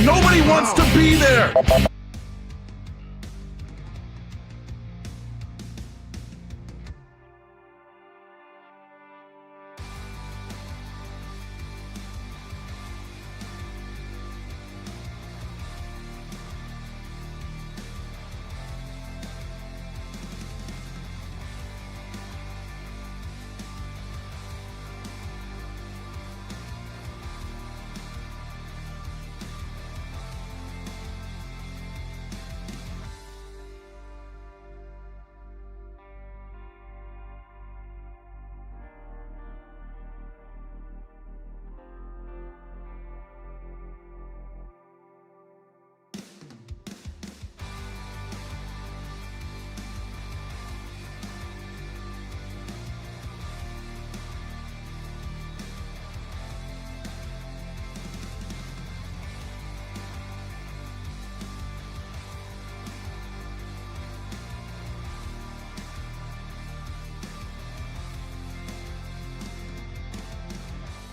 Nobody wants to be there.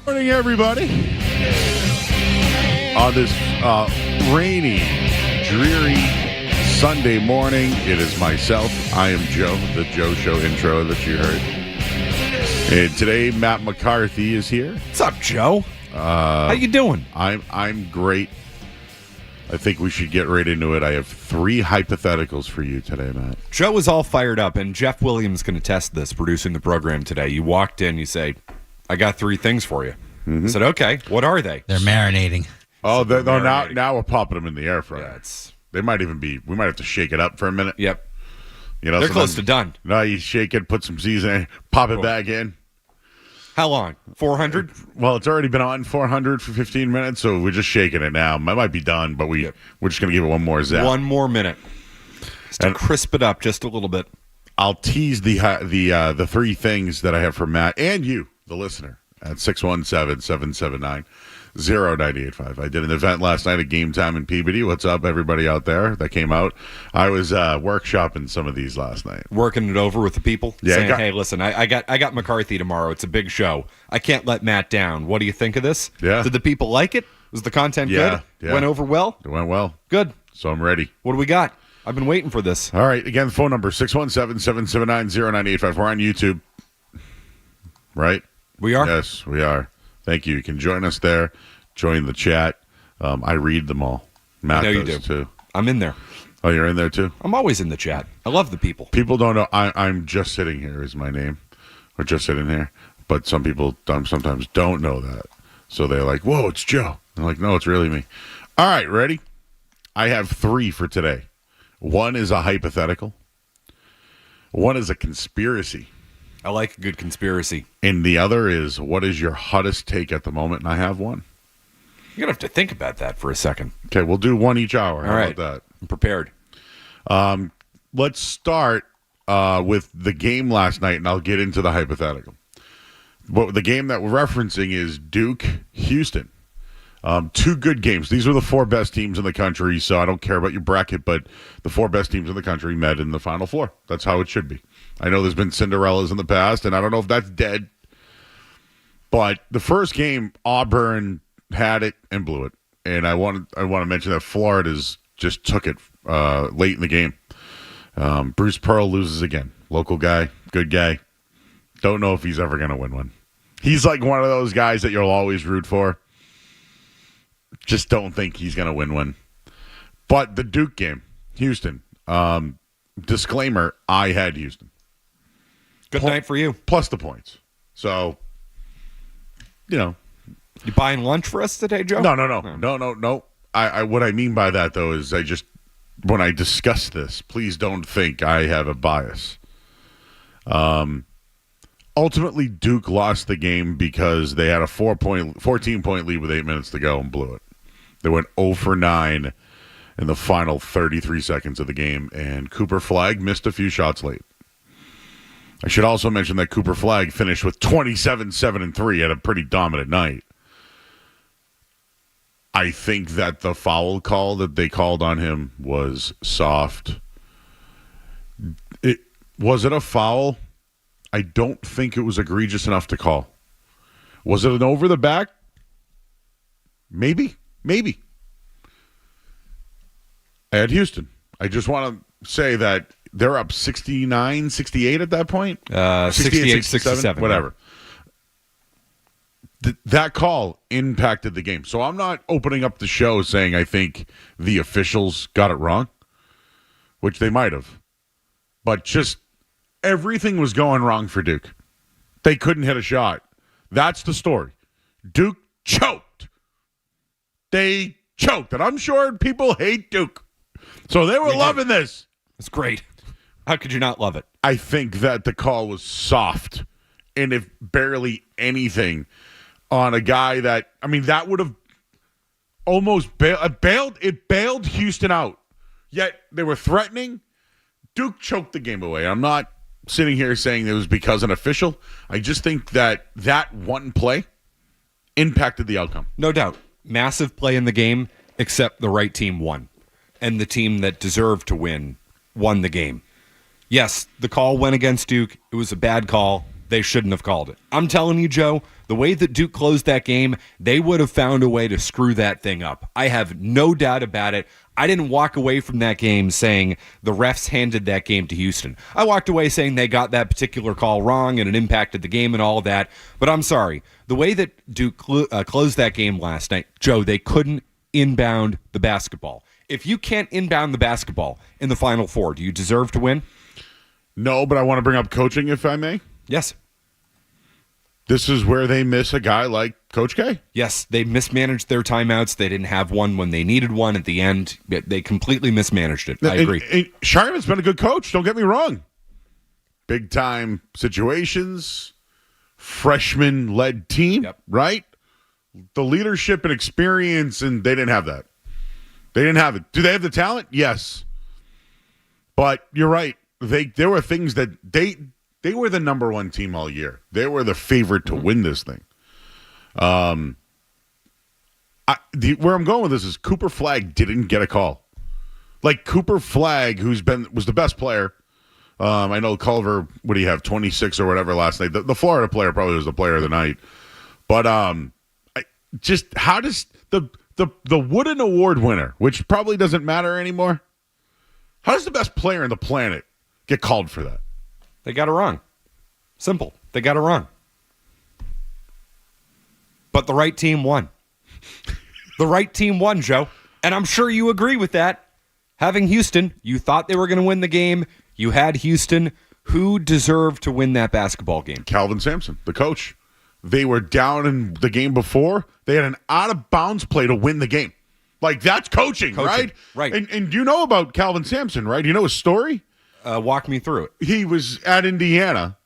Morning, everybody. On this rainy, dreary Sunday morning, it is myself. I am Joe, the Joe Show intro that you heard. And today, Matt McCarthy is here. What's up, Joe? How you doing? I'm great. I think we should get right into it. I have 3 hypotheticals for you today, Matt. Joe is all fired up, and Jeff Williams can attest this, producing the program today. You walked in, you say, I got 3 things for you. I said, okay, what are they? They're marinating. Oh, now we're popping them in the air fryer. Yeah, they might even be, we might have to shake it up for a minute. Yep. You know, they're close to done. No, you shake it, put some seasoning, pop it back in. How long? 400? Well, it's already been on 400 for 15 minutes, so we're just shaking it now. It might be done, but we're just going to give it one more zap. One more minute. Just to crisp it up just a little bit. I'll tease the 3 things that I have for Matt and you, the listener, at 617-779-0985. I did an event last night at Game Time in Peabody. What's up, everybody out there that came out? I was workshopping some of these last night. Working it over with the people? Yeah, saying, hey, listen, I got McCarthy tomorrow. It's a big show. I can't let Matt down. What do you think of this? Yeah. Did the people like it? Was the content good? Yeah. Went over well? It went well. Good. So I'm ready. What do we got? I've been waiting for this. All right. Again, phone number 617-779-0985. We're on YouTube. Right? We are? Yes, we are. Thank you. You can join us there. Join the chat. I read them all. Matt I know does you do. too. I'm in there. Oh, you're in there too? I'm always in the chat. I love the people. People don't know. I'm just sitting here is my name. Or just sitting here. But some people sometimes don't know that. So they're like, whoa, it's Joe. I'm like, no, it's really me. All right, ready? I have 3 for today. 1 is a hypothetical. 1 is a conspiracy. I like a good conspiracy. And the other is, what is your hottest take at the moment? And I have 1. You're going to have to think about that for a second. Okay, we'll do 1 each hour. How right. about that? I'm prepared. Let's start with the game last night, and I'll get into the hypothetical. But the game that we're referencing is Duke-Houston. 2 good games. These were the 4 best teams in the country, so I don't care about your bracket, but the 4 best teams in the country met in the Final Four. That's how it should be. I know there's been Cinderellas in the past, and I don't know if that's dead. But the first game, Auburn had it and blew it. And I want to mention that Florida's just took it late in the game. Bruce Pearl loses again. Local guy, good guy. Don't know if he's ever going to win one. He's like one of those guys that you'll always root for. Just don't think he's going to win one. But the Duke game, Houston. Disclaimer, I had Houston. Good night for you. Plus the points. So, You buying lunch for us today, Joe? No. I what I mean by that, though, is when I discuss this, please don't think I have a bias. Ultimately, Duke lost the game because they had a 14-point lead with 8 minutes to go and blew it. They went 0 for 9 in the final 33 seconds of the game, and Cooper Flagg missed a few shots late. I should also mention that Cooper Flagg finished with 27-7-3 at a pretty dominant night. I think that the foul call that they called on him was soft. Was it a foul? I don't think it was egregious enough to call. Was it an over the back? Maybe. At Houston. I just want to say that they're up 69, 68 at that point. 68, 67. Whatever. That call impacted the game. So I'm not opening up the show saying I think the officials got it wrong, which they might have. But just everything was going wrong for Duke. They couldn't hit a shot. That's the story. Duke choked. They choked. And I'm sure people hate Duke. So they were loving this. It's great. How could you not love it? I think that the call was soft. And if barely anything on a guy that, I mean, that would have almost bailed Houston out. Yet they were threatening. Duke choked the game away. I'm not sitting here saying it was because an official. I just think that one play impacted the outcome. No doubt. Massive play in the game, except the right team won. And the team that deserved to win won the game. Yes, the call went against Duke. It was a bad call. They shouldn't have called it. I'm telling you, Joe, the way that Duke closed that game, they would have found a way to screw that thing up. I have no doubt about it. I didn't walk away from that game saying the refs handed that game to Houston. I walked away saying they got that particular call wrong and it impacted the game and all of that. But I'm sorry. The way that Duke closed that game last night, Joe, they couldn't inbound the basketball. If you can't inbound the basketball in the Final Four, do you deserve to win? No, but I want to bring up coaching, if I may. Yes. This is where they miss a guy like Coach K. Yes, they mismanaged their timeouts. They didn't have one when they needed one at the end. They completely mismanaged it. I agree. And Sharman's been a good coach, don't get me wrong. Big-time situations, freshman-led team, right? The leadership and experience, and they didn't have that. They didn't have it. Do they have the talent? Yes. But you're right. There were things that they were the number one team all year. They were the favorite to win this thing. Where I'm going with this is Cooper Flagg didn't get a call. Like Cooper Flagg, was the best player. I know Culver, what do you have, 26 or whatever last night. The Florida player probably was the player of the night. But how does the Wooden Award winner, which probably doesn't matter anymore, how does the best player on the planet get called for that? They got it wrong. Simple. They got it wrong. But the right team won. The right team won, Joe. And I'm sure you agree with that. Having Houston, you thought they were going to win the game. You had Houston. Who deserved to win that basketball game? Calvin Sampson, the coach. They were down in the game before. They had an out-of-bounds play to win the game. Like, that's coaching. Right? Right. And you know about Calvin Sampson, right? You know his story? Walk me through it. He was at Indiana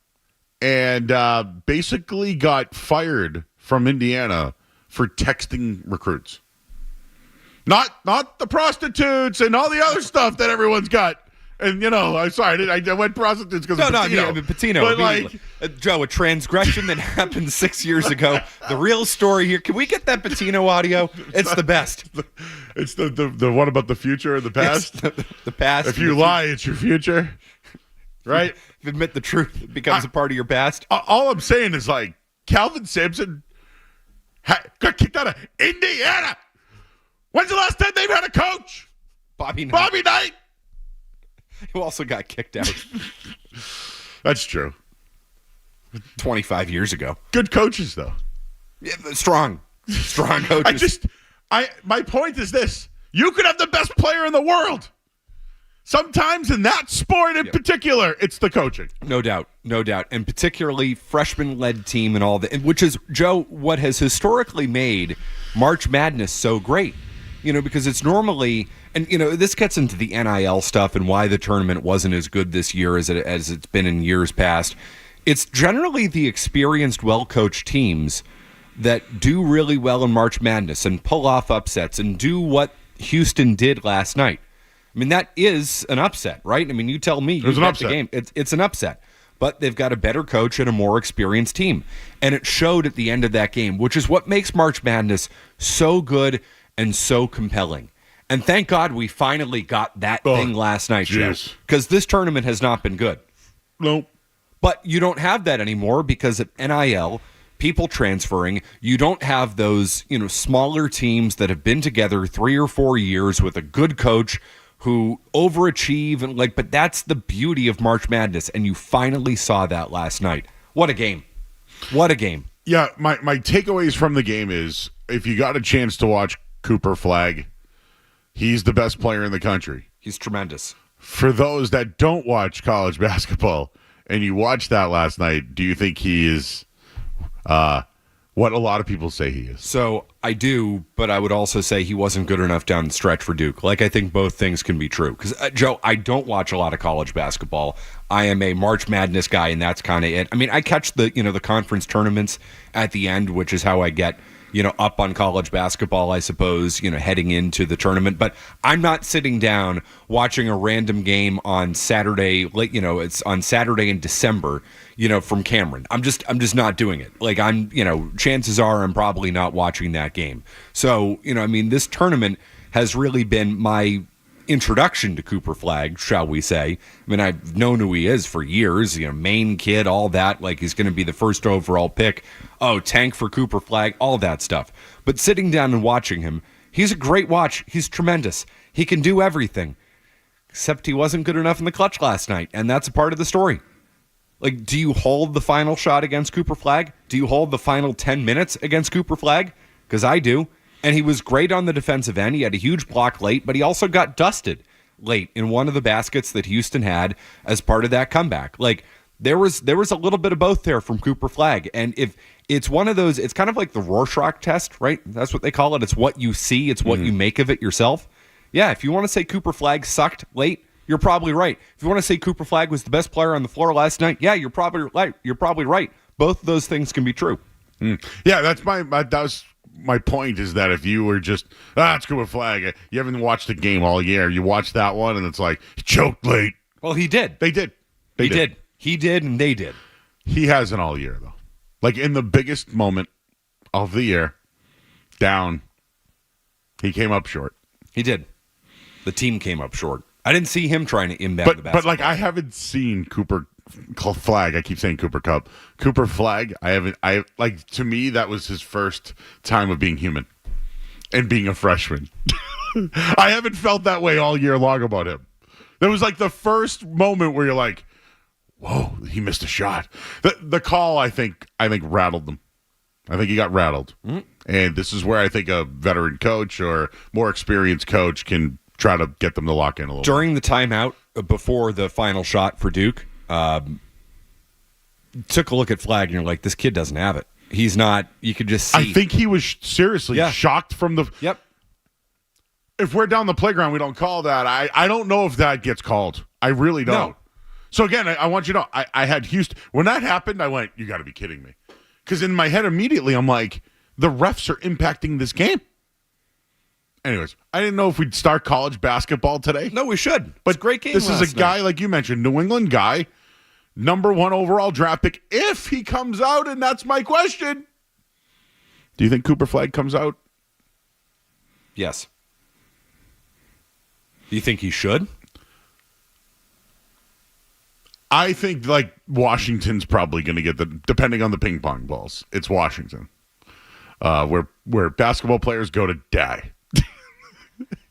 and basically got fired from Indiana for texting recruits. Not the prostitutes and all the other stuff that everyone's got. And, I'm sorry, I went prostitutes because of Patino. I mean, Patino. But Joe, a transgression that happened 6 years ago. The real story here. Can we get that Patino audio? It's the best. It's the one about the future and the past. The past. If you lie, it's your future. Right? If you admit the truth, it becomes a part of your past. All I'm saying is, Calvin Sampson got kicked out of Indiana. When's the last time they've had a coach? Bobby Knight. Who also got kicked out. That's true. 25 years ago. Good coaches, though. Yeah, strong coaches. My point is this. You could have the best player in the world. Sometimes in that sport in particular, it's the coaching. No doubt. And particularly freshman-led team and all that, which is, Joe, what has historically made March Madness so great. Because it's normally, and this gets into the NIL stuff and why the tournament wasn't as good this year as it's been in years past. It's generally the experienced, well-coached teams that do really well in March Madness and pull off upsets and do what Houston did last night. I mean, that is an upset, right? I mean, you tell me. It's an upset. The game. It's an upset. But they've got a better coach and a more experienced team. And it showed at the end of that game, which is what makes March Madness so good and so compelling. And thank God we finally got that thing last night, Joe. Because this tournament has not been good. Nope. But you don't have that anymore because of NIL, people transferring. You don't have those, smaller teams that have been together 3 or 4 years with a good coach who overachieve and but that's the beauty of March Madness, and you finally saw that last night. What a game. What a game. Yeah, my takeaways from the game is if you got a chance to watch Cooper Flagg, he's the best player in the country. He's tremendous. For those that don't watch college basketball and you watched that last night, do you think he is what a lot of people say he is? So I do, but I would also say he wasn't good enough down the stretch for Duke. I think both things can be true. Because, Joe, I don't watch a lot of college basketball. I am a March Madness guy, and that's kind of it. I mean, I catch the conference tournaments at the end, which is how I get up on college basketball, I suppose, heading into the tournament. But I'm not sitting down watching a random game on Saturday, it's on Saturday in December, from Cameron. I'm just not doing it. Chances are I'm probably not watching that game. So, this tournament has really been my introduction to Cooper Flagg, shall we say. I mean, I've known who he is for years, Maine kid, all that, he's going to be the first overall pick. Oh, tank for Cooper Flagg, all that stuff. But sitting down and watching him, he's a great watch. He's tremendous. He can do everything, except he wasn't good enough in the clutch last night, and that's a part of the story. Do you hold the final shot against Cooper Flagg? Do you hold the final 10 minutes against Cooper Flagg? Because I do. And he was great on the defensive end. He had a huge block late, but he also got dusted late in one of the baskets that Houston had as part of that comeback. There was a little bit of both there from Cooper Flagg. And if it's one of those, it's kind of like the Rorschach test, right? That's what they call it. It's what you see. It's what you make of it yourself. Yeah, if you want to say Cooper Flagg sucked late, you're probably right. If you want to say Cooper Flagg was the best player on the floor last night, yeah, you're probably right. You're probably right. Both of those things can be true. Yeah, that was my point, is that if you were just, it's Cooper Flagg, you haven't watched the game all year, you watch that one and it's he choked late. Well, he did. They did. He did. He did, and they did. He hasn't all year, though. In the biggest moment of the year, down, he came up short. He did. The team came up short. I didn't see him trying to inbound the basketball. But I haven't seen Cooper Flagg. I keep saying Cooper Cup. Cooper Flagg, to me, that was his first time of being human and being a freshman. I haven't felt that way all year long about him. That was the first moment where you're whoa, he missed a shot. The call, I think rattled them. I think he got rattled. Mm-hmm. And this is where I think a veteran coach or more experienced coach can try to get them to lock in a little During the timeout before the final shot for Duke, took a look at Flagg and you're this kid doesn't have it. He's not, you could just see. I think he was seriously shocked from the. Yep. If we're down the playground, we don't call that. I don't know if that gets called. I really don't. No. So again, I want you to know, I had Houston. When that happened, I went, you got to be kidding me. Because in my head immediately, I'm the refs are impacting this game. Anyways, I didn't know if we'd start college basketball today. No, we should. But it's a great game. This is a guy, like you mentioned, New England guy, number 1 overall draft pick, if he comes out, and that's my question. Do you think Cooper Flagg comes out? Yes. Do you think he should? I think Washington's probably going to get depending on the ping pong balls. It's Washington, where basketball players go to die.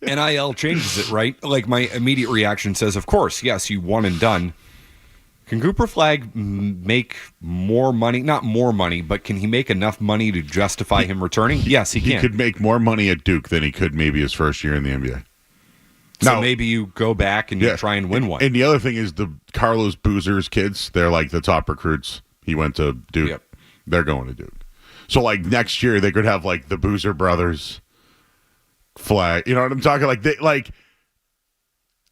NIL changes it, right? My immediate reaction says, of course, yes, you won and done. Can Cooper Flagg make more money? Not more money, but can he make enough money to justify him returning? Yes, he can. He could make more money at Duke than he could maybe his first year in the NBA. So maybe you go back and you try and win one. And the other thing is the Carlos Boozer's kids, they're the top recruits. He went to Duke. Yep. They're going to Duke. So next year they could have the Boozer brothers flag. You know what I'm talking?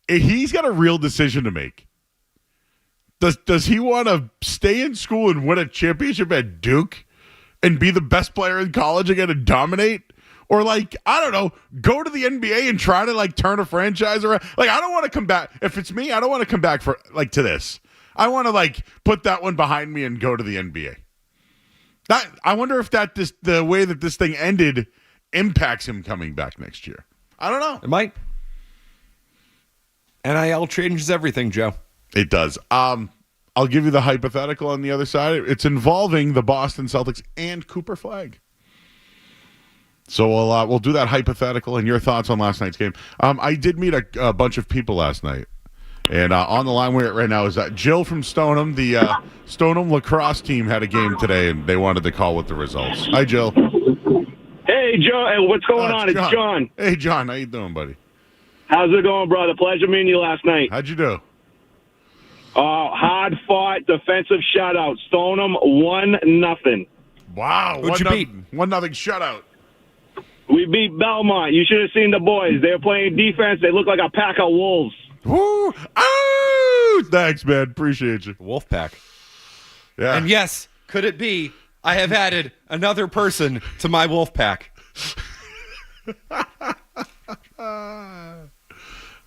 He's got a real decision to make. Does he want to stay in school and win a championship at Duke and be the best player in college again and dominate? Or I don't know, go to the NBA and try to turn a franchise around. I don't want to come back. If it's me, I don't want to come back for to this. I want to put that one behind me and go to the NBA. I wonder if the way that this thing ended impacts him coming back next year. I don't know. It might. NIL changes everything, Joe. It does. I'll give you the hypothetical on the other side. It's involving the Boston Celtics and Cooper Flagg. So we'll do that hypothetical and your thoughts on last night's game. I did meet a bunch of people last night, and on the line right now is Jill from Stoneham. The Stoneham lacrosse team had a game today, and they wanted to call with the results. Hi, Jill. Hey, John. Hey, what's going on? It's John. Hey, John. How you doing, buddy? How's it going, brother? Pleasure meeting you last night. How'd you do? Hard-fought defensive shutout. Stoneham 1-0. Wow. Who'd you beat? 1-0 shutout. We beat Belmont. You should have seen the boys. They were playing defense. They look like a pack of wolves. Woo! Oh! Thanks, man. Appreciate you. Wolfpack. Yeah. And yes, could it be I have added another person to my Wolfpack?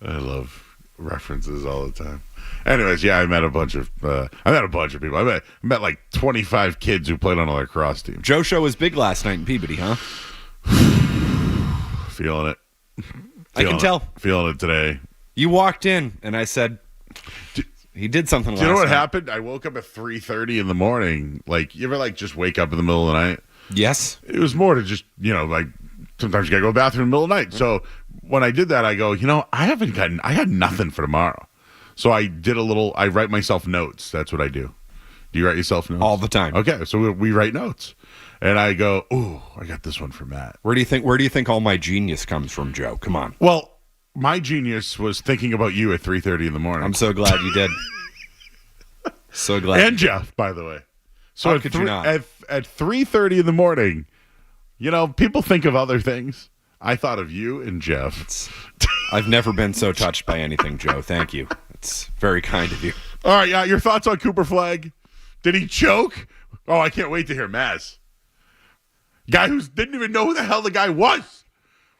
I love references all the time. Anyways, yeah, I met a bunch of people. I met like 25 kids who played on a lacrosse team. Joe show was big last night in Peabody, huh? Feeling it. I can tell. Feeling it today. You walked in, and I said, he did something last night. Do you know what happened? I woke up at 3:30 in the morning. Like, you ever, just wake up in the middle of the night? Yes. It was more to just, sometimes you got to go to the bathroom in the middle of the night. So when I did that, I go, I had nothing for tomorrow. So I write myself notes. That's what I do. Do you write yourself notes? All the time. Okay, so we write notes. And I go, ooh, I got this one for Matt. Where do you think all my genius comes from, Joe? Come on. Well, my genius was thinking about you at 3:30 in the morning. I'm so glad you did. So glad. And Jeff, by the way. So How could you not? At 3:30 in the morning, people think of other things. I thought of you and Jeff. I've never been so touched by anything, Joe. Thank you. It's very kind of you. All right, yeah, your thoughts on Cooper Flagg? Did he choke? Oh, I can't wait to hear Maz. Guy who didn't even know who the hell the guy was.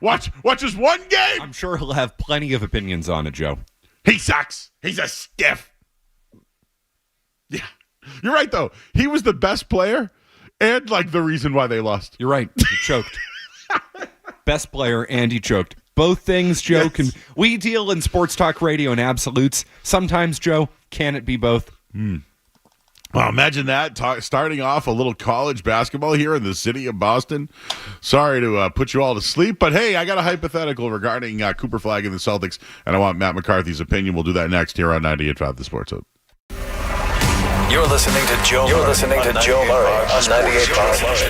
Watch just one game. I'm sure he'll have plenty of opinions on it, Joe. He sucks. He's a stiff. Yeah. You're right, though. He was the best player and, the reason why they lost. You're right. He choked. Best player and he choked. Both things, Joe. Yes. We deal in sports talk radio in absolutes. Sometimes, Joe, can it be both? Well, imagine that, starting off a little college basketball here in the city of Boston. Sorry to put you all to sleep, but hey, I got a hypothetical regarding Cooper Flagg and the Celtics, and I want Matt McCarthy's opinion. We'll do that next here on 98.5 The Sports Hub. You're listening to Joe Murray on 98.5.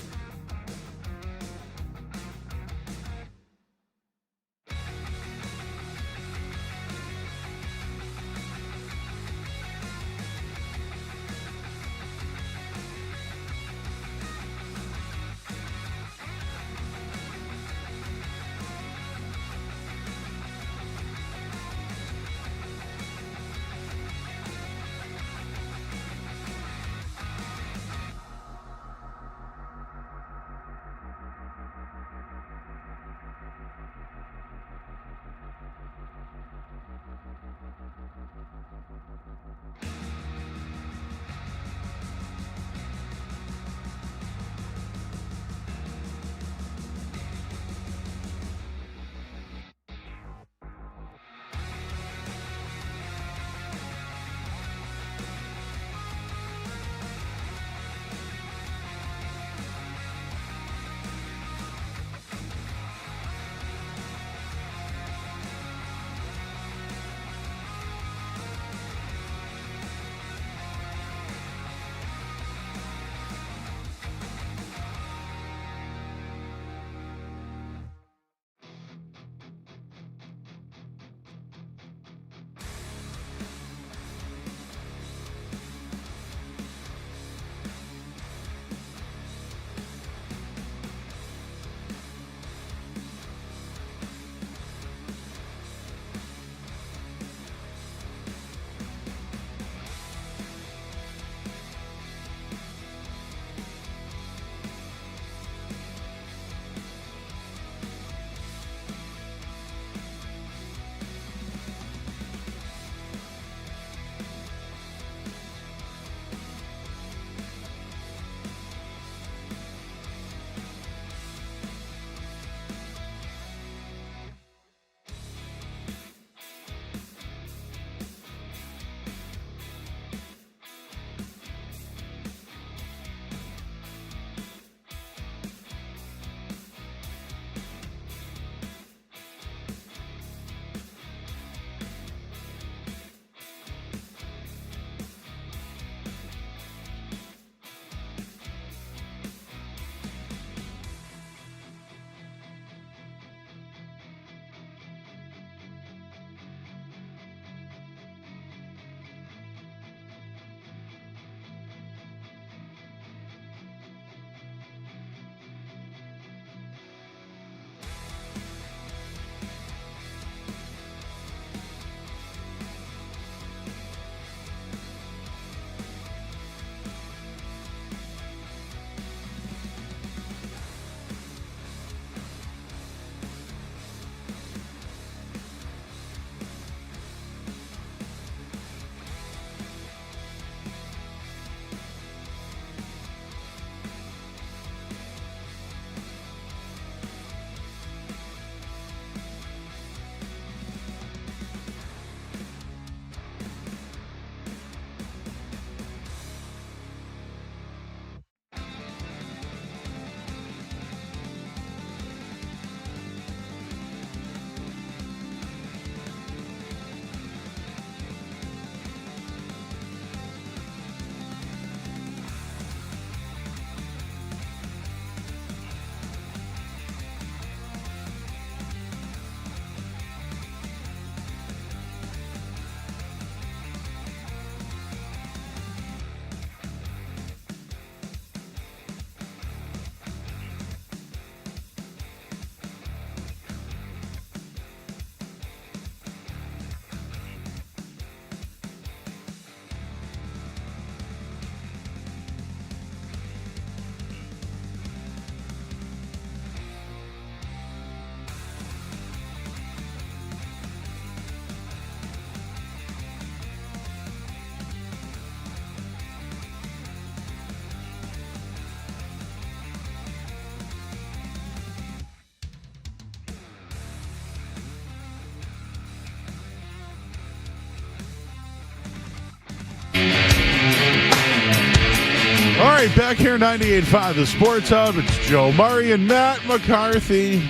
All right, back here 98.5, the Sports Hub. It's Joe Murray and Matt McCarthy.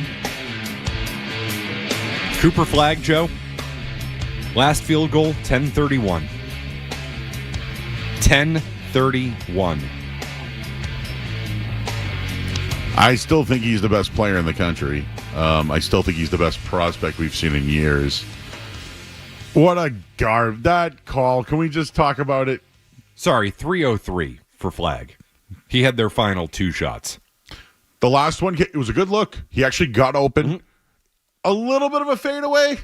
Cooper Flag, Joe. Last field goal, 10:31. 10:31. I still think he's the best player in the country. I still think he's the best prospect we've seen in years. What a garb. That call. Can we just talk about it? Sorry, 3:03 for Flag. He had their final 2 shots. The last one, it was a good look. He actually got open. Mm-hmm. A little bit of a fadeaway.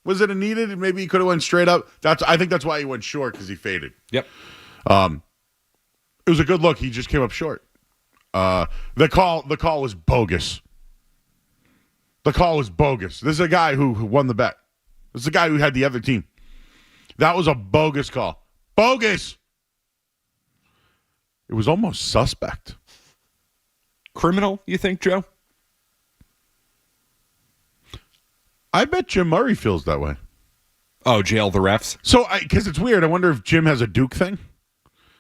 Was it a needed? Maybe he could have went straight up. I think that's why he went short, because he faded. Yep. It was a good look. He just came up short. The call was bogus. The call was bogus. This is a guy who won the bet. This is a guy who had the other team. That was a bogus call. Bogus. It was almost suspect. Criminal, you think, Joe? I bet Jim Murray feels that way. Oh, jail the refs? So, because it's weird. I wonder if Jim has a Duke thing.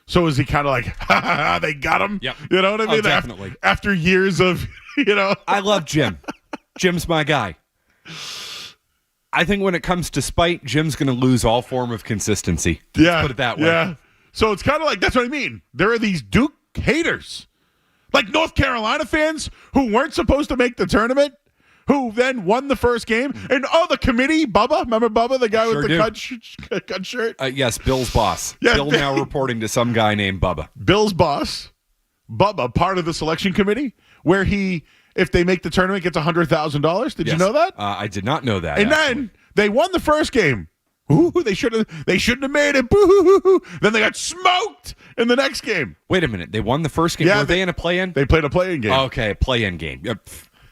So is he kind of like, ha ha ha, they got him? Yep. You know what I mean? Definitely. After years of, I love Jim. Jim's my guy. I think when it comes to spite, Jim's going to lose all form of consistency. Yeah. Let's put it that way. Yeah. So it's kind of like, that's what I mean. There are these Duke haters. Like North Carolina fans who weren't supposed to make the tournament, who then won the first game. And, the committee, Bubba. Remember Bubba, the guy with the cut shirt? Yes, Bill's boss. Yeah, Bill now reporting to some guy named Bubba. Bill's boss, Bubba, part of the selection committee, where he, if they make the tournament, gets $100,000. Did you know that? I did not know that. And then they won the first game. Ooh, they shouldn't have made it. Boo-hoo-hoo-hoo. Then they got smoked in the next game. Wait a minute. They won the first game? Yeah, Were they in a play-in? They played a play-in game. Okay, play-in game.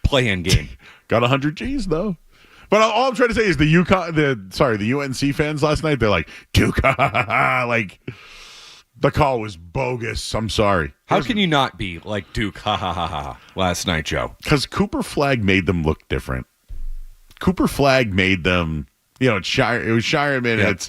Play-in game. Got 100 G's, though. But all I'm trying to say is the UNC fans last night, they're like, Duke, like, the call was bogus. I'm sorry. How can you not be like Duke, last night, Joe? Because Cooper Flag made them look different. Cooper Flag made them, it was Shireman. Yep.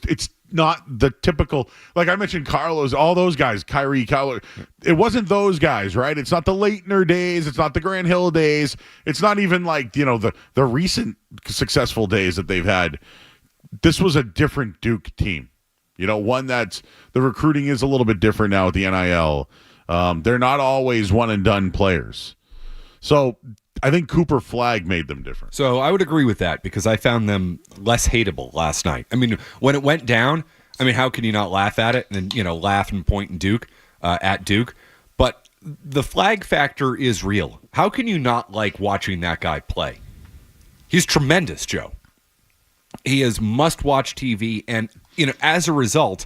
It's not the typical, like I mentioned, Carlos, all those guys, Kyrie, Kyler. It wasn't those guys, right? It's not the Leitner days. It's not the Grant Hill days. It's not even like, the recent successful days that they've had. This was a different Duke team. One that's, the recruiting is a little bit different now with the NIL. They're not always one and done players. So I think Cooper Flag made them different. So I would agree with that because I found them less hateable last night. I mean, when it went down, how can you not laugh at it and laugh and point and Duke at Duke? But the Flag factor is real. How can you not like watching that guy play? He's tremendous, Joe. He is must-watch TV, and as a result,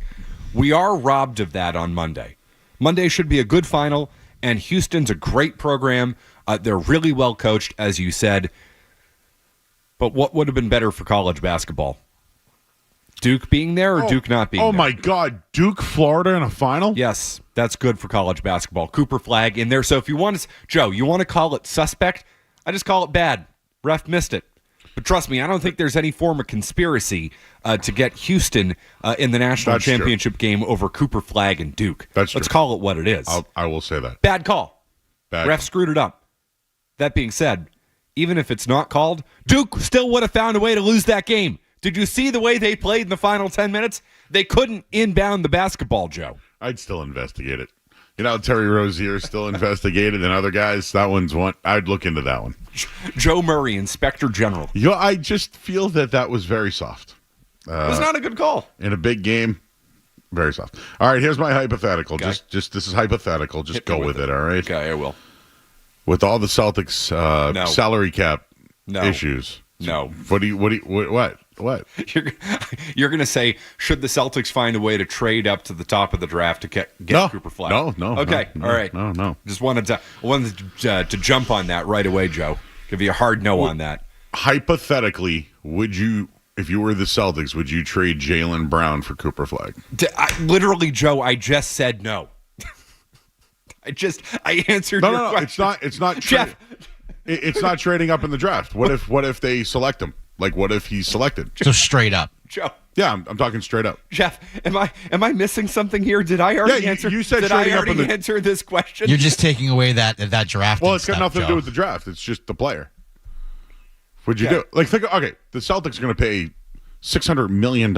we are robbed of that on Monday. Monday should be a good final, and Houston's a great program. They're really well coached, as you said. But what would have been better for college basketball? Duke being there or Duke not being there? Oh, my God. Duke, Florida in a final? Yes, that's good for college basketball. Cooper Flag in there. So if you want to, Joe, you want to call it suspect? I just call it bad. Ref missed it. But trust me, I don't think there's any form of conspiracy to get Houston in the national championship game over Cooper Flag and Duke. Let's call it what it is. I will say that. Bad call. Ref screwed it up. That being said, even if it's not called, Duke still would have found a way to lose that game. Did you see the way they played in the final 10 minutes? They couldn't inbound the basketball, Joe. I'd still investigate it. Terry Rozier still investigated, and other guys, that one's one. I'd look into that one. Joe Murray, Inspector General. I just feel that was very soft. It was not a good call. In a big game, very soft. All right, here's my hypothetical. Okay. Just this is hypothetical. Just go with it, all right? Okay, I will. With all the Celtics salary cap issues. No. What? You're going to say, should the Celtics find a way to trade up to the top of the draft to get Cooper Flag? No. Okay, all right. No. Just wanted to jump on that right away, Joe. Give you a hard no on that. Hypothetically, would you, if you were the Celtics, would you trade Jaylen Brown for Cooper Flag? Literally, Joe, I just said no. I answered your question. No, it's not. Jeff. It's not trading up in the draft. What if they select him? Like, what if he's selected? So straight up. Joe. Yeah, I'm talking straight up. Jeff, am I missing something here? Did I already answer? You said did I trading up already in the- answer this question? You're just taking away that draft. Well, it's got stuff, nothing to Joe. do with the draft. It's just the player. What'd you Okay. do? Like, okay, the Celtics are going to pay $600 million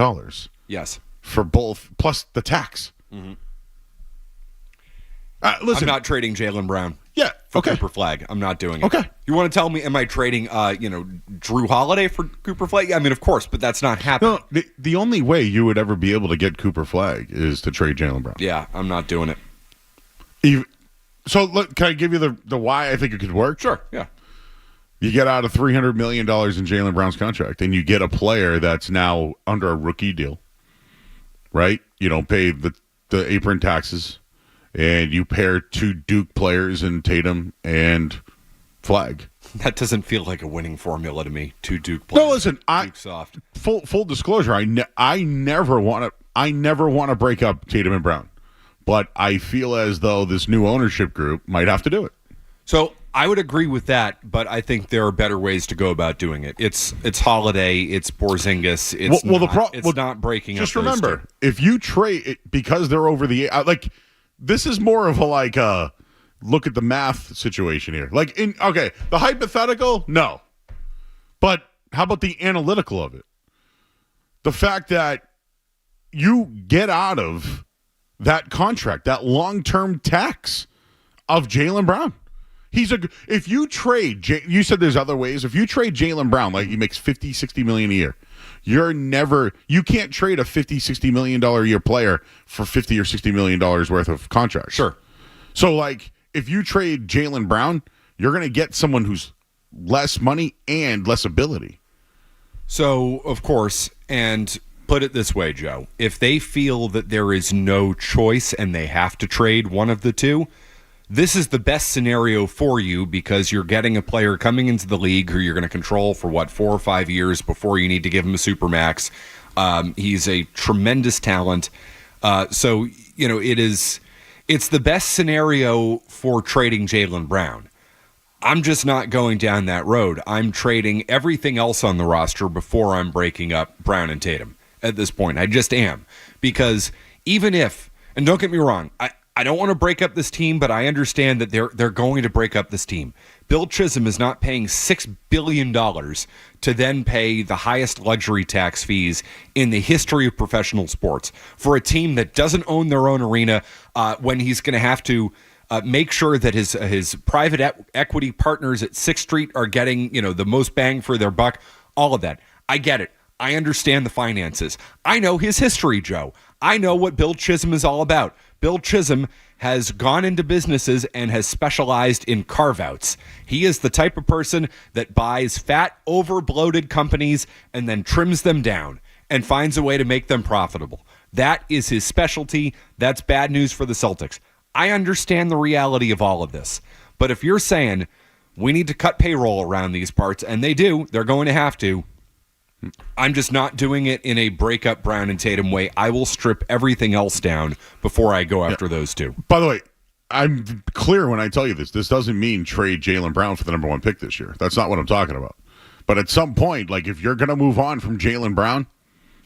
Yes. for both, plus the tax. Mm-hmm. Listen, I'm not trading Jaylen Brown. Yeah, For okay. Cooper Flag. I'm not doing it. Okay. You want to tell me, am I trading, Drew Holiday for Cooper Flag? I mean, of course, but that's not happening. No, the only way you would ever be able to get Cooper Flag is to trade Jaylen Brown. Yeah, I'm not doing it. So, look, can I give you the why I think it could work? Sure, yeah. You get out of $300 million in Jaylen Brown's contract, and you get a player that's now under a rookie deal, right? You don't pay the apron taxes, and you pair two Duke players in Tatum and Flag. That doesn't feel like a winning formula to me. Two Duke players. No, listen, Duke soft. Full disclosure, I never want to break up Tatum and Brown, but I feel as though this new ownership group might have to do it. So I would agree with that, but I think there are better ways to go about doing it. It's Holiday, it's Porzingis, it's not breaking up. Just remember, if you trade it because they're over the this is more of a look at the math situation here. The hypothetical, no, but how about the analytical of it? The fact that you get out of that contract, that long-term tax of Jaylen Brown. If you trade, you said there's other ways. If you trade Jaylen Brown, like he makes $50-60 million a year, you can't trade a $50-60 million a year player for $50 or $60 million worth of contract. Sure. So, if you trade Jaylen Brown, you're going to get someone who's less money and less ability. So, of course, and put it this way, Joe, if they feel that there is no choice and they have to trade one of the two, this is the best scenario for you because you're getting a player coming into the league who you're going to control for 4 or 5 years before you need to give him a supermax. He's a tremendous talent. So, it's the best scenario for trading Jaylen Brown. I'm just not going down that road. I'm trading everything else on the roster before I'm breaking up Brown and Tatum at this point. I just am. Because even if, and don't get me wrong, I don't want to break up this team, but I understand that they're going to break up this team. Bill Chisholm is not paying $6 billion to then pay the highest luxury tax fees in the history of professional sports for a team that doesn't own their own arena when he's going to have to make sure that his private equity partners at 6th Street are getting the most bang for their buck, all of that. I get it. I understand the finances. I know his history, Joe. I know what Bill Chisholm is all about. Bill Chisholm has gone into businesses and has specialized in carve-outs. He is the type of person that buys fat, over-bloated companies and then trims them down and finds a way to make them profitable. That is his specialty. That's bad news for the Celtics. I understand the reality of all of this. But if you're saying we need to cut payroll around these parts, and they do, they're going to have to, I'm just not doing it in a breakup Brown and Tatum way. I will strip everything else down before I go after those two. By the way, I'm clear when I tell you this. This doesn't mean trade Jaylen Brown for the number 1 pick this year. That's not what I'm talking about. But at some point, if you're going to move on from Jaylen Brown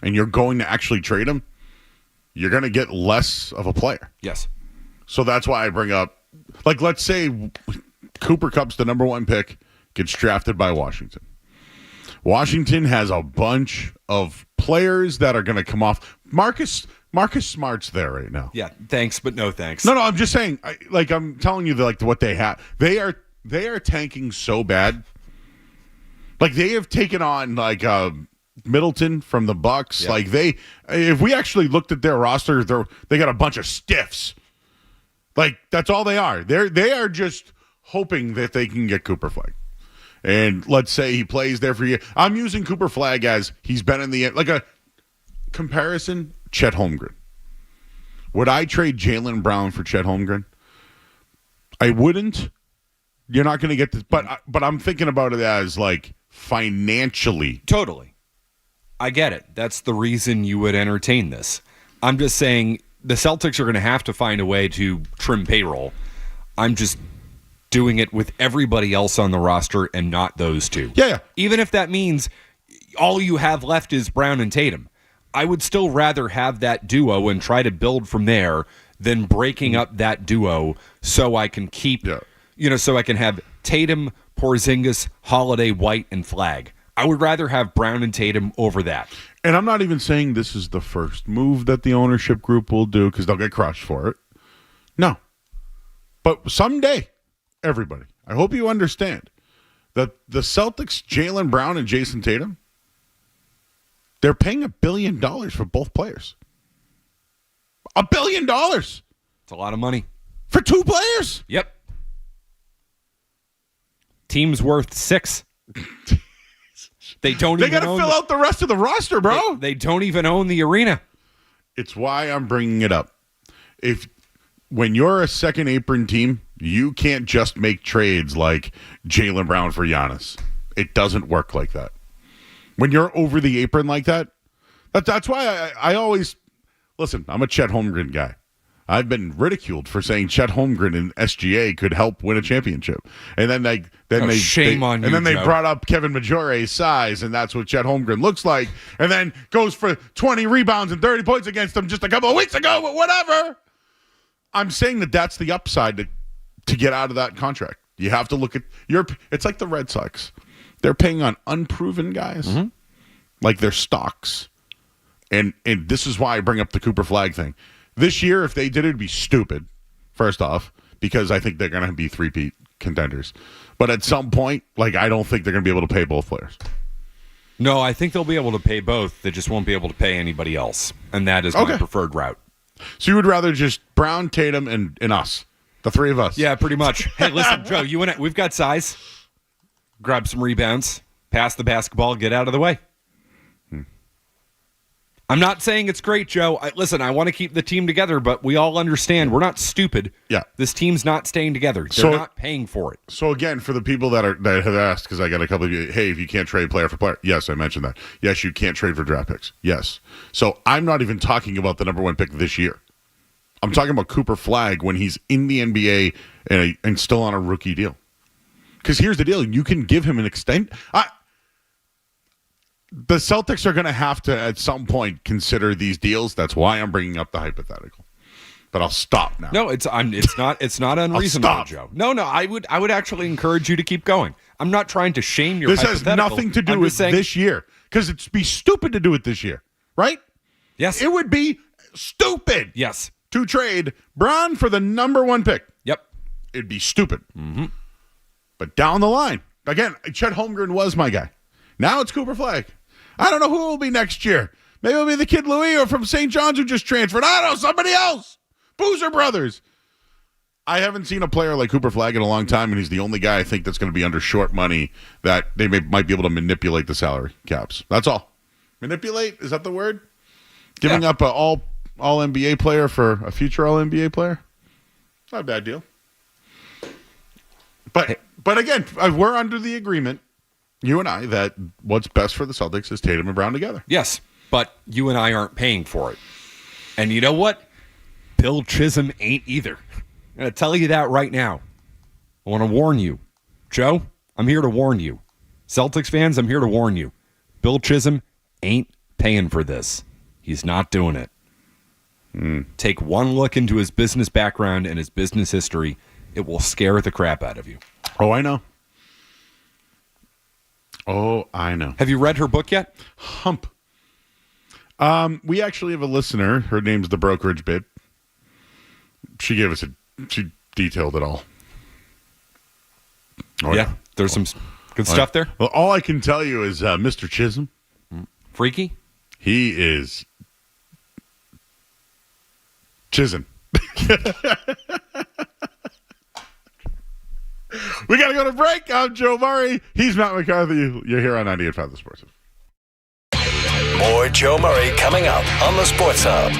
and you're going to actually trade him, you're going to get less of a player. Yes. So that's why I bring up, let's say Cooper Kupp's the number 1 pick, gets drafted by Washington. Washington has a bunch of players that are going to come off. Marcus Smart's there right now. Yeah, thanks, but no thanks. No, I'm just saying. I'm telling you what they have. They are tanking so bad. They have taken on Middleton from the Bucks. Yeah. If we actually looked at their roster, they got a bunch of stiffs. That's all they are. They are just hoping that they can get Cooper Flag. And let's say he plays there for you. I'm using Cooper Flag as he's been in the a comparison. Chet Holmgren. Would I trade Jaylen Brown for Chet Holmgren? I wouldn't. You're not going to get this, but I'm thinking about it as financially. Totally, I get it. That's the reason you would entertain this. I'm just saying the Celtics are going to have to find a way to trim payroll. I'm just doing it with everybody else on the roster and not those two. Yeah. Even if that means all you have left is Brown and Tatum. I would still rather have that duo and try to build from there than breaking up that duo so I can keep, so I can have Tatum, Porzingis, Holiday, White, and Flag. I would rather have Brown and Tatum over that. And I'm not even saying this is the first move that the ownership group will do because they'll get crushed for it. No. But someday, everybody, I hope you understand that the Celtics, Jaylen Brown and Jason Tatum, they're paying $1 billion for both players. $1 billion. It's a lot of money. For 2 players? Yep. Team's worth 6. They got to fill out the rest of the roster, bro. They don't even own the arena. It's why I'm bringing it up. When you're a second apron team, you can't just make trades like Jaylen Brown for Giannis. It doesn't work like that. When you're over the apron like that, that's why I always listen. I'm a Chet Holmgren guy. I've been ridiculed for saying Chet Holmgren and SGA could help win a championship, and then they brought up Kevin Majore's size, and that's what Chet Holmgren looks like, and then goes for 20 rebounds and 30 points against them just a couple of weeks ago. But whatever. I'm saying that's the upside to get out of that contract. You have to look at it's like the Red Sox. They're paying on unproven guys, like their stocks, and this is why I bring up the Cooper Flag thing. This year, if they did it, it'd be stupid, first off, because I think they're going to be three-peat contenders. But at some point, I don't think they're going to be able to pay both players. No, I think they'll be able to pay both. They just won't be able to pay anybody else. And that is my preferred route. So you would rather just Brown, Tatum, and us, the 3 of us? Yeah, pretty much. Hey, listen, Joe, you and I, we've got size. Grab some rebounds, pass the basketball, get out of the way. I'm not saying it's great, Joe. I want to keep the team together, but we all understand we're not stupid. Yeah. This team's not staying together. They're not paying for it. So, again, for the people that have asked, because I got a couple of you, hey, if you can't trade player for player. Yes, I mentioned that. Yes, you can't trade for draft picks. Yes. So, I'm not even talking about the number 1 pick this year. I'm talking about Cooper Flag when he's in the NBA and still on a rookie deal. Because here's the deal. You can give him an extent. The Celtics are going to have to, at some point, consider these deals. That's why I'm bringing up the hypothetical. But I'll stop now. No, it's not unreasonable, Joe. No, I would actually encourage you to keep going. I'm not trying to shame your hypothetical. This has nothing to do with this year. Because it'd be stupid to do it this year. Right? Yes. It would be stupid. Yes. To trade Brown for the number 1 pick. Yep. It'd be stupid. Mm-hmm. But down the line, again, Chet Holmgren was my guy. Now it's Cooper Flag. I don't know who it will be next year. Maybe it'll be the kid Louis or from St. John's who just transferred. I don't know, somebody else. Boozer Brothers. I haven't seen a player like Cooper Flag in a long time, and he's the only guy I think that's going to be under short money that they might be able to manipulate the salary caps. That's all. Manipulate? Is that the word? Giving up an all NBA player for a future all NBA player? Not a bad deal. But again, we're under the agreement, you and I, that what's best for the Celtics is Tatum and Brown together. Yes, but you and I aren't paying for it. And you know what? Bill Chisholm ain't either. I'm going to tell you that right now. I want to warn you. Joe, I'm here to warn you. Celtics fans, I'm here to warn you. Bill Chisholm ain't paying for this. He's not doing it. Take one look into his business background and his business history. It will scare the crap out of you. Oh, I know. Oh, I know. Have you read her book yet? Hump. We actually have a listener. Her name's The Brokerage Bit. She detailed it all. Oh, yeah. There's some good stuff there. Well, all I can tell you is Mr. Chisholm. Freaky? He is Chisholm. We got to go to break. I'm Joe Murray. He's Matt McCarthy. You're here on 98.5 The Sports Hub. More Joe Murray coming up on the Sports Hub.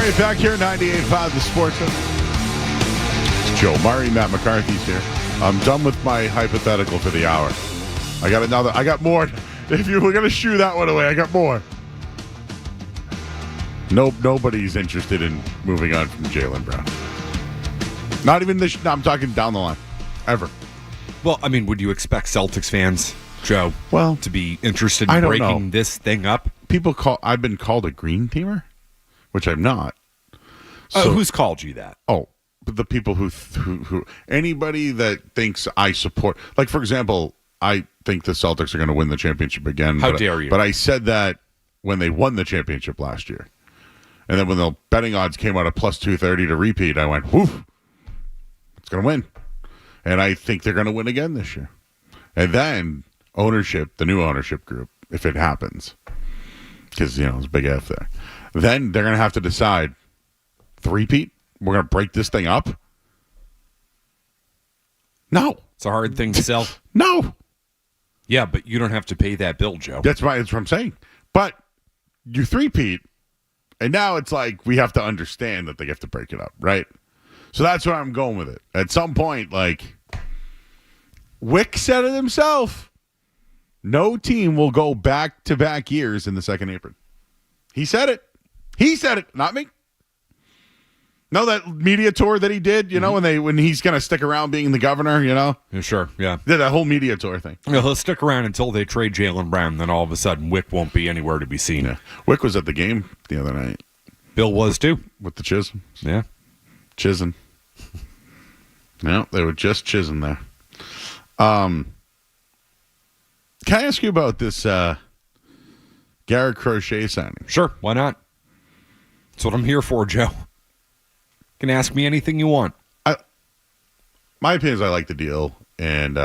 right, back here, 98.5 The Sports Hub. It's Joe Murray, Matt McCarthy's here. I'm done with my hypothetical for the hour. I got more. If you were going to shoo that one away, I got more. Nobody's interested in moving on from Jaylen Brown. Not even this. No, I'm talking down the line. Ever. Well, I mean, would you expect Celtics fans, Joe, to be interested in breaking this thing up? I've been called a green teamer, which I'm not. So, who's called you that? Oh, but the people who anybody that thinks I support, like, for example, I think the Celtics are going to win the championship again. How dare you? But I said that when they won the championship last year. And then when the betting odds came out at plus 230 to repeat, I went, woof, it's going to win. And I think they're going to win again this year. And then the new ownership group, if it happens, because, there's a big F there, then they're going to have to decide, three-peat? We're going to break this thing up? No. It's a hard thing to sell. No. Yeah, but you don't have to pay that bill, Joe. That's what I'm saying. But you three-peat, and now it's like we have to understand that they have to break it up, right? So that's where I'm going with it. At some point, like, Wick said it himself. No team will go back-to-back years in the second apron. He said it. He said it, not me. No, that media tour that he did, when he's going to stick around being the governor, Yeah, sure, yeah. Did that whole media tour thing. He'll stick around until they trade Jaylen Brown, then all of a sudden Wick won't be anywhere to be seen. Yeah. Wick was at the game the other night. Bill was too. With the Chisholms. Yeah. Chisholm. No, they were just Chisholm there. Can I ask you about this Garrett Crochet signing? Sure, why not? That's what I'm here for, Joe. You can ask me anything you want. My opinion is I like the deal, and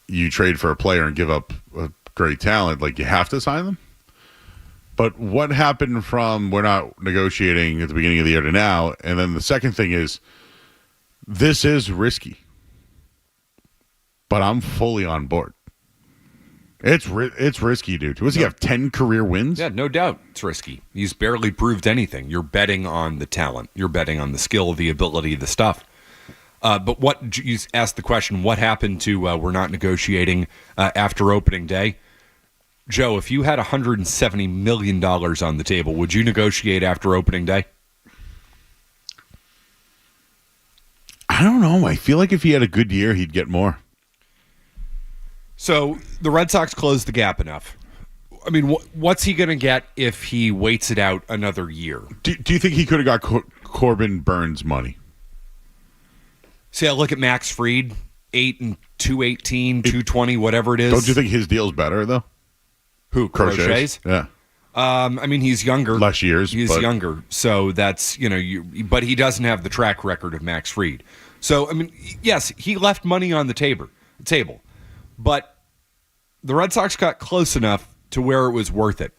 you trade for a player and give up a great talent, like you have to sign them. But what happened from we're not negotiating at the beginning of the year to now? And then the second thing is, this is risky. But I'm fully on board. It's risky, dude. Does he have 10 career wins? Yeah, no doubt. It's risky. He's barely proved anything. You're betting on the talent. You're betting on the skill, the ability, the stuff. But what you asked the question, what happened to we're not negotiating after opening day? Joe, if you had $170 million on the table, would you negotiate after opening day? I don't know. I feel like if he had a good year, he'd get more. So the Red Sox closed the gap enough. I mean, what's he going to get if he waits it out another year? Do you think he could have got Corbin Burns money? See, I look at Max Fried, 8 and 218, 220, whatever it is. Don't you think his deal's better, though? Who, Crochet's? Yeah. I mean, he's younger. Less years. He's younger. So that's, but he doesn't have the track record of Max Fried. So, I mean, yes, he left money on the table. But the Red Sox got close enough to where it was worth it.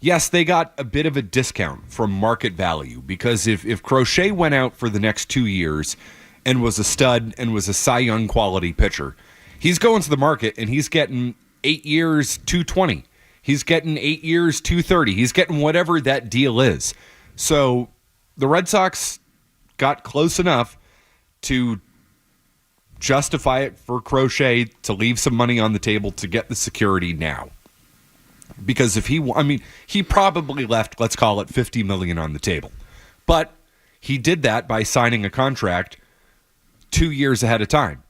Yes, they got a bit of a discount from market value because if Crochet went out for the next 2 years and was a stud and was a Cy Young quality pitcher, he's going to the market and he's getting 8 years, 220. He's getting 8 years, 230. He's getting whatever that deal is. So the Red Sox got close enough to justify it for Crochet to leave some money on the table to get the security now. Because if he probably left, let's call it $50 million on the table. But he did that by signing a contract 2 years ahead of time.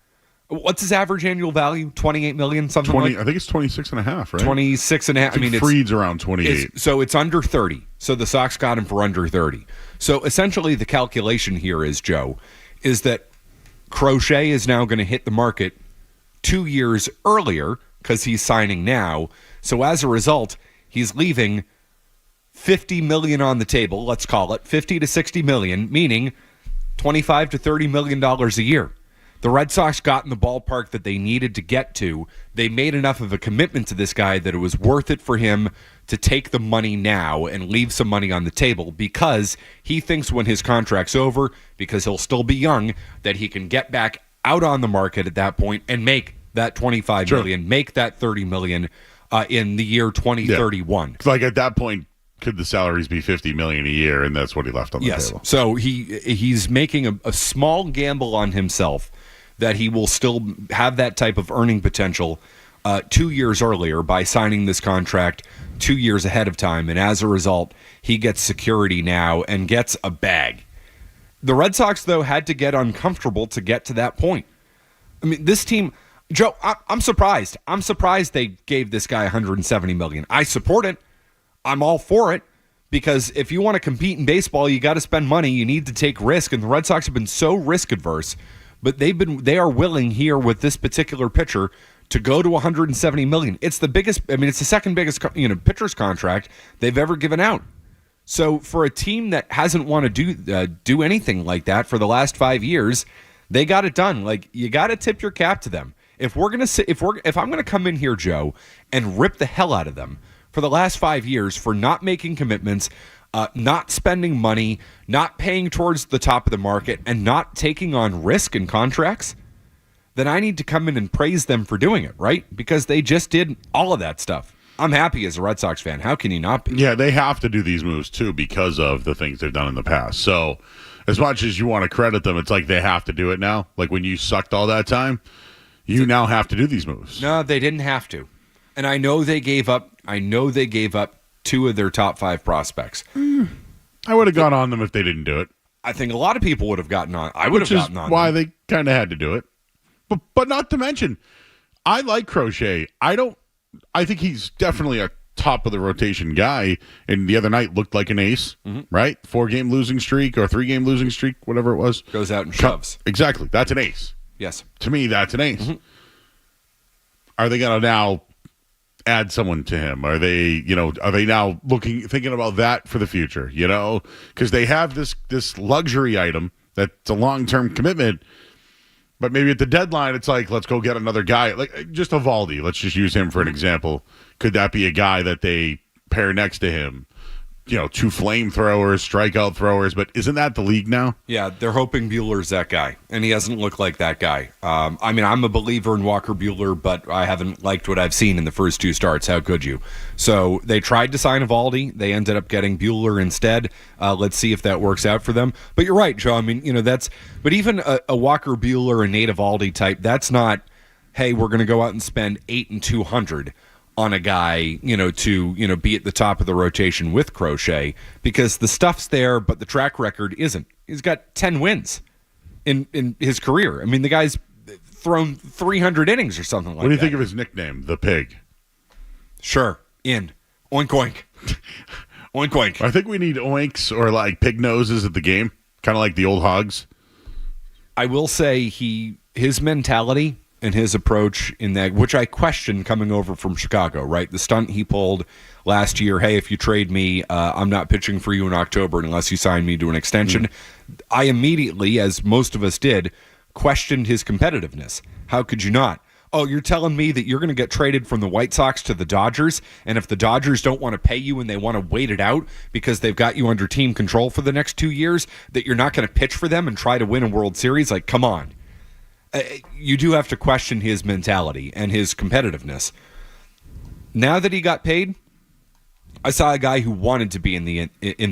What's his average annual value? $28 million, something like that? I think it's 26.5, right? 26.5. I mean, Fried's around 28. So it's under 30. So the Sox got him for under 30. So essentially the calculation here is, Joe, is that Crochet is now going to hit the market 2 years earlier because he's signing now. So as a result, he's leaving $50 million on the table, let's call it, $50 to $60 million, meaning $25 to $30 million a year. The Red Sox got in the ballpark that they needed to get to. They made enough of a commitment to this guy that it was worth it for him to take the money now and leave some money on the table because he thinks when his contract's over, because he'll still be young, that he can get back out on the market at that point and make that $25 million, make that $30 million in the year 2031. Yeah. Like at that point, could the salaries be $50 million a year, and that's what he left on the table. So he's making a small gamble on himself that he will still have that type of earning potential 2 years earlier by signing this contract 2 years ahead of time, and as a result, he gets security now and gets a bag. The Red Sox, though, had to get uncomfortable to get to that point. I mean, this team, Joe, I'm surprised. I'm surprised they gave this guy $170 million. I support it. I'm all for it, because if you want to compete in baseball, you got to spend money. You need to take risk, and the Red Sox have been so risk adverse, but they are willing here with this particular pitcher to go to $170 million. It's the biggest. I mean, it's the second biggest pitcher's contract they've ever given out. So for a team that hasn't wanted to do anything like that for the last 5 years, they got it done. Like, you got to tip your cap to them. If I'm gonna come in here, Joe, and rip the hell out of them for the last 5 years for not making commitments, not spending money, not paying towards the top of the market, and not taking on risk in contracts, then I need to come in and praise them for doing it, right? Because they just did all of that stuff. I'm happy as a Red Sox fan. How can you not be? Yeah, they have to do these moves, too, because of the things they've done in the past. So as much as you want to credit them, it's like they have to do it now. Like when you sucked all that time, you now have to do these moves. No, they didn't have to. And I know they gave up 2 of their top 5 prospects. I would have gone on them if they didn't do it. I think a lot of people would have gotten on. I would have gotten on. Why they kind of had to do it. But not to mention, I like Crochet. I think he's definitely a top of the rotation guy. And the other night looked like an ace, right? 4-game losing streak or 3-game losing streak, whatever it was. Goes out and shoves. Exactly. That's an ace. Yes. To me, that's an ace. Are they going to now add someone to him? Are they now thinking about that for the future? Because they have this luxury item that's a long-term commitment. But maybe at the deadline, it's like, let's go get another guy. Like just Eovaldi. Let's just use him for an example. Could that be a guy that they pair next to him? 2 flamethrowers, strikeout throwers. But isn't that the league now? Yeah, they're hoping Buehler's that guy, and he hasn't looked like that guy. I mean, I'm a believer in Walker Buehler, but I haven't liked what I've seen in the first 2 starts. How could you? So they tried to sign Eovaldi. They ended up getting Buehler instead. Let's see if that works out for them. But you're right, Joe. I mean, but even a Walker Buehler and Nate Eovaldi type, that's not, hey, we're going to go out and spend $800 and $200 on a guy, to be at the top of the rotation with Crochet, because the stuff's there, but the track record isn't. He's got 10 wins in his career. I mean, the guy's thrown 300 innings or something like that. What do you think of his nickname, the Pig? Sure, in oink oink, oink oink. I think we need oinks or like pig noses at the game, kind of like the old Hogs. I will say his mentality and his approach in that, which I question coming over from Chicago, right? The stunt he pulled last year, hey, if you trade me, I'm not pitching for you in October unless you sign me to an extension. I immediately, as most of us did, questioned his competitiveness. How could you not? Oh, you're telling me that you're going to get traded from the White Sox to the Dodgers, and if the Dodgers don't want to pay you and they want to wait it out because they've got you under team control for the next 2 years, that you're not going to pitch for them and try to win a World Series? Like, come on. You do have to question his mentality and his competitiveness. Now that he got paid, I saw a guy who wanted to be in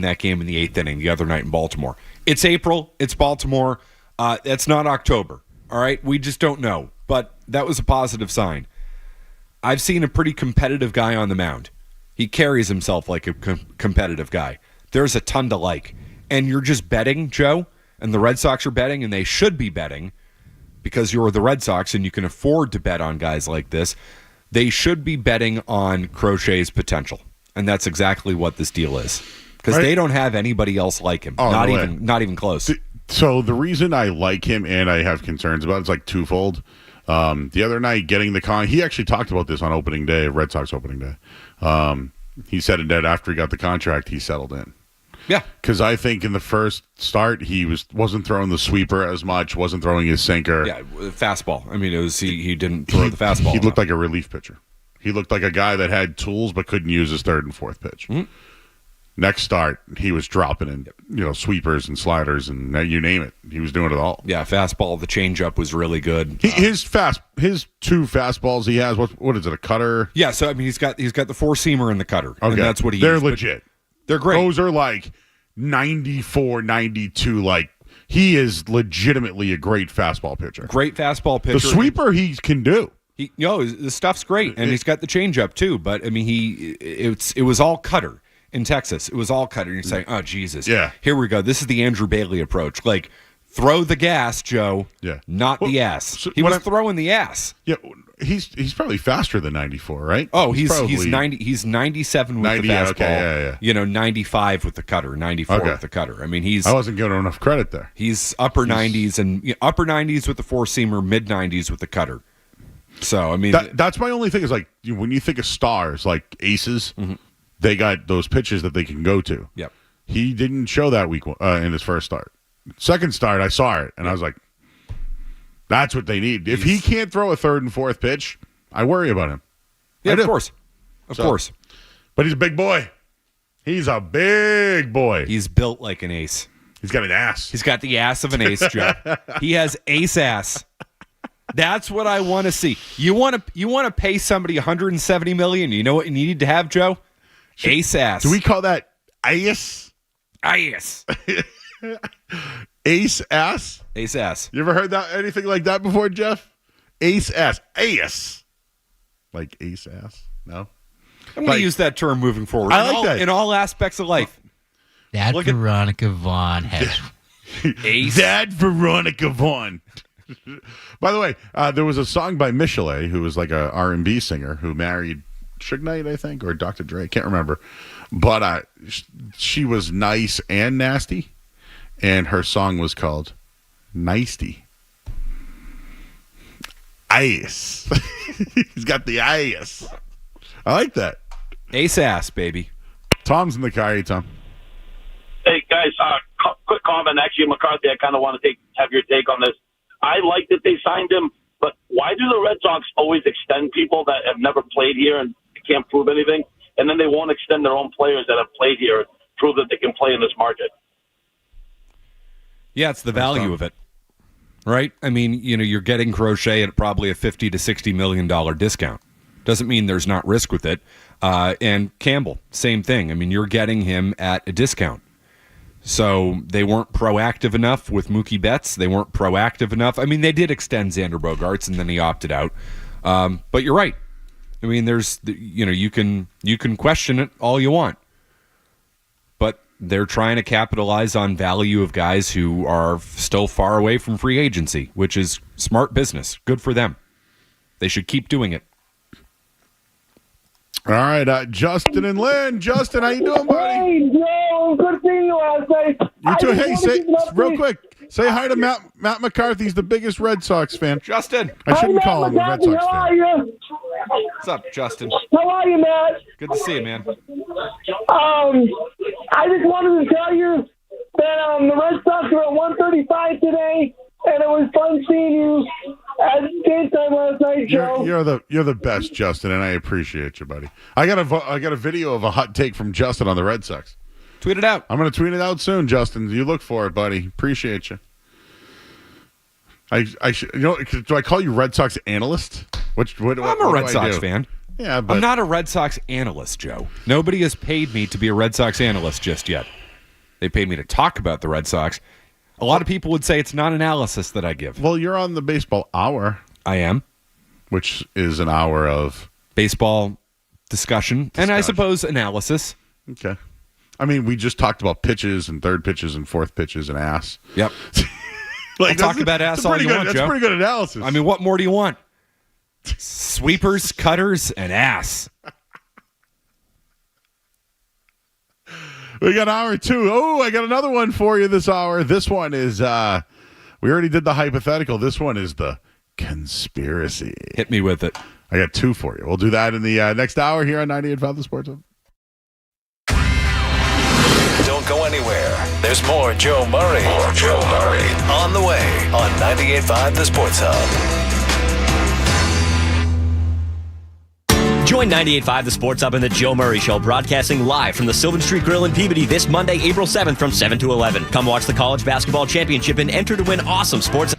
that game in the 8th inning the other night in Baltimore. It's April. It's Baltimore. It's not October. All right? We just don't know. But that was a positive sign. I've seen a pretty competitive guy on the mound. He carries himself like a competitive guy. There's a ton to like. And you're just betting, Joe, and the Red Sox are betting, and they should be betting, because you're the Red Sox and you can afford to bet on guys like this. They should be betting on Crochet's potential. And that's exactly what this deal is. Because they don't have anybody else like him. Oh, not even close. So the reason I like him and I have concerns about it is like twofold. The other night getting the he actually talked about this on opening day, Red Sox opening day. He said that after he got the contract, he settled in. Yeah, because I think in the first start he wasn't throwing the sweeper as much, wasn't throwing his sinker. Yeah, fastball. I mean, it was he didn't throw the fastball. He looked like a relief pitcher. He looked like a guy that had tools but couldn't use his 3rd and 4th pitch. Mm-hmm. Next start, he was dropping in sweepers and sliders and you name it. He was doing it all. Yeah, fastball. The changeup was really good. His 2 fastballs he has. What is it? A cutter? Yeah. So I mean, he's got the 4-seamer and the cutter. Okay, and that's what he. They're used, legit. They're great. Those are like 94, 92. Like, he is legitimately a great fastball pitcher. Great fastball pitcher. The sweeper he can do. The stuff's great, and he's got the changeup too. But I mean, it was all cutter in Texas. It was all cutter. And you're saying, oh Jesus, yeah, here we go. This is the Andrew Bailey approach. Like, throw the gas, Joe. Yeah, not the ass. So he was throwing the ass. Yeah, he's probably faster than 94, right? Oh, he's 90. He's 97 with 90, the fastball. okay, yeah. 95 with the cutter, 94 with the cutter. I mean, I wasn't giving him enough credit there. He's upper 90s and upper 90s with the four seamer, mid 90s with the cutter. So I mean, that's my only thing is, like, when you think of stars like aces, they got those pitches that they can go to. Yep. He didn't show that week in his first start. Second start, I saw it and I was like, that's what they need. If he can't throw a third and fourth pitch, I worry about him. Yeah, of course. Of course. But he's a big boy. He's a big boy. He's built like an ace. He's got an ass. He's got the ass of an ace, Joe. He has ace ass. That's what I want to see. You want to pay somebody $170 million. You know what you need to have, Joe? Ace ass. Do we call that ace? Ace. Ace ass? Ace ass. You ever heard anything like that before, Jeff? Ace ass. Ace. Like ace ass? No? I'm going to use that term moving forward. I like that. In all aspects of life. That Veronica Vaughn has ace. That Veronica Vaughn. By the way, there was a song by Michelet, who was like a R&B singer who married Suge Knight, I think, or Dr. Dre. Can't remember. But she was nice and nasty, and her song was called Nicety. Ice. He's got the ice. I like that. Ace ass, baby. Tom's in the car. Hey, Tom. Hey, guys, quick comment. Actually, McCarthy, I kind of want to have your take on this. I like that they signed him, but why do the Red Sox always extend people that have never played here and can't prove anything, and then they won't extend their own players that have played here and prove that they can play in this market? Yeah, it's the value of it, right? I mean, you're getting Crochet at probably a $50 to $60 million discount. Doesn't mean there's not risk with it. And Campbell, same thing. I mean, you're getting him at a discount. So they weren't proactive enough with Mookie Betts. They weren't proactive enough. I mean, they did extend Xander Bogaerts, and then he opted out. But you're right. I mean, you can question it all you want, but they're trying to capitalize on value of guys who are still far away from free agency, which is smart business. Good for them. They should keep doing it. All right, Justin and Lynn. Justin, how you doing, buddy? Hey, Joe. Good seeing you last night. You too. Hey, say real quick. Say hi to Matt McCarthy. He's the biggest Red Sox fan. Justin. I shouldn't call him a Red Sox How are fan. you? What's up, Justin? How are you, Matt? Good to see you, man. I just wanted to tell you that the Red Sox were at 135 today, and it was fun seeing you at game time last night, Joe. You're the best, Justin, and I appreciate you, buddy. I got a video of a hot take from Justin on the Red Sox. Tweet it out. I'm going to tweet it out soon, Justin. You look for it, buddy. Appreciate you. Do I call you Red Sox analyst? I'm a Red Sox fan. Yeah, but I'm not a Red Sox analyst, Joe. Nobody has paid me to be a Red Sox analyst just yet. They paid me to talk about the Red Sox. A lot of people would say it's not analysis that I give. Well, you're on the Baseball Hour. I am. Which is an hour of baseball discussion. And I suppose analysis. Okay. I mean, we just talked about pitches and third pitches and fourth pitches and ass. Yep. Talk about ass all you want, Joe. That's pretty good analysis. I mean, what more do you want? Sweepers, cutters, and ass. We got hour two. Oh, I got another one for you this hour. This one is, we already did the hypothetical. This one is the conspiracy. Hit me with it. I got two for you. We'll do that in the next hour here on 98.5 The Sports Hub. Don't go anywhere. There's more Joe Murray. On the way on 98.5 The Sports Hub. Join 98.5 The Sports Hub and the Joe Murray Show, broadcasting live from the Sylvan Street Grill in Peabody this Monday, April 7th from 7 to 11. Come watch the College Basketball Championship and enter to win awesome sports.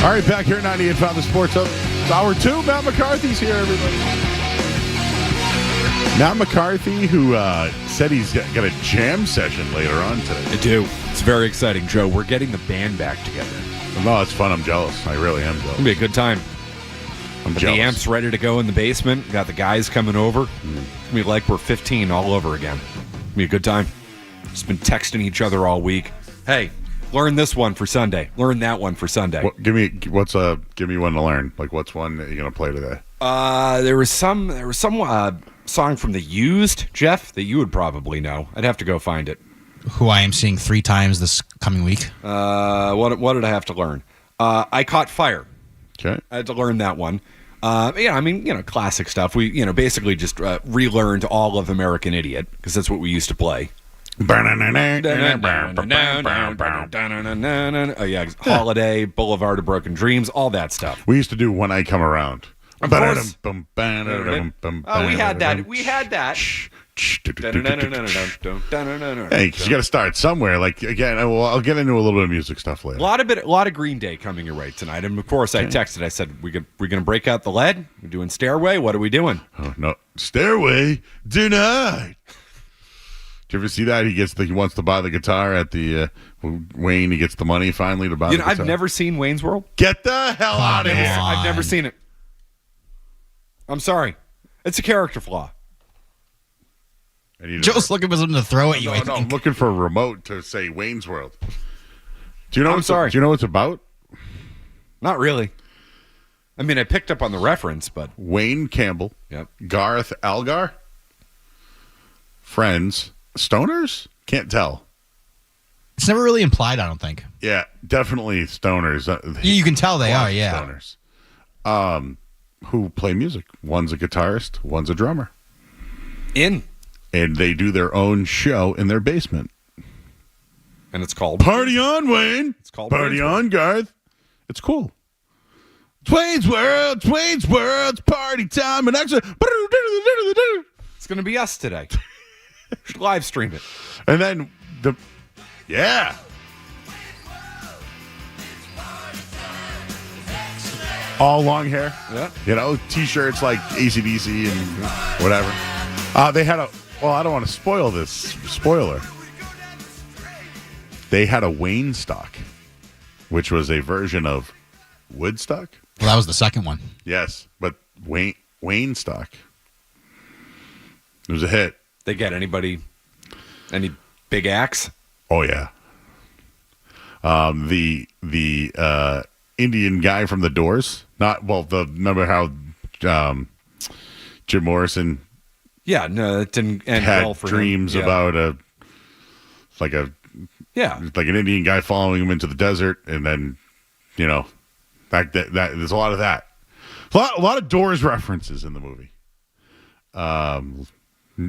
All right, back here at 98.5 The Sports Hub. It's hour 2. Matt McCarthy's here, everybody. Matt McCarthy, who said he's got a jam session later on today. I do. It's very exciting, Joe. We're getting the band back together. No, it's fun. I'm jealous. I really am jealous. It'll be a good time. I'm Got jealous. the amps ready to go in the basement. Got the guys coming over. It's going to be like we're 15 all over again. It'll be a good time. Just been texting each other all week. Hey, learn this one for Sunday. Learn that one for Sunday. Give me one to learn. Like, what's one that you're gonna play today? There was some song from The Used, Jeff, that you would probably know. I'd have to go find it. Who I am seeing 3 times this coming week. What did I have to learn? I Caught Fire. Okay. I had to learn that one. Classic stuff. We, basically just relearned all of American Idiot because that's what we used to play. Oh yeah, Holiday, Boulevard of Broken Dreams, all that stuff. We used to do When I Come Around. Of course. Oh, we had that. Hey, 'cause you got to start somewhere. Like, again, I'll get into a little bit of music stuff later. A lot of Green Day coming your way tonight. And of course, I texted. I said, we're gonna break out the lead. We're doing Stairway. What are we doing? Oh, no, Stairway denied. Did you ever see that? He wants to buy the guitar at the Wayne. He gets the money finally to buy the guitar. I've never seen Wayne's World. Get the hell out of here. I've never seen it. I'm sorry. It's a character flaw. Joe's looking for something to throw at you. No, I'm looking for a remote to say Wayne's World. Do you know? Do you know what it's about? Not really. I mean, I picked up on the reference, but Wayne Campbell, yep. Garth Algar, friends, stoners? Can't tell. It's never really implied, I don't think. Yeah, definitely stoners. You can tell they are, yeah. Stoners. Who play music. One's a guitarist, one's a drummer. And they do their own show in their basement. And it's called Party On, Wayne. It's called Party On, Garth. It's cool. It's Wayne's World, it's party time. And actually, it's going to be us today. Should live stream it. And then yeah. All long hair. Yeah. T-shirts like AC/DC and whatever. They had I don't want to spoil this. Spoiler. They had a Wayne stock, which was a version of Woodstock. Well, that was the second one. Yes, but Wayne stock. It was a hit. They get any big acts? Oh yeah. The Indian guy from The Doors. Remember how Jim Morrison? Yeah, no, it didn't end had well for dreams him. about like an Indian guy following him into the desert, and then that there's a lot of that. A lot of Doors references in the movie.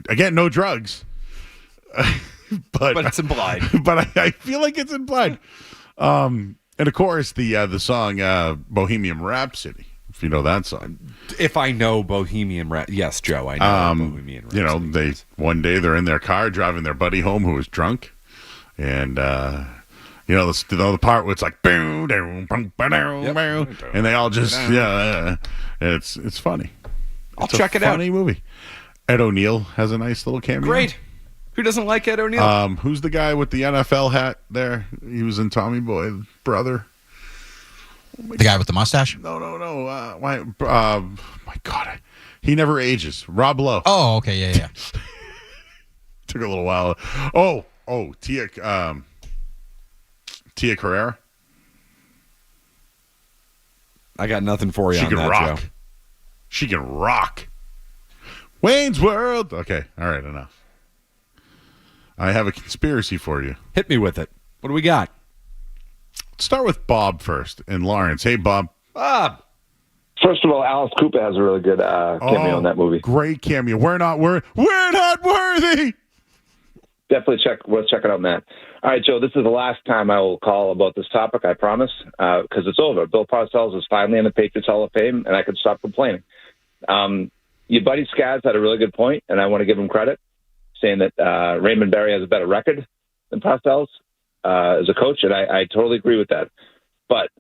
Again, no drugs, but it's implied. But I feel like it's implied. And of course, the song Bohemian Rhapsody. If you know that song. If I know Bohemian Rhapsody. Yes, Joe, I know Bohemian Rhapsody. One day they're in their car driving their buddy home who was drunk. And, the part where it's like, boom, boom, boom, boom, and they all just, it's funny. I'll check it out. Funny movie. Ed O'Neill has a nice little cameo. Great. Who doesn't like Ed O'Neill? Who's the guy with the NFL hat there? He was in Tommy Boy's brother. The guy with the mustache? No. My God. He never ages. Rob Lowe. Oh, okay. Yeah. Took a little while. Oh, Tia Carrera. I got nothing for you on that, rock. Joe. She can rock. Wayne's World. Okay. All right. Enough. I have a conspiracy for you. Hit me with it. What do we got? Let's start with Bob first and Lawrence. Hey, Bob. Bob. First of all, Alice Cooper has a really good cameo in that movie. Great cameo. We're not worthy. Definitely check it out, man. All right, Joe, this is the last time I will call about this topic, I promise, because it's over. Bill Parcells is finally in the Patriots Hall of Fame, and I can stop complaining. Your buddy Scaz had a really good point, and I want to give him credit, saying that Raymond Berry has a better record than Parcells as a coach, and I totally agree with that. But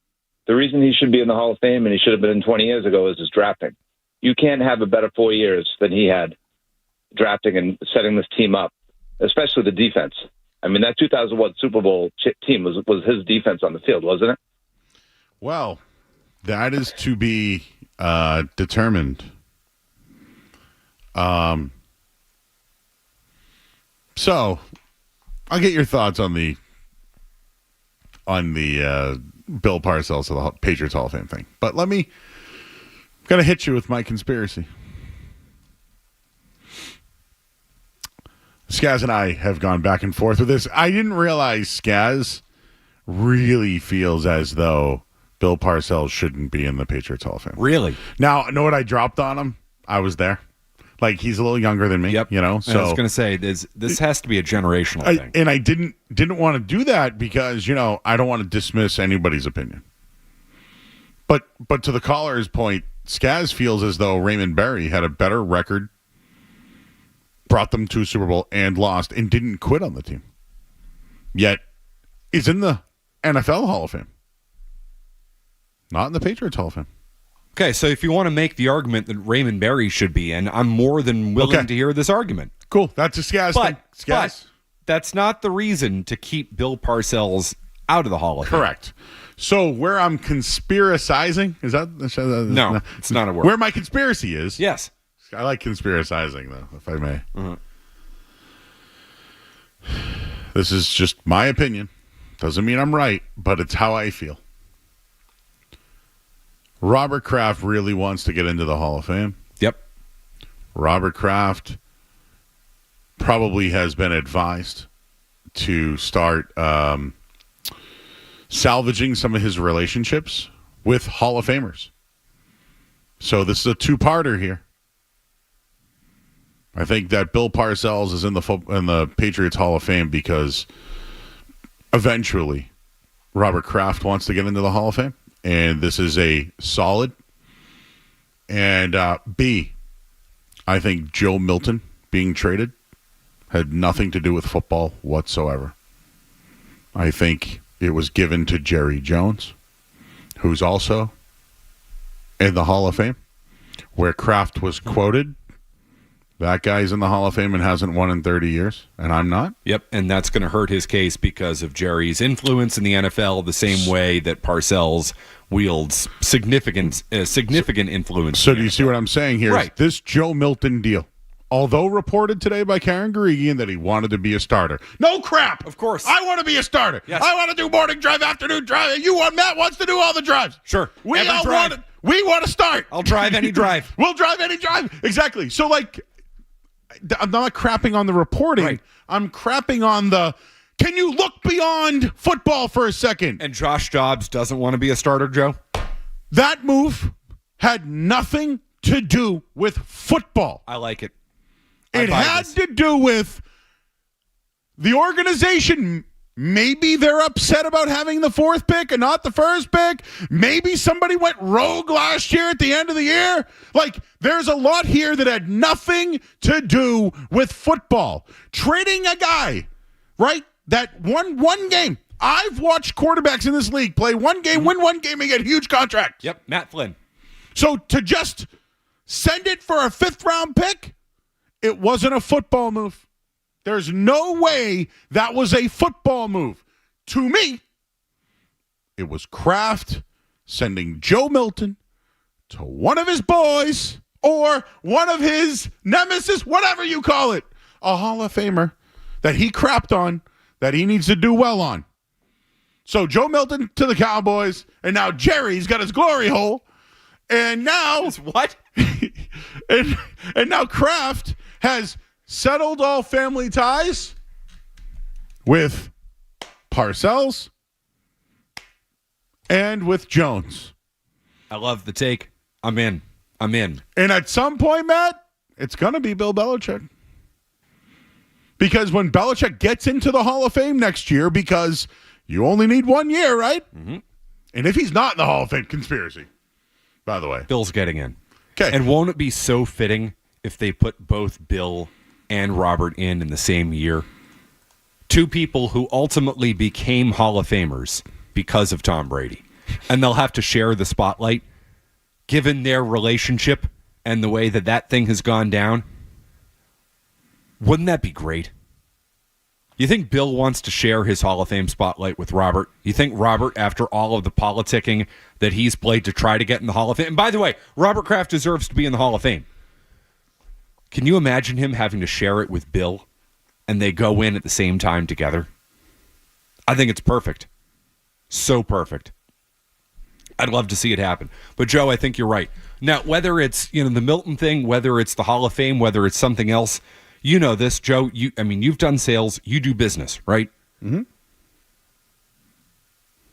The reason he should be in the Hall of Fame and he should have been in 20 years ago is his drafting. You can't have a better 4 years than he had drafting and setting this team up, especially the defense. I mean, that 2001 Super Bowl team was his defense on the field, wasn't it? Well, that is to be determined. So, I'll get your thoughts on the Bill Parcells of the Patriots Hall of Fame thing. But I'm going to hit you with my conspiracy. Skaz and I have gone back and forth with this. I didn't realize Skaz really feels as though Bill Parcells shouldn't be in the Patriots Hall of Fame. Really? Now, know what I dropped on him? I was there. Like, he's a little younger than me, Yep. you know? So I was going to say, this has to be a generational thing. And I didn't want to do that because, I don't want to dismiss anybody's opinion. But to the caller's point, Skaz feels as though Raymond Berry had a better record, brought them to a Super Bowl, and lost, and didn't quit on the team. Yet, is in the NFL Hall of Fame. Not in the Patriots Hall of Fame. Okay, so if you want to make the argument that Raymond Berry should be in, I'm more than willing to hear this argument. Cool. That's a Skaz thing. Skaz. But that's not the reason to keep Bill Parcells out of the Hall of Fame. Correct. So where I'm conspiracizing, is that? No, it's not a word. Where my conspiracy is. Yes. I like conspiracizing, though, if I may. Mm-hmm. This is just my opinion. Doesn't mean I'm right, but it's how I feel. Robert Kraft really wants to get into the Hall of Fame. Yep. Robert Kraft probably has been advised to start salvaging some of his relationships with Hall of Famers. So this is a two-parter here. I think that Bill Parcells is in the Patriots Hall of Fame because eventually Robert Kraft wants to get into the Hall of Fame. And this is a solid. And B, I think Joe Milton being traded had nothing to do with football whatsoever. I think it was given to Jerry Jones, who's also in the Hall of Fame, where Kraft was quoted. That guy's in the Hall of Fame and hasn't won in 30 years, and I'm not. Yep, and that's going to hurt his case because of Jerry's influence in the NFL the same way that Parcells wields significant influence. So do you see what I'm saying here? Right. This Joe Milton deal, although reported today by Karen Guregian that he wanted to be a starter. No crap! Of course. I want to be a starter. Yes. I want to do morning drive, afternoon drive. Matt wants to do all the drives. Sure. We Every all drive. want it. We want to start. I'll drive any drive. We'll drive any drive. Exactly. So, I'm not crapping on the reporting. Right. I'm crapping on the, can you look beyond football for a second? And Josh Dobbs doesn't want to be a starter, Joe? That move had nothing to do with football. I like it. It had to do with the organization. Maybe they're upset about having the fourth pick and not the first pick. Maybe somebody went rogue last year at the end of the year. There's a lot here that had nothing to do with football. Trading a guy, right, that won one game. I've watched quarterbacks in this league play one game, win one game, and get huge contracts. Yep, Matt Flynn. So to just send it for a fifth-round pick, it wasn't a football move. There's no way that was a football move. To me, it was Kraft sending Joe Milton to one of his boys or one of his nemesis, whatever you call it, a Hall of Famer that he crapped on, that he needs to do well on. So Joe Milton to the Cowboys, and now Jerry's got his glory hole, and now what? and now Kraft has settled all family ties with Parcells and with Jones. I love the take. I'm in. And at some point, Matt, it's going to be Bill Belichick. Because when Belichick gets into the Hall of Fame next year, because you only need 1 year, right? Mm-hmm. And if he's not in the Hall of Fame, conspiracy, by the way. Bill's getting in. Okay. And won't it be so fitting if they put both Bill and Robert in the same year? Two people who ultimately became Hall of Famers because of Tom Brady. and they'll have to share the spotlight. Given their relationship and the way that thing has gone down, wouldn't that be great? You think Bill wants to share his Hall of Fame spotlight with Robert? You think Robert, after all of the politicking that he's played to try to get in the Hall of Fame, and by the way, Robert Kraft deserves to be in the Hall of Fame. Can you imagine him having to share it with Bill and they go in at the same time together? I think it's perfect. So perfect. I'd love to see it happen. But Joe, I think you're right. Now, whether it's the Milton thing, whether it's the Hall of Fame, whether it's something else, you know this, Joe. You've done sales. You do business, right? Mm-hmm.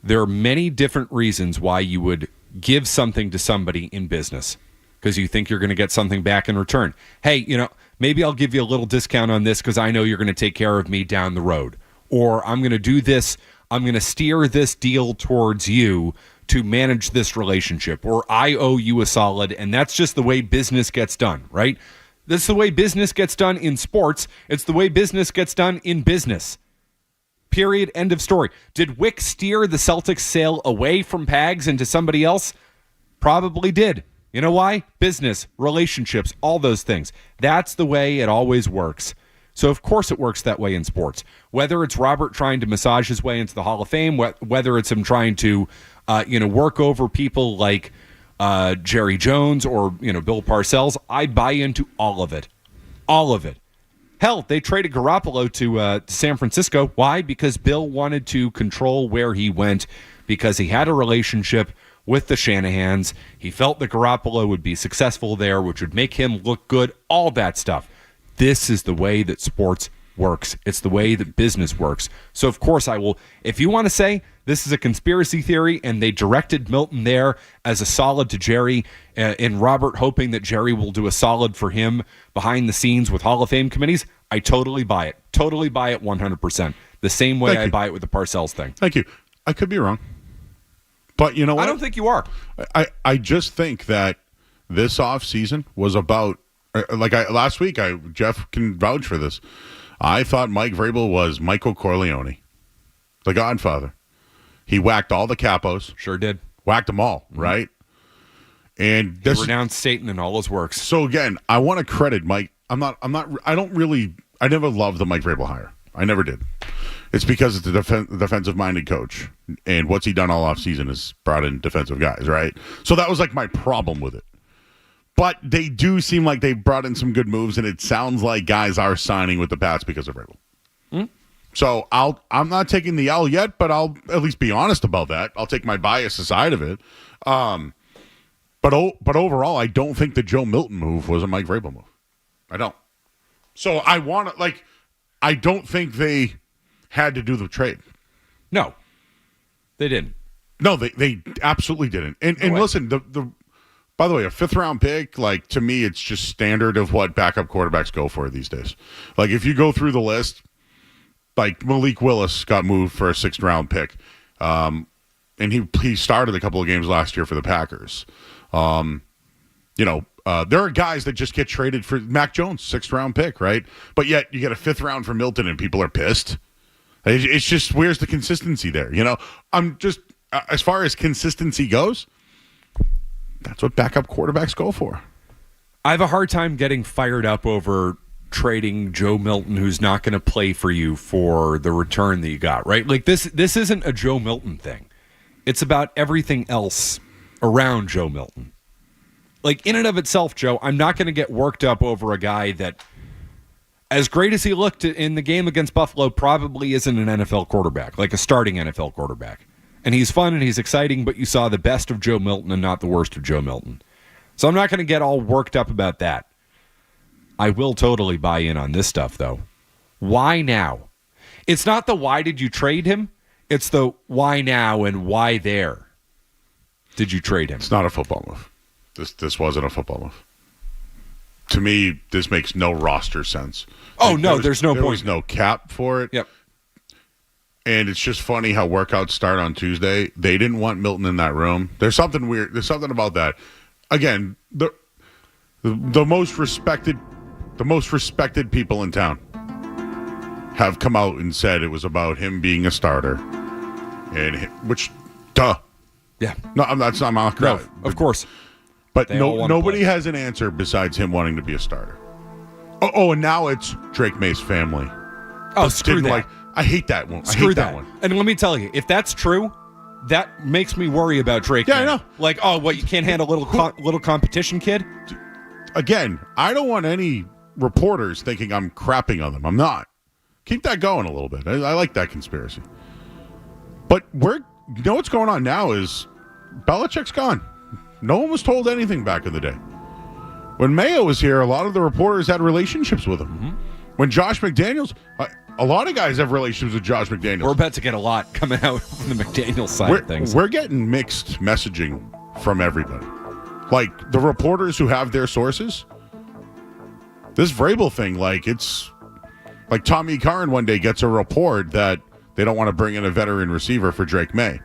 There are many different reasons why you would give something to somebody in business, because you think you're going to get something back in return. Hey, maybe I'll give you a little discount on this because I know you're going to take care of me down the road. Or I'm going to do this. I'm going to steer this deal towards you to manage this relationship. Or I owe you a solid, and that's just the way business gets done, right? That's the way business gets done in sports. It's the way business gets done in business. Period. End of story. Did Wick steer the Celtics sale away from Pags into somebody else? Probably did. You know why? Business, relationships, all those things. That's the way it always works. So, of course, it works that way in sports. Whether it's Robert trying to massage his way into the Hall of Fame, whether it's him trying to, work over people like Jerry Jones or, Bill Parcells, I buy into all of it. All of it. Hell, they traded Garoppolo to San Francisco. Why? Because Bill wanted to control where he went, because he had a relationship with the Shanahans. He felt that Garoppolo would be successful there, which would make him look good, all that stuff. This is the way that sports works. It's the way that business works. So, of course, I will. If you want to say this is a conspiracy theory and they directed Milton there as a solid to Jerry and Robert, hoping that Jerry will do a solid for him behind the scenes with Hall of Fame committees, I totally buy it. Totally buy it 100%. The same way I buy it with the Parcells thing. Thank you. I could be wrong. But you know what? I don't think you are. I just think that this offseason was about, last week, Jeff can vouch for this. I thought Mike Vrabel was Michael Corleone, the Godfather. He whacked all the capos. Sure did. Whacked them all, right? And he renounced Satan and all his works. So again, I want to credit Mike. I never loved the Mike Vrabel hire. I never did. It's because it's a defensive-minded coach, and what's he done all offseason is brought in defensive guys, right? So that was like my problem with it. But they do seem like they brought in some good moves, and it sounds like guys are signing with the Pats because of Vrabel. So I'm not taking the L yet, but I'll at least be honest about that. I'll take my bias aside of it. But overall, I don't think the Joe Milton move was a Mike Vrabel move. I don't. So I don't think they had to do the trade. No, they didn't. No, they absolutely didn't. And listen, by the way, a 5th-round pick, to me, it's just standard of what backup quarterbacks go for these days. If you go through the list, Malik Willis got moved for a 6th-round pick, and he started a couple of games last year for the Packers. There are guys that just get traded for Mac Jones, 6th-round pick, right? But yet you get a 5th round for Milton, and people are pissed. It's just, where's the consistency there? I'm just, as far as consistency goes, that's what backup quarterbacks go for. I have a hard time getting fired up over trading Joe Milton, who's not going to play for you, for the return that you got, right? This isn't a Joe Milton thing. It's about everything else around Joe Milton. In and of itself, Joe, I'm not going to get worked up over a guy that, as great as he looked in the game against Buffalo, probably isn't an NFL quarterback, a starting NFL quarterback. And he's fun and he's exciting, but you saw the best of Joe Milton and not the worst of Joe Milton. So I'm not going to get all worked up about that. I will totally buy in on this stuff, though. Why now? It's not the why did you trade him? It's the why now and why there did you trade him? It's not a football move. This wasn't a football move. To me, this makes no roster sense. Oh, no, there's no point. There was no cap for it. Yep. And it's just funny how workouts start on Tuesday. They didn't want Milton in that room. There's something weird. There's something about that. Again, the most respected people in town have come out and said it was about him being a starter, and which, duh. Yeah. No, that's not my No, of course. But They all wanna nobody play. has an answer besides him wanting to be a starter. Oh, and now it's Drake May's family. Oh, screw that. I hate that one. I Screw hate that one. And let me tell you, if that's true, that makes me worry about Drake. Yeah, I May. know. Like, oh, what, you can't handle little competition, kid? Again, I don't want any reporters thinking I'm crapping on them. I'm not. Keep that going a little bit. I like that conspiracy. But you know what's going on now is Belichick's gone. No one was told anything back in the day. When Mayo was here, a lot of the reporters had relationships with him. Mm-hmm. When Josh McDaniels, a lot of guys have relationships with Josh McDaniels. We're about to get a lot coming out from the McDaniels side of things. We're getting mixed messaging from everybody. Like the reporters who have their sources. This Vrabel thing, it's like Tommy Curran one day gets a report that they don't want to bring in a veteran receiver for Drake May.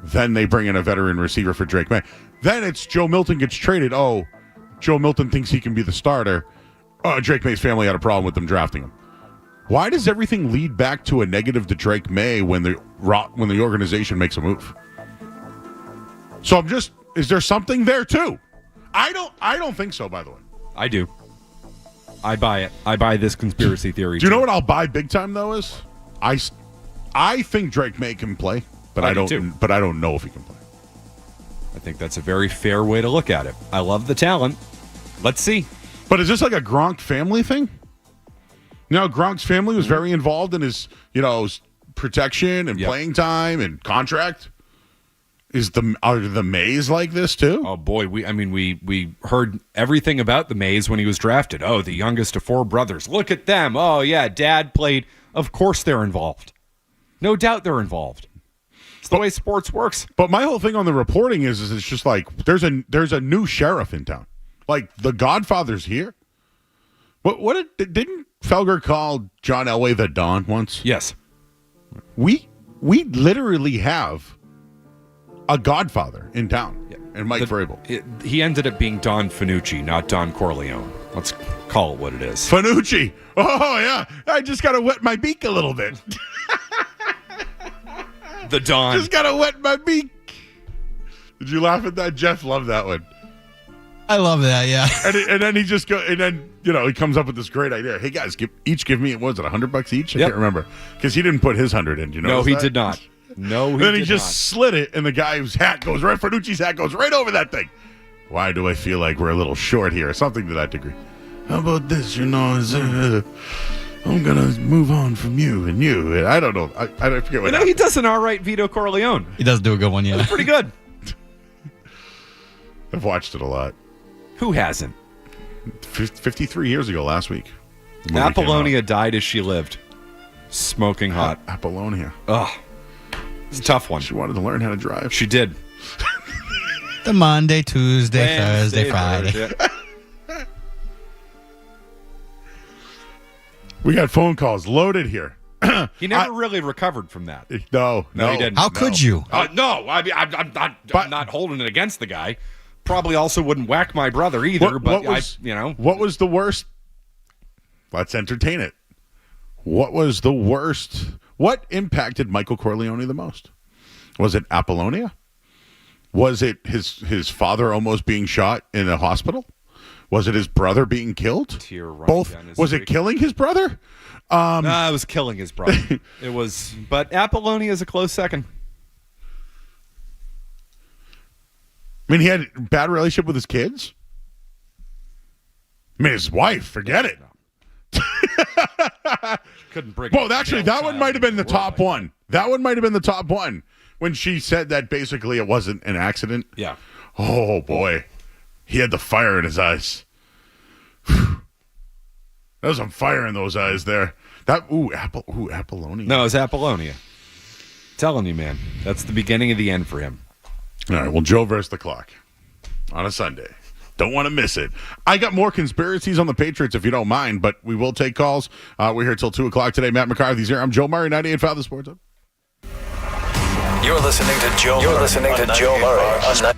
Then they bring in a veteran receiver for Drake May. Then it's Joe Milton gets traded. Oh, Joe Milton thinks he can be the starter. Drake May's family had a problem with them drafting him. Why does everything lead back to a negative to Drake May when the organization makes a move? So is there something there too? I don't think so, by the way. I do. I buy it. I buy this conspiracy theory. Do you know what I'll buy big time though is? I think Drake May can play, but I do don't too. but I don't know if he can play. I think that's a very fair way to look at it. I love the talent. Let's see. But is this like a Gronk family thing? Gronk's family was very involved in his, protection and playing time and contract. Are the Mays like this too? Oh boy, we heard everything about the Mays when he was drafted. Oh, the youngest of 4 brothers. Look at them. Oh yeah, dad played. Of course they're involved. No doubt they're involved. It's the way sports works. But my whole thing on the reporting is it's just like there's a new sheriff in town. Like the Godfather's here. Didn't Felger call John Elway the Don once? Yes. We literally have a Godfather in town, and Mike Vrabel. He ended up being Don Fanucci, not Don Corleone. Let's call it what it is. Fanucci. Oh yeah, I just gotta wet my beak a little bit. The Don. Just gotta wet my beak. Did you laugh at that? Jeff loved that one. I love that, yeah. And then he just he comes up with this great idea. Hey guys, give me what was it, $100 each? I can't remember because he didn't put his 100 in. No, he did not. No, he then did he just slid it, and the guy's hat goes right. Fanucci's hat goes right over that thing. Why do I feel like we're a little short here, or something to that degree? How about this? I'm gonna move on from you and you. I don't know. I forget what. He does an all right Vito Corleone. He does do a good one, yeah. Pretty good. I've watched it a lot. Who hasn't? 53 years ago last week. the movie came Apollonia died as she lived. Smoking hot. out. Apollonia. Ugh. It's a tough one. She wanted to learn how to drive. She did. The Monday, Tuesday, Thursday, Friday. Thursday. We got phone calls loaded here. He never really recovered from that. No, he didn't. How could you? No, I'm not holding it against the guy. Probably also wouldn't whack my brother either. What was the worst? Let's entertain it. What was the worst? What impacted Michael Corleone the most? Was it Apollonia? Was it his father almost being shot in a hospital? Was it his brother being killed? Both. Was it killing his brother? No, it was killing his brother. It was, but Apollonia is a close second. I mean, he had a bad relationship with his kids. I mean, his wife. Forget it. Couldn't bring. Well, actually, that one might have been the top one. That one might have been the top one when she said that basically it wasn't an accident. Yeah. Oh boy, he had the fire in his eyes. There was some fire in those eyes there. Apollonia. No, it was Apollonia. Telling you, man, that's the beginning of the end for him. All right, well, Joe versus the clock on a Sunday. Don't want to miss it. I got more conspiracies on the Patriots if you don't mind, but we will take calls. We're here till 2 o'clock today. Matt McCarthy's here. I'm Joe Murray, 98.5 The Sports Hub. You're listening to Joe Murray on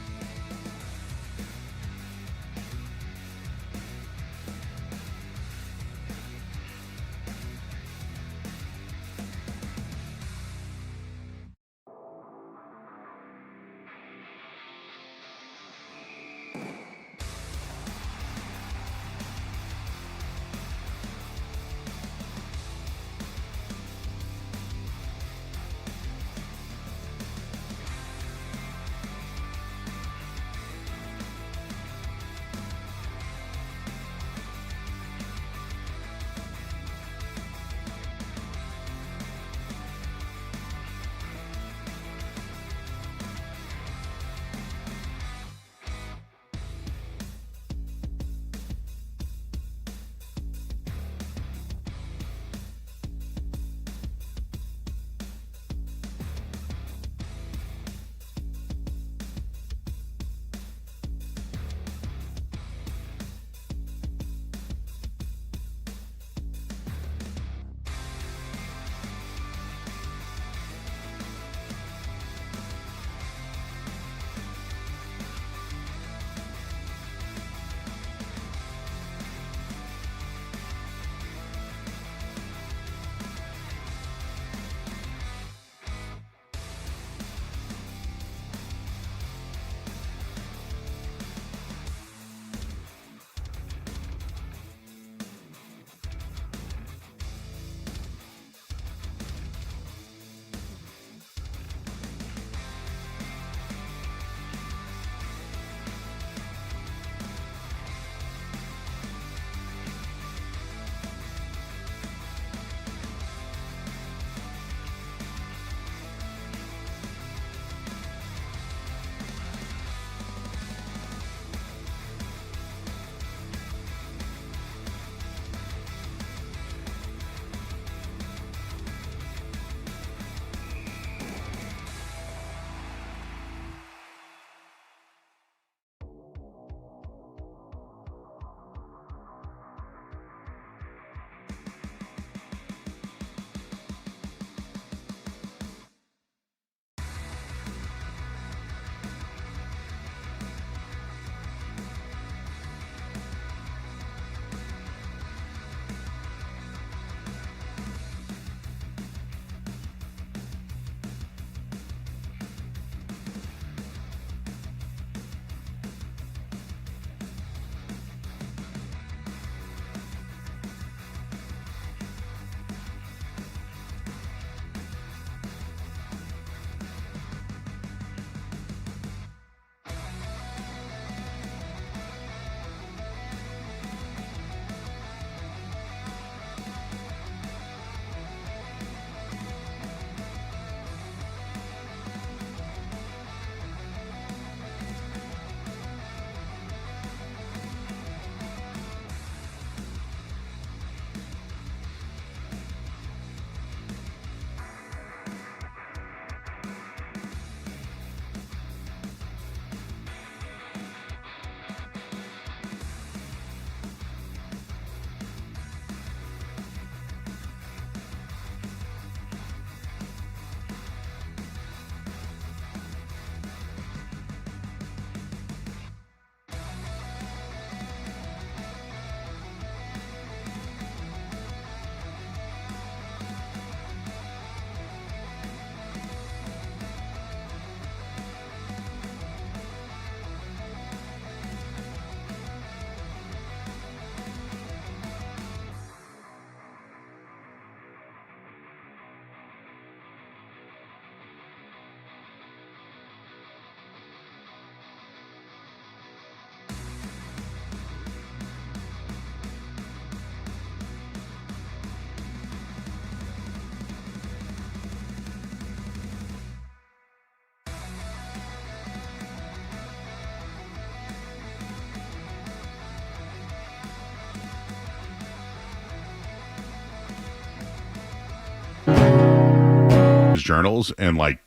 journals, and like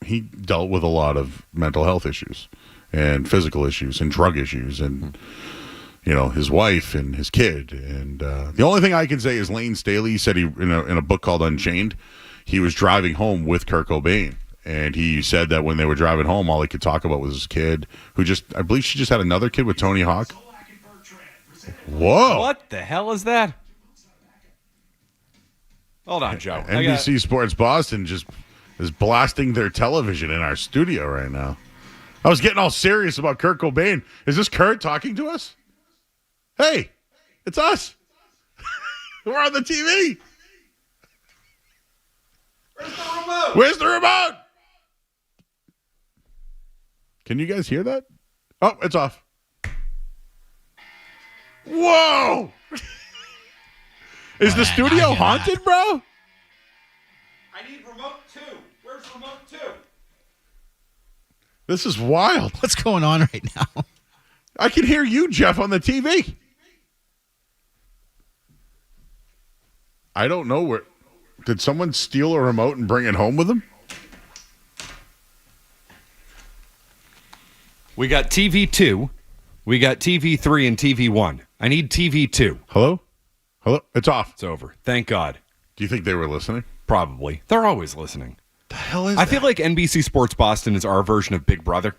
he dealt with a lot of mental health issues and physical issues and drug issues and his wife and his kid. And the only thing I can say is Lane Staley said he in a book called Unchained, he was driving home with Kurt Cobain. And he said that when they were driving home, all he could talk about was his kid, who I believe she just had another kid with Tony Hawk. Whoa. What the hell is that? Hold on, Joe. NBC Sports Boston just is blasting their television in our studio right now. I was getting all serious about Kurt Cobain. Is this Kurt talking to us? Hey, it's us. We're on the TV. Where's the remote? Where's the remote? Can you guys hear that? Oh, it's off. Whoa! Is the studio haunted, bro? I need remote 2. Where's remote 2? This is wild. What's going on right now? I can hear you, Jeff, on the TV. I don't know where. Did someone steal a remote and bring it home with them? We got TV 2, we got TV 3, and TV 1. I need TV 2. Hello? Hello? It's off. It's over. Thank God. Do you think they were listening? Probably. They're always listening. The hell is I feel like NBC Sports Boston is our version of Big Brother.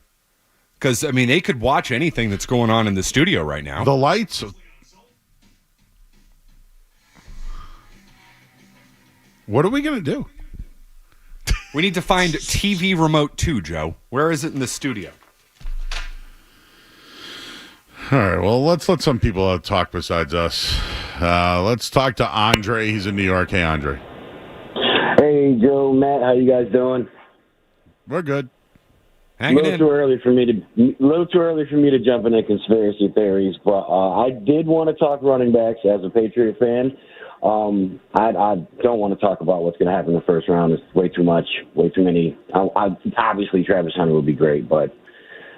Because, I mean, they could watch anything that's going on in the studio right now. The lights. What are we going to do? We need to find TV Remote 2, Joe. Where is it in the studio? All right, well, let's let some people talk besides us. Let's talk to Andre. He's in New York. Hey, Andre. Hey, Joe, Matt, how you guys doing? We're good. Hanging A little too early for me to jump into conspiracy theories, but I did want to talk running backs as a Patriot fan. I don't want to talk about what's going to happen in the first round. It's way too much, way too many. Obviously, Travis Hunter would be great, but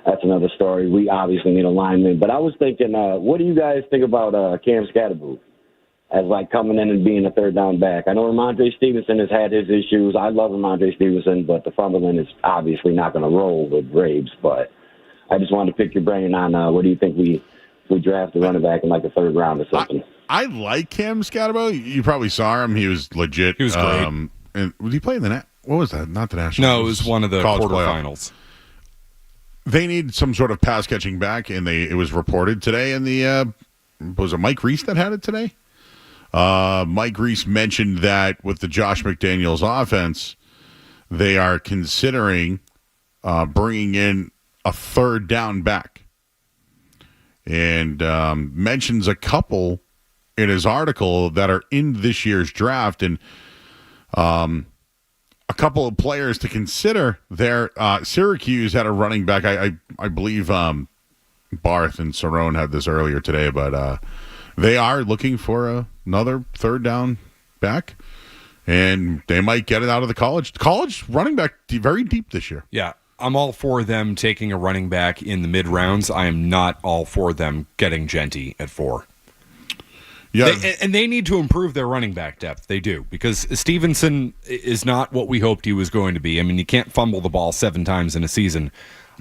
that's another story. We obviously need a lineman. But I was thinking, what do you guys think about Cam Scatterboot as coming in and being a third down back? I know Ramondre Stevenson has had his issues. I love Ramondre Stevenson, but the fumbling is obviously not going to roll with Braves. But I just wanted to pick your brain on what do you think we draft a running back in the third round or something. I like Cam Scatterbout. You probably saw him. He was legit. He was great. And was he playing what was that? Not the National. No, it was one of the quarterfinals. They need some sort of pass catching back, and it was reported today in the was it Mike Reese that had it today? Mike Reese mentioned that with the Josh McDaniels offense, they are considering bringing in a third down back, and mentions a couple in his article that are in this year's draft, and a couple of players to consider there. Syracuse had a running back. I believe Barth and Cerrone had this earlier today, but they are looking for another third down back, and they might get it out of the college. College running back very deep this year. Yeah, I'm all for them taking a running back in the mid rounds. I am not all for them getting Genty at 4. Yeah, they need to improve their running back depth. They do, because Stevenson is not what we hoped he was going to be. I mean, you can't fumble the ball 7 times in a season,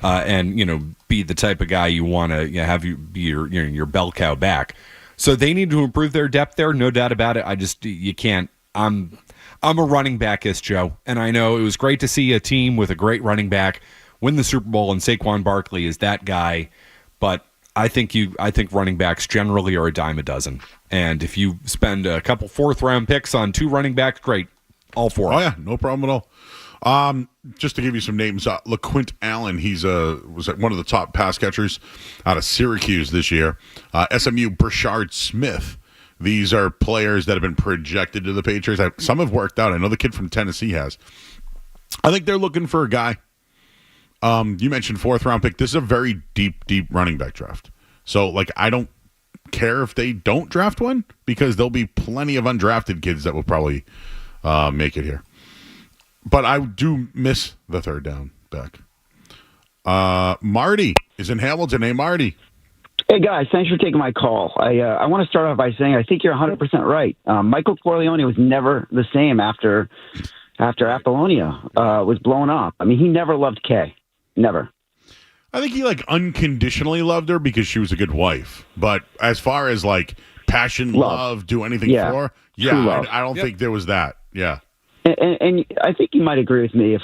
and be the type of guy you want to have you be your bell cow back. So they need to improve their depth there, no doubt about it. You can't. I'm a running backist, Joe, and I know it was great to see a team with a great running back win the Super Bowl, and Saquon Barkley is that guy, but I think running backs generally are a dime a dozen. And if you spend a couple 4th-round picks on 2 running backs, great. All 4. Oh, yeah, no problem at all. Just to give you some names, LaQuint Allen, he's was one of the top pass catchers out of Syracuse this year. SMU, Brashard Smith. These are players that have been projected to the Patriots. Some have worked out. I know the kid from Tennessee has. I think they're looking for a guy. You mentioned 4th-round pick. This is a very deep running back draft. So, I don't care if they don't draft one, because there'll be plenty of undrafted kids that will probably make it here. But I do miss the third down back. Marty is in Hamilton. Hey, Marty. Hey, guys. Thanks for taking my call. I want to start off by saying I think you're 100% right. Michael Corleone was never the same after after Apollonia was blown up. I mean, he never loved Kay. Never. I think he unconditionally loved her because she was a good wife. But as far as passion, love, do anything for her, I don't think there was that. Yeah. And I think you might agree with me if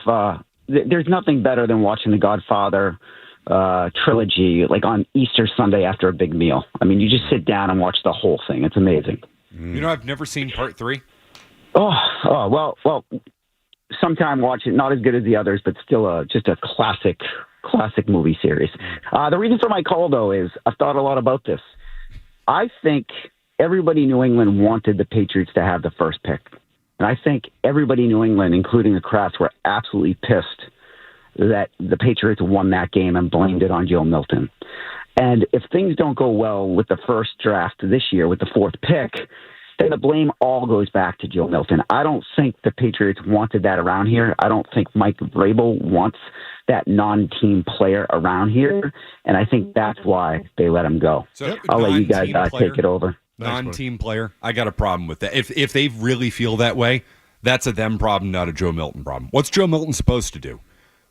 there's nothing better than watching the Godfather trilogy on Easter Sunday after a big meal. I mean, you just sit down and watch the whole thing. It's amazing. I've never seen part 3. Well, sometime watch it. Not as good as the others, but still just a classic movie series. The reason for my call, though, is I've thought a lot about this. I think everybody in New England wanted the Patriots to have the first pick. And I think everybody in New England, including the Krafts, were absolutely pissed that the Patriots won that game and blamed it on Joe Milton. And if things don't go well with the first draft this year with the 4th pick, then the blame all goes back to Joe Milton. I don't think the Patriots wanted that around here. I don't think Mike Vrabel wants that non-team player around here, and I think that's why they let him go. So, I'll let you guys take it over. Non-team player, I got a problem with that. If they really feel that way, that's a them problem, not a Joe Milton problem. What's Joe Milton supposed to do?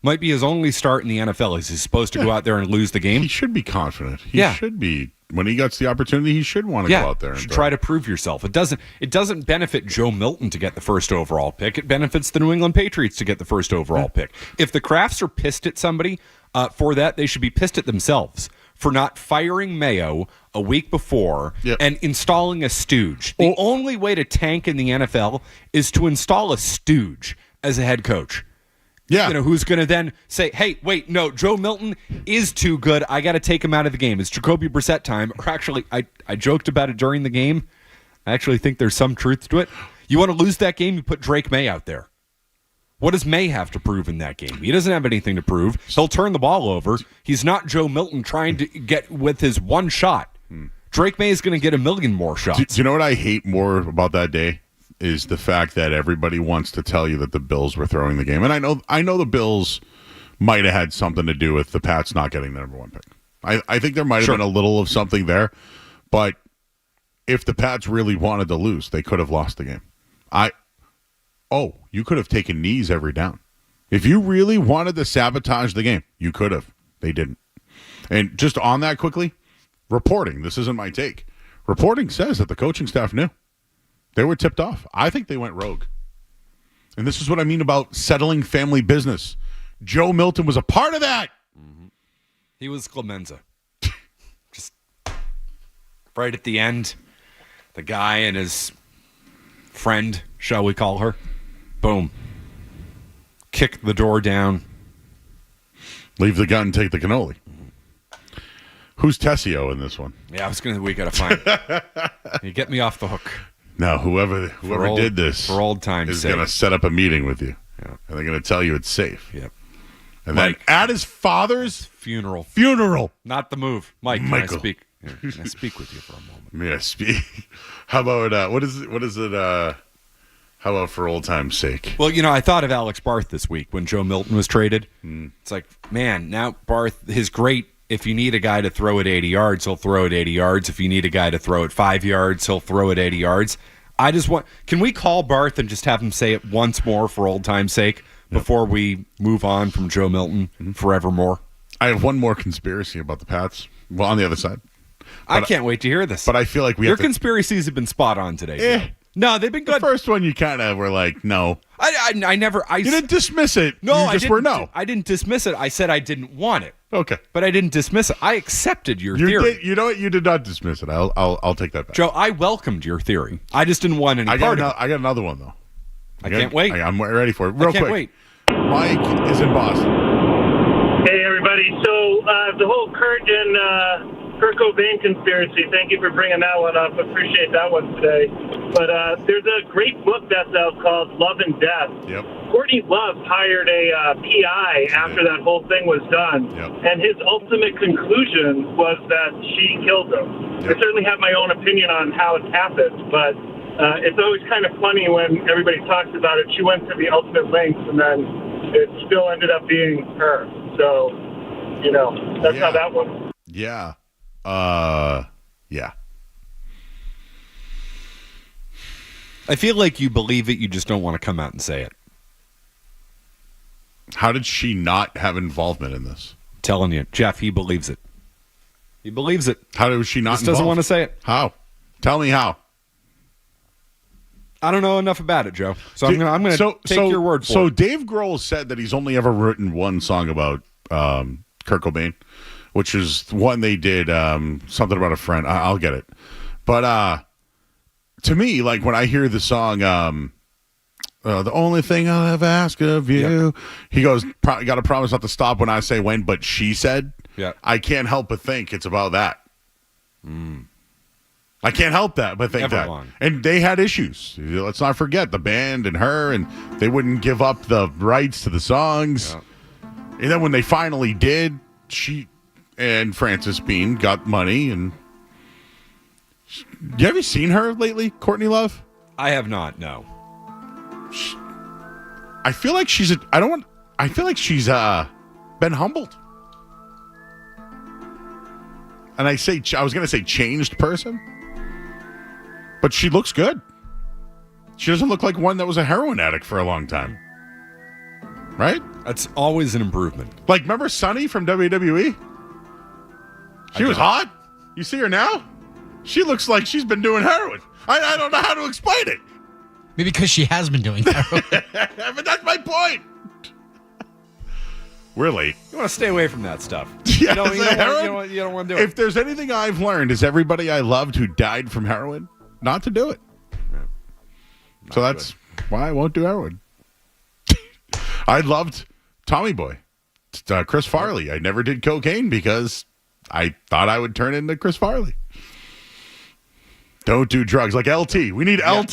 Might be his only start in the NFL. Is he supposed to go out there and lose the game? He should be confident. He should be. When he gets the opportunity, he should want to go out there and try to prove yourself. It doesn't benefit Joe Milton to get the first overall pick. It benefits the New England Patriots to get the first overall pick. If the Krafts are pissed at somebody for that, they should be pissed at themselves for not firing Mayo a week before and installing a stooge. The only way to tank in the NFL is to install a stooge as a head coach. Yeah. Who's going to then say, hey, wait, no, Joe Milton is too good. I got to take him out of the game. It's Jacoby Brissett time. Or actually, I joked about it during the game. I actually think there's some truth to it. You want to lose that game, you put Drake May out there. What does May have to prove in that game? He doesn't have anything to prove. He'll turn the ball over. He's not Joe Milton trying to get with his one shot. Drake May is going to get a million more shots. Do you know what I hate more about that day? Is the fact that everybody wants to tell you that the Bills were throwing the game. And I know the Bills might have had something to do with the Pats not getting the number 1 pick. I think there might have been a little of something there. But if the Pats really wanted to lose, they could have lost the game. You could have taken knees every down. If you really wanted to sabotage the game, you could have. They didn't. And just on that quickly, reporting, this isn't my take. Reporting says that the coaching staff knew. They were tipped off. I think they went rogue. And this is what I mean about settling family business. Joe Milton was a part of that. Mm-hmm. He was Clemenza. Just right at the end, the guy and his friend, shall we call her, boom. Kick the door down. Leave the gun, take the cannoli. Who's Tessio in this one? Yeah, we got to find you get me off the hook. Now, whoever did this for old time's is sake, going to set up a meeting with you. Yeah. And they're going to tell you it's safe. Yep. And then at his father's funeral. Not the move. Michael. Can I speak? Can I speak with you for a moment? Yeah, speak. How about, what is it, how about for old time's sake? Well, I thought of Alex Barth this week when Joe Milton was traded. It's like, man, now Barth, his great, if you need a guy to throw it 80 yards, he'll throw it 80 yards. If you need a guy to throw it 5 yards, he'll throw it 80 yards. Can we call Barth and just have him say it once more for old time's sake before we move on from Joe Milton forevermore? I have one more conspiracy about the Pats. Well, on the other side. I can't wait to hear this. But I feel like your conspiracies have been spot on today. No, they've been good. The first one you kind of were like, no. I never. You didn't dismiss it. No, you just were no. I didn't dismiss it. I said I didn't want it. Okay, but I didn't dismiss it. I accepted your theory. You know what? You did not dismiss it. I'll take that back. Joe, I welcomed your theory. I just didn't want any part of it. I got another one though. I can't wait. I'm ready for it. Real quick. Wait. Mike is in Boston. Hey everybody. So the whole Kurt Cobain conspiracy. Thank you for bringing that one up. Appreciate that one today. But there's a great book that's out called Love and Death. Yep. Courtney Love hired a PI after that whole thing was done. Yep. And his ultimate conclusion was that she killed him. Yep. I certainly have my own opinion on how it happened, but it's always kind of funny when everybody talks about it. She went to the ultimate lengths, and then it still ended up being her. So, that's how that went. Yeah. Yeah. I feel like you believe it, you just don't want to come out and say it. How did she not have involvement in this? Telling you, Jeff, he believes it. He believes it. How did she not Just doesn't involved? want to say it. How? Tell me how. I don't know enough about it, Joe. So I'm gonna take your word for it. So Dave Grohl said that he's only ever written one song about Kurt Cobain, which is one they did, something about a friend. I'll get it. But to me, like when I hear the song, the only thing I'll ever ask of you, he goes, got to promise not to stop when I say when, but she said, I can't help but think it's about that. I can't help that but think Never that. long. And they had issues. Let's not forget the band and her, and they wouldn't give up the rights to the songs. Yeah. And then when they finally did, she and Frances Bean got money. And have you seen her lately, Courtney Love? I have not. No. I feel like she's been humbled. And I was going to say changed person, but she looks good. She doesn't look like one that was a heroin addict for a long time. Right? That's always an improvement. Like, remember Sunny from WWE? She was hot. You see her now? She looks like she's been doing heroin. I don't know how to explain it. Maybe because she has been doing that. But that's my point. We're late. You want to stay away from that stuff. Yeah, you don't want to do it. If there's anything I've learned is everybody I loved who died from heroin, not to do it. So that's why I won't do heroin. I loved Tommy Boy, Chris Farley. I never did cocaine because I thought I would turn into Chris Farley. Don't do drugs like LT. We need LT.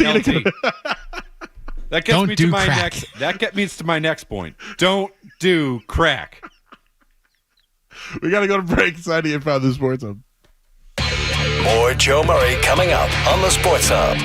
That gets me to my next. That gets me to my next point. Don't do crack. We got to go to break. It's 98.5 The Sports Hub. More Joe Murray coming up on the Sports Hub.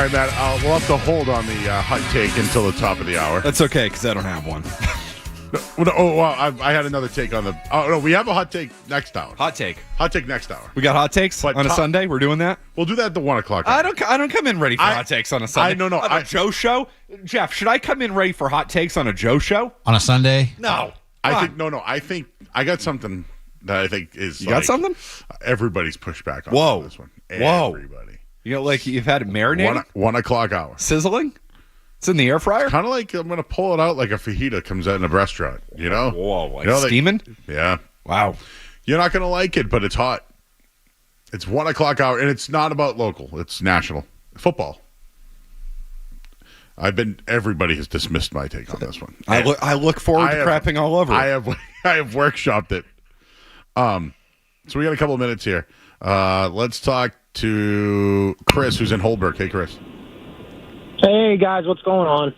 right, Matt. We'll have to hold on the hot take until the top of the hour. That's okay, because I don't have one. I had another take on the. Oh no, we have a hot take next hour. Hot take. Hot take next hour. We got hot takes But on a Sunday. We're doing that. We'll do that at the 1 o'clock hour. I don't come in ready for hot takes on a Sunday. No. On a Joe show, Jeff. Should I come in ready for hot takes on a Joe show on a Sunday? No. I think no. I think I got something that I think is. You got something? Everybody's pushed back on this one. Whoa. Everybody. You know, like you've had it marinated. 1 o'clock hour. Sizzling. It's in the air fryer. Kind of like I'm going to pull it out like a fajita comes out in a restaurant. You know? Whoa, like steaming? Yeah. Wow. You're not going to like it, but it's hot. It's 1 o'clock hour, and it's not about local. It's national football. Everybody has dismissed my take on this one. I look forward to crapping all over it. I have workshopped it. So we got a couple of minutes here. Let's talk to Chris, who's in Holbrook. Hey, Chris. Hey, guys, what's going on?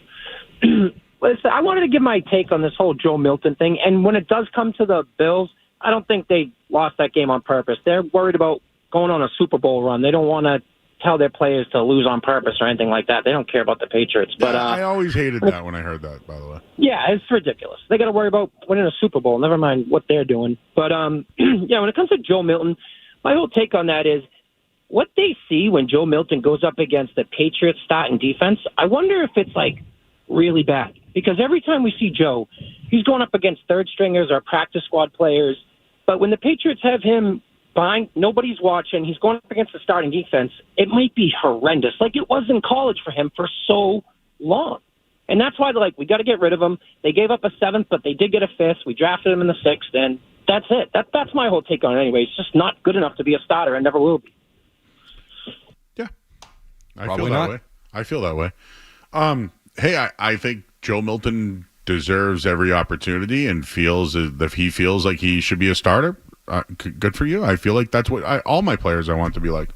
Listen, I wanted to give my take on this whole Joe Milton thing. And when it does come to the Bills, I don't think they lost that game on purpose. They're worried about going on a Super Bowl run. They don't want to tell their players to lose on purpose or anything like that. They don't care about the Patriots. But I always hated that when I heard that, by the way. Yeah, it's ridiculous. They got to worry about winning a Super Bowl, never mind what they're doing. But, yeah, when it comes to Joe Milton, my whole take on that is what they see when Joe Milton goes up against the Patriots starting defense, I wonder if it's, like, really bad. Because every time we see Joe, he's going up against third stringers or practice squad players. But when the Patriots have him behind, nobody's watching, he's going up against the starting defense, it might be horrendous. Like it was in college for him for so long. And that's why they're like, we got to get rid of him. They gave up a 7th, but they did get a 5th. We drafted him in the 6th, and that's it. That's my whole take on it anyway. It's just not good enough to be a starter and never will be. Yeah. I feel that way. Hey, I think Joe Milton deserves every opportunity and feels if he feels like he should be a starter, good for you. I feel like that's what all my players I want to be like.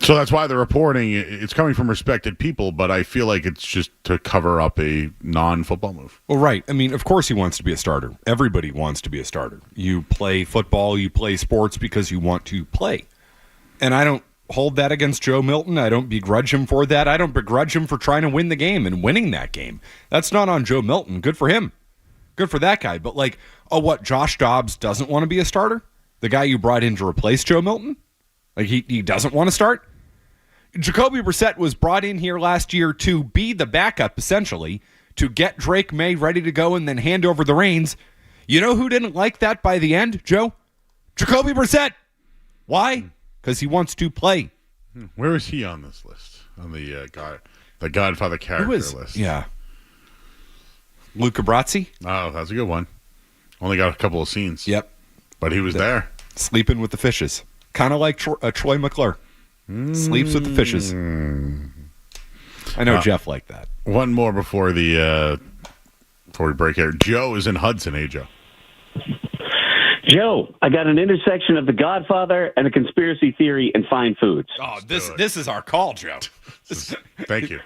So that's why the reporting, it's coming from respected people, but I feel like it's just to cover up a non-football move. Well, right. I mean, of course he wants to be a starter. Everybody wants to be a starter. You play football, you play sports because you want to play. And I don't hold that against Joe Milton. I don't begrudge him for that. I don't begrudge him for trying to win the game and winning that game. That's not on Joe Milton. Good for him. Good for that guy. But like, what, Josh Dobbs doesn't want to be a starter? The guy you brought in to replace Joe Milton? Like he doesn't want to start? Jacoby Brissett was brought in here last year to be the backup, essentially, to get Drake May ready to go and then hand over the reins. You know who didn't like that by the end, Joe? Jacoby Brissett. Why? Because he wants to play. Where is he on this list? On the Godfather character list? Yeah. Luca Brasi? Oh, that's a good one. Only got a couple of scenes. Yep. But he was there. Sleeping with the fishes. Kind of like Troy McClure. Sleeps with the fishes. I know Jeff liked that. One more before we break here. Joe is in Hudson. Hey, Joe. Joe, I got an intersection of The Godfather and a conspiracy theory in fine foods. Oh, this is our call, Joe. Thank you.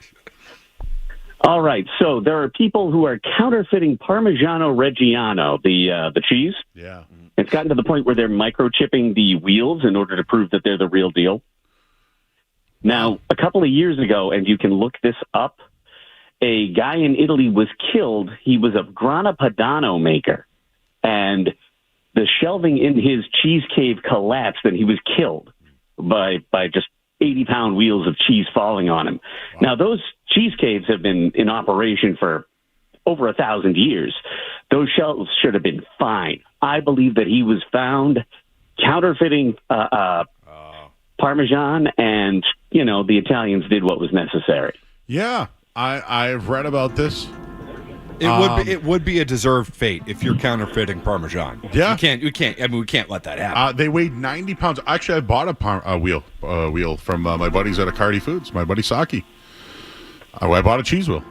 All right, so there are people who are counterfeiting Parmigiano Reggiano, the cheese. Yeah. It's gotten to the point where they're microchipping the wheels in order to prove that they're the real deal. Now, a couple of years ago, and you can look this up, a guy in Italy was killed. He was a Grana Padano maker, and the shelving in his cheese cave collapsed, and he was killed by just 80-pound wheels of cheese falling on him. Wow. Now, those cheese caves have been in operation for over 1,000 years. Those shelves should have been fine. I believe that he was found counterfeiting Parmesan, and, the Italians did what was necessary. Yeah, I've read about this. It would be a deserved fate if you're counterfeiting Parmesan. Yeah, we can't let that happen. They weighed 90 pounds. Actually, I bought a wheel from my buddies at Acardi Foods. My buddy Saki. I bought a cheese wheel.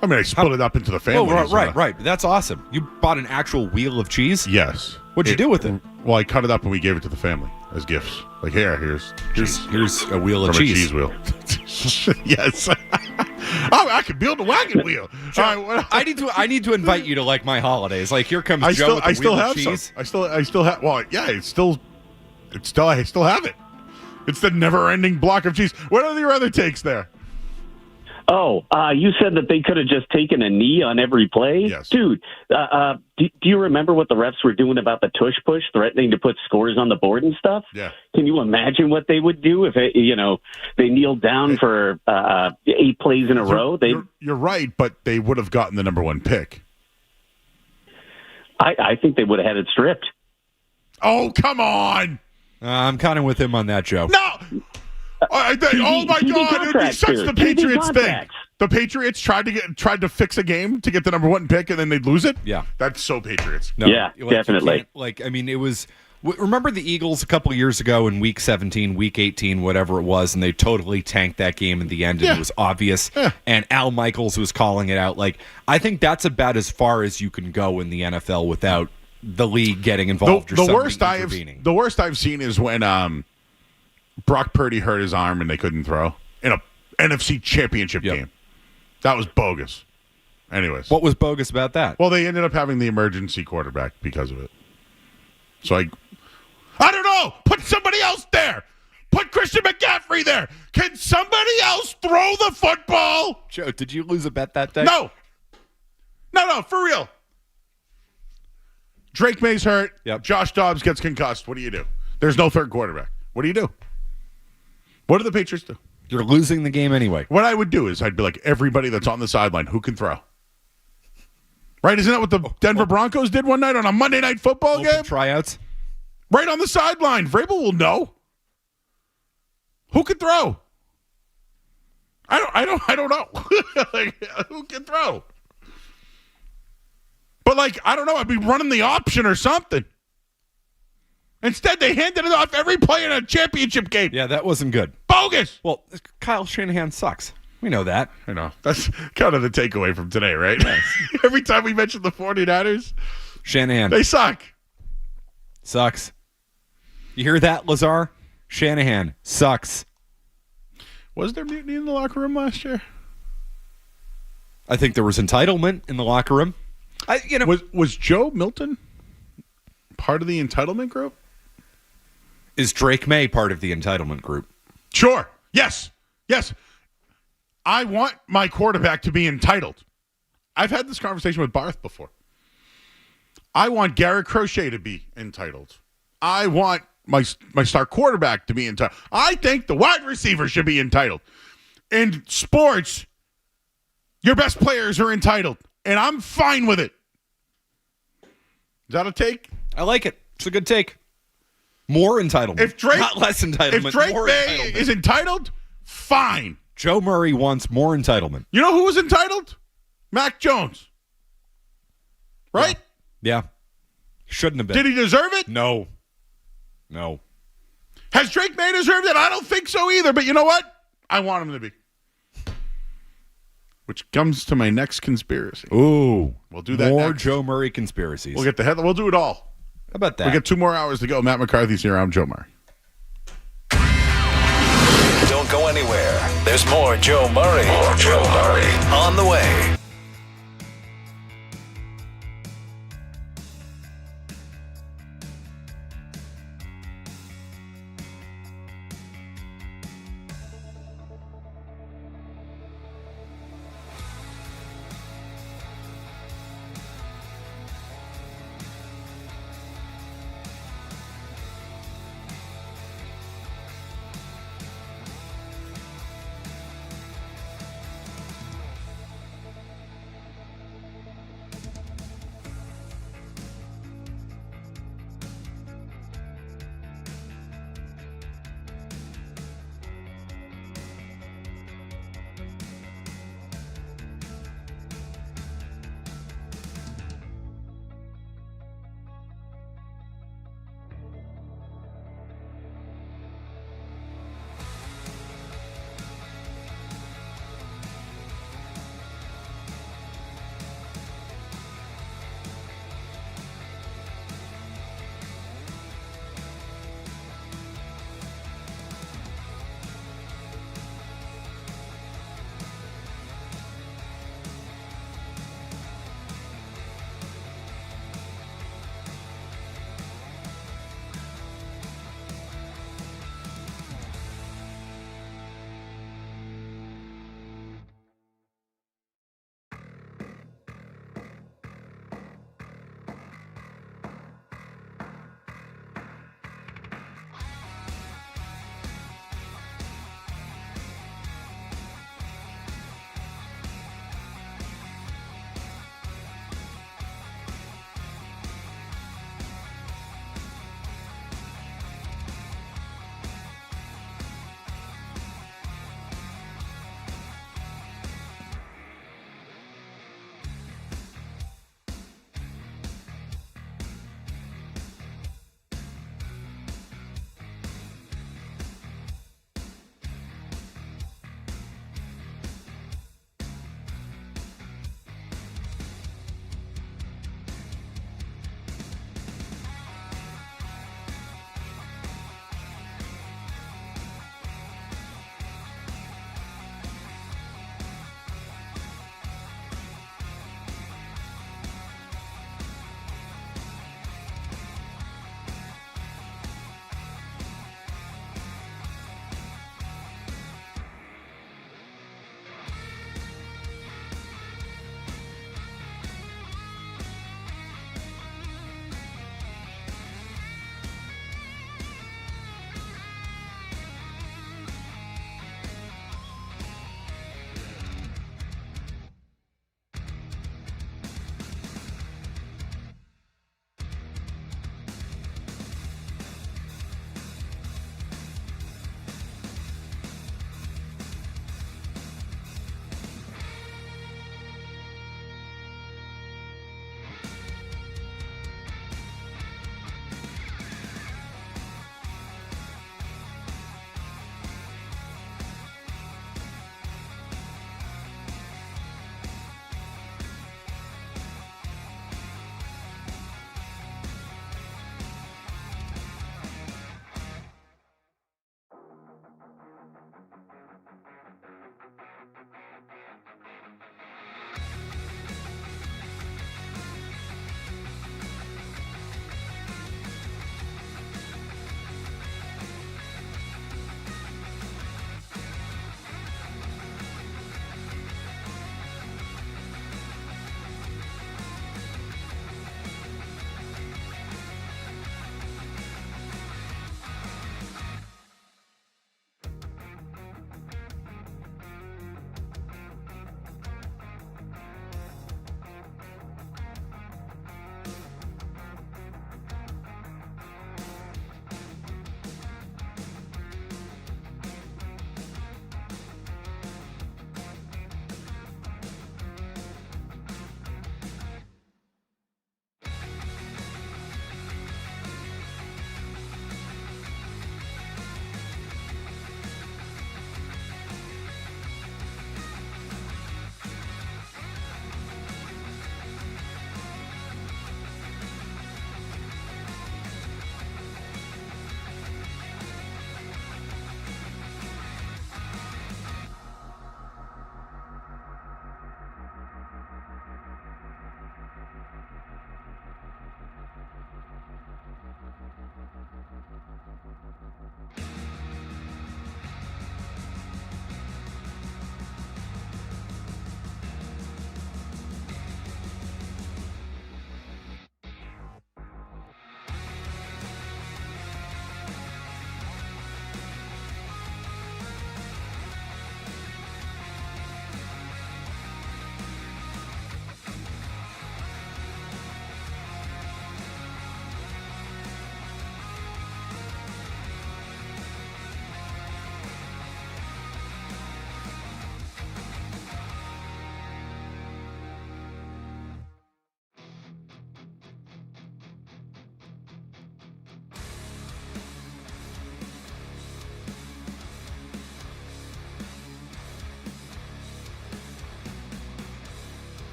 I mean, I split it up into the family. Oh, right. That's awesome. You bought an actual wheel of cheese? Yes. What'd you do with it? Well, I cut it up and we gave it to the family as gifts. Like, here's a wheel of cheese. A cheese wheel. Yes. I could build a wagon wheel. I need to invite you to like my holidays. Like, here comes Joe with a wheel of cheese. I still have. Well, yeah, I still have it. It's the never-ending block of cheese. What are your other takes there? Oh, you said that they could have just taken a knee on every play? Yes. Dude, do you remember what the refs were doing about the tush push, threatening to put scores on the board and stuff? Yeah. Can you imagine what they would do if, they kneeled down for 8 plays in a row? You're right, but they would have gotten the number 1 pick. I think they would have had it stripped. Oh, come on. I'm kind of with him on that, Joe. No. Oh my God! It would be such the Patriots thing. The Patriots tried to fix a game to get the number 1 pick, and then they'd lose it. Yeah, that's so Patriots. No, yeah, definitely. It was. Remember the Eagles a couple of years ago in Week 17, Week 18, whatever it was, and they totally tanked that game in the end, and it was obvious. Yeah. And Al Michaels was calling it out. I think that's about as far as you can go in the NFL without the league getting involved. The worst I've seen is when Brock Purdy hurt his arm and they couldn't throw in a NFC Championship game. That was bogus. Anyways. What was bogus about that? Well, they ended up having the emergency quarterback because of it. So I don't know. Put somebody else there. Put Christian McCaffrey there. Can somebody else throw the football? Joe, did you lose a bet that day? No, for real. Drake May's hurt. Yep. Josh Dobbs gets concussed. What do you do? There's no third quarterback. What do you do? What do the Patriots do? You're losing the game anyway. What I would do is I'd be like, everybody that's on the sideline, who can throw? Right? Isn't that what the Denver Broncos did one night on a Monday Night Football game? Tryouts? Right on the sideline. Vrabel will know. Who can throw? I don't know. Who can throw? But I don't know. I'd be running the option or something. Instead, they handed it off every play in a championship game. Yeah, that wasn't good. Bogus. Well, Kyle Shanahan sucks. We know that. I know. That's kind of the takeaway from today, right? Yes. Every time we mention the 49ers, Shanahan. They suck. Sucks. You hear that, Lazar? Shanahan sucks. Was there mutiny in the locker room last year? I think there was entitlement in the locker room. Was Joe Milton part of the entitlement group? Is Drake May part of the entitlement group? Sure. Yes. I want my quarterback to be entitled. I've had this conversation with Barth before. I want Garrett Crochet to be entitled. I want my star quarterback to be entitled. I think the wide receiver should be entitled. In sports, your best players are entitled, and I'm fine with it. Is that a take? I like it. It's a good take. More entitlement. Not less entitlement. If Drake more May entitlement. is entitled, fine. Joe Murray wants more entitlement. You know who was entitled? Mac Jones. Right? Yeah. Shouldn't have been. Did he deserve it? No. Has Drake May deserved it? I don't think so either, but you know what? I want him to be. Which comes to my next conspiracy. Ooh. We'll do that More next. Joe Murray conspiracies. We'll get the headline. We'll do it all. How about that? We got 2 more hours to go. Matt McCarthy's here. I'm Joe Murray. Don't go anywhere. There's more Joe Murray. On the way.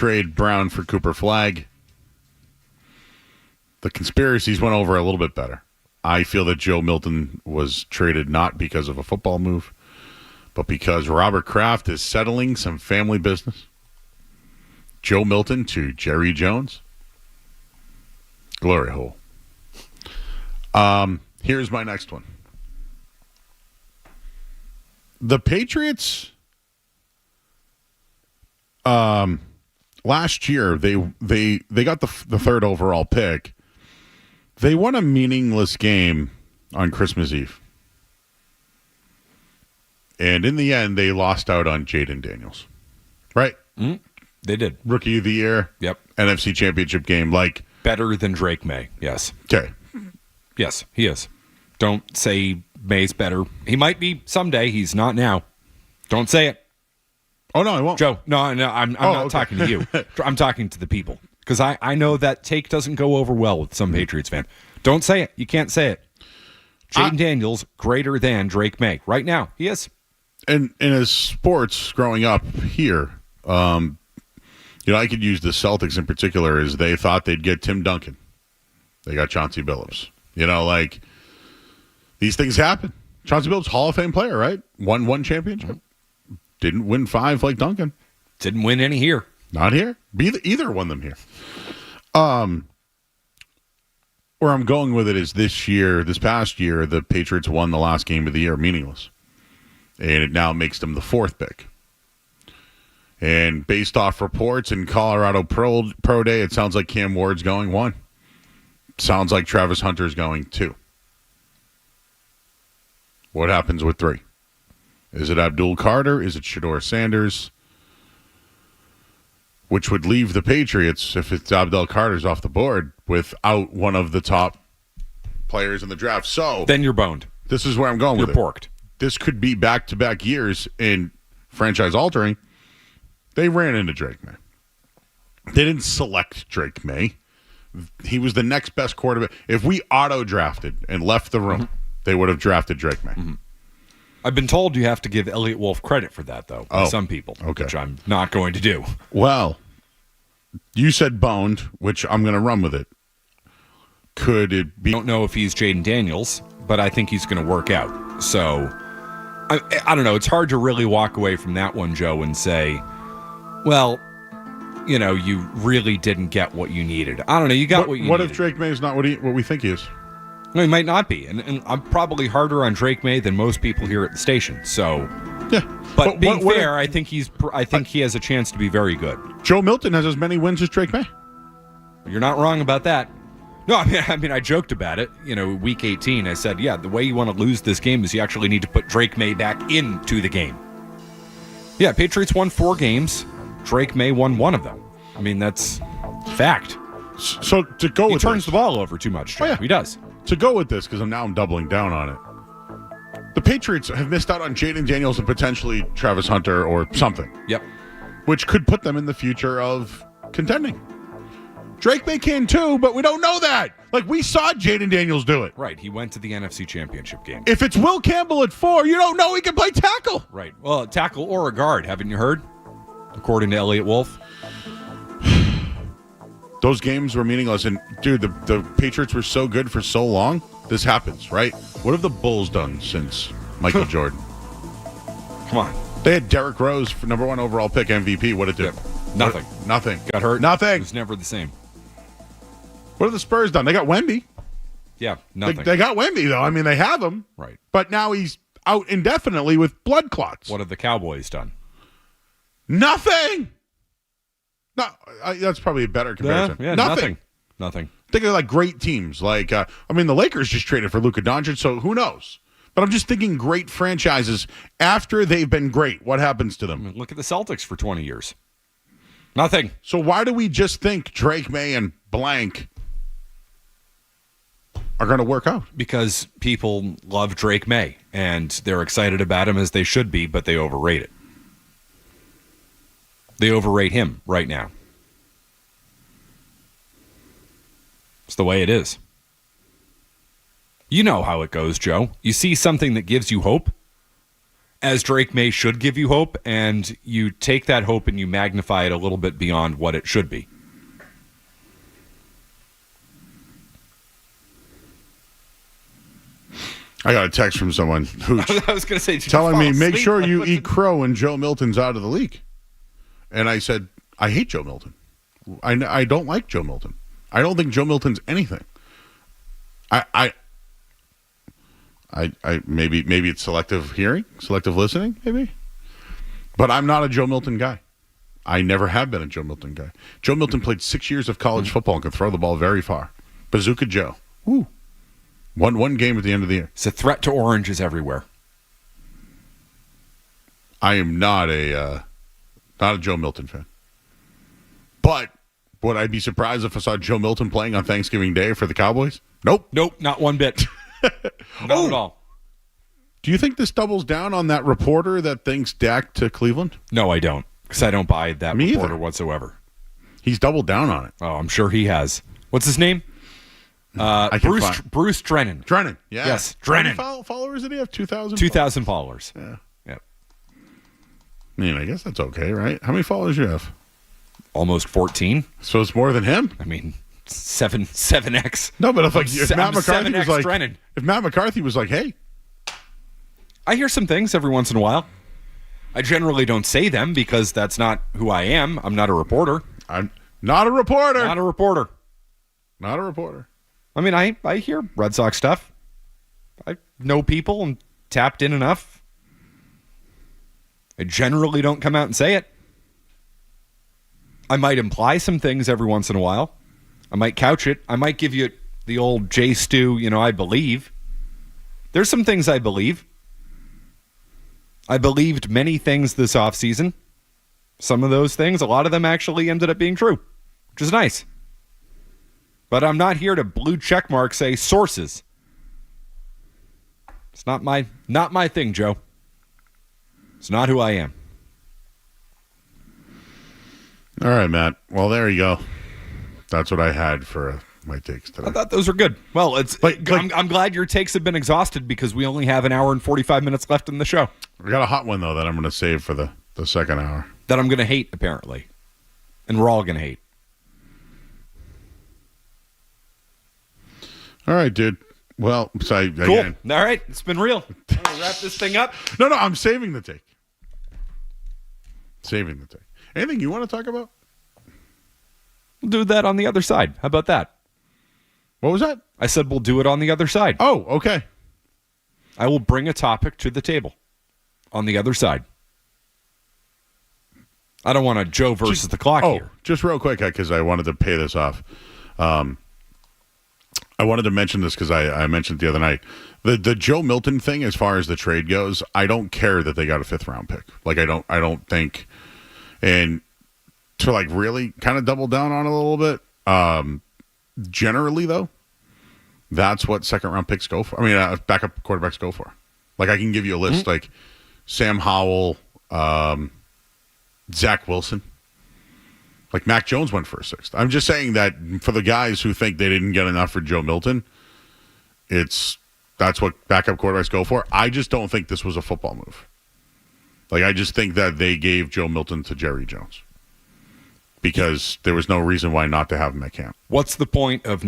trade Brown for Cooper Flagg. The conspiracies went over a little bit better. I feel that Joe Milton was traded not because of a football move, but because Robert Kraft is settling some family business. Joe Milton to Jerry Jones. Glory hole. Here's my next one. The Patriots, last year, they got the third overall pick. They won a meaningless game on Christmas Eve. And in the end, they lost out on Jaden Daniels. Right? Mm-hmm. They did. Rookie of the year. Yep. NFC Championship game. Better than Drake May, yes. Okay. Yes, he is. Don't say May's better. He might be someday. He's not now. Don't say it. Oh, no, I won't. Joe, no, I'm not talking to you. I'm talking to the people. Because I know that take doesn't go over well with some Patriots fan. Don't say it. You can't say it. Jaden Daniels, greater than Drake May. Right now, he is. And in his sports growing up here, I could use the Celtics in particular as they thought they'd get Tim Duncan. They got Chauncey Billups. These things happen. Chauncey Billups, Hall of Fame player, right? Won one championship. Didn't win 5 like Duncan. Didn't win any here. Not here. Either won them here. Where I'm going with it is this past year, the Patriots won the last game of the year meaningless. And it now makes them the 4th pick. And based off reports in Colorado Pro Day, it sounds like Cam Ward's going 1. Sounds like Travis Hunter's going 2. What happens with 3? Is it Abdul Carter? Is it Shedeur Sanders? Which would leave the Patriots, if it's Abdul Carter's off the board, without one of the top players in the draft. So then you're boned. This is where I'm going with it. You're porked. This could be back-to-back years in franchise altering. They ran into Drake May. They didn't select Drake May. He was the next best quarterback. If we auto-drafted and left the room, they would have drafted Drake May. Mm-hmm. I've been told you have to give Elliott Wolf credit for that, though, by some people, which I'm not going to do. Well, you said boned, which I'm going to run with it. Could it be? I don't know if he's Jaden Daniels, but I think he's going to work out. So, I don't know. It's hard to really walk away from that one, Joe, and say, well, you really didn't get what you needed. I don't know. You got what you needed. What if Drake May is not what we think he is? No, he might not be. And I'm probably harder on Drake May than most people here at the station. So, yeah. But being fair, I think he has a chance to be very good. Joe Milton has as many wins as Drake May. You're not wrong about that. No, I mean, I joked about it. Week 18, I said, the way you want to lose this game is you actually need to put Drake May back into the game. Yeah, Patriots won 4 games. Drake May won 1 of them. I mean, that's fact. So to go with he turns the ball over too much, Joe. He does. To go with this, because I'm doubling down on it. The Patriots have missed out on Jaden Daniels and potentially Travis Hunter or something. Yep. Which could put them in the future of contending. Drake May can too, but we don't know that. We saw Jaden Daniels do it. Right. He went to the NFC Championship game. If it's Will Campbell at 4, you don't know he can play tackle. Right. Well, tackle or a guard, haven't you heard? According to Elliott Wolf. Those games were meaningless. And, dude, the Patriots were so good for so long. This happens, right? What have the Bulls done since Michael Jordan? Come on. They had Derrick Rose for number 1 overall pick MVP. What did it do? Yep. Nothing. Nothing. Got hurt. Nothing. It was never the same. What have the Spurs done? They got Wemby. Yeah, nothing. They got Wemby, though. I mean, they have him. Right. But now he's out indefinitely with blood clots. What have the Cowboys done? Nothing. No, that's probably a better comparison. Yeah, nothing. Think of great teams. The Lakers just traded for Luka Doncic, so who knows? But I'm just thinking great franchises after they've been great. What happens to them? Look at the Celtics for 20 years. Nothing. So why do we just think Drake May and blank are going to work out? Because people love Drake May, and they're excited about him as they should be, but they overrate it. They overrate him right now. It's the way it is. You know how it goes, Joe. You see something that gives you hope, as Drake May should give you hope, and you take that hope and you magnify it a little bit beyond what it should be. I got a text from someone who I was going to say, telling me, make sure you eat crow when Joe Milton's out of the league. And I said, I hate Joe Milton. I don't like Joe Milton. I don't think Joe Milton's anything. I maybe it's selective hearing, selective listening, maybe. But I'm not a Joe Milton guy. I never have been a Joe Milton guy. Joe Milton played 6 years of college football and could throw the ball very far. Bazooka Joe. Woo. Won one game at the end of the year. It's a threat to oranges everywhere. I am not a Joe Milton fan. But would I be surprised if I saw Joe Milton playing on Thanksgiving Day for the Cowboys? Nope. Nope, not one bit. Not at all. Do you think this doubles down on that reporter that thinks Dak to Cleveland? No, I don't. Because I don't buy that Me reporter either. whatsoever. He's doubled down on it. Oh, I'm sure he has. What's his name? Bruce Drennan. Drennan, yeah. Yes, Drennan. How many followers did he have? 2,000? 2,000 followers. Yeah. Yep. I mean, I guess that's okay, right? How many followers do you have? Almost 14. So it's more than him? I mean, 7x. No, but if Matt McCarthy 7X was like, Drennan. if Matt McCarthy was like, hey. I hear some things every once in a while. I generally don't say them because that's not who I am. I'm not a reporter. I'm not a reporter. Not a reporter. Not a reporter. I mean, I hear Red Sox stuff. I know people and tapped in enough. I generally don't come out and say it. I might imply some things every once in a while. I might couch it. I might give you the old J Stu, I believe. There's some things I believe. I believed many things this offseason. Some of those things, a lot of them actually ended up being true, which is nice. But I'm not here to blue check mark say sources. It's not my thing, Joe. It's not who I am. All right, Matt. Well, there you go. That's what I had for my takes today. I thought those were good. Well, I'm glad your takes have been exhausted because we only have an hour and 45 minutes left in the show. We got a hot one, though, that I'm going to save for the second hour. That I'm going to hate, apparently. And we're all going to hate. All right, dude. Well, cool. Again. All right. It's been real. I'm going to wrap this thing up. No, I'm saving the take. Saving the take. Anything you want to talk about? We'll do that on the other side. How about that? What was that? I said we'll do it on the other side. Oh, okay. I will bring a topic to the table on the other side. I don't want a Joe versus the clock here. Just real quick, because I wanted to pay this off. I wanted to mention this because I mentioned it the other night. The Joe Milton thing, as far as the trade goes, I don't care that they got a 5th round pick. Like I don't think, and to like really kind of double down on it a little bit. Generally though, that's what 2nd round picks go for. I mean, backup quarterbacks go for. Like I can give you a list like Sam Howell, Zach Wilson. Like Mac Jones went for a 6th. I'm just saying that for the guys who think they didn't get enough for Joe Milton, that's what backup quarterbacks go for. I just don't think this was a football move. Like I just think that they gave Joe Milton to Jerry Jones because there was no reason why not to have him at camp. What's the point of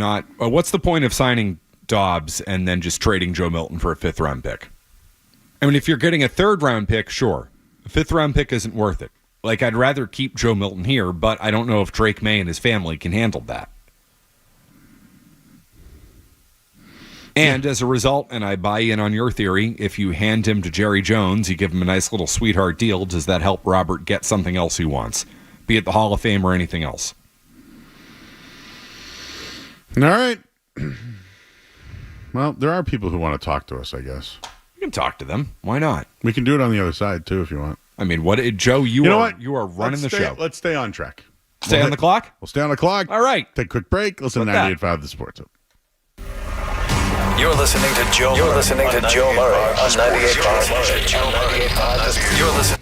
signing Dobbs and then just trading Joe Milton for a 5th round pick? I mean, if you're getting a 3rd round pick, sure. A 5th round pick isn't worth it. Like, I'd rather keep Joe Milton here, but I don't know if Drake May and his family can handle that. And as a result, and I buy in on your theory, if you hand him to Jerry Jones, you give him a nice little sweetheart deal, does that help Robert get something else he wants? Be it the Hall of Fame or anything else. All right. Well, there are people who want to talk to us, I guess. You can talk to them. Why not? We can do it on the other side, too, if you want. I mean, Joe, you are running the show. Let's stay on track. Stay on the clock? We'll stay on the clock. All right. Take a quick break. Listen to 98.5 The Sports Hub. You're listening to Joe Murray on 98.5. You're listening.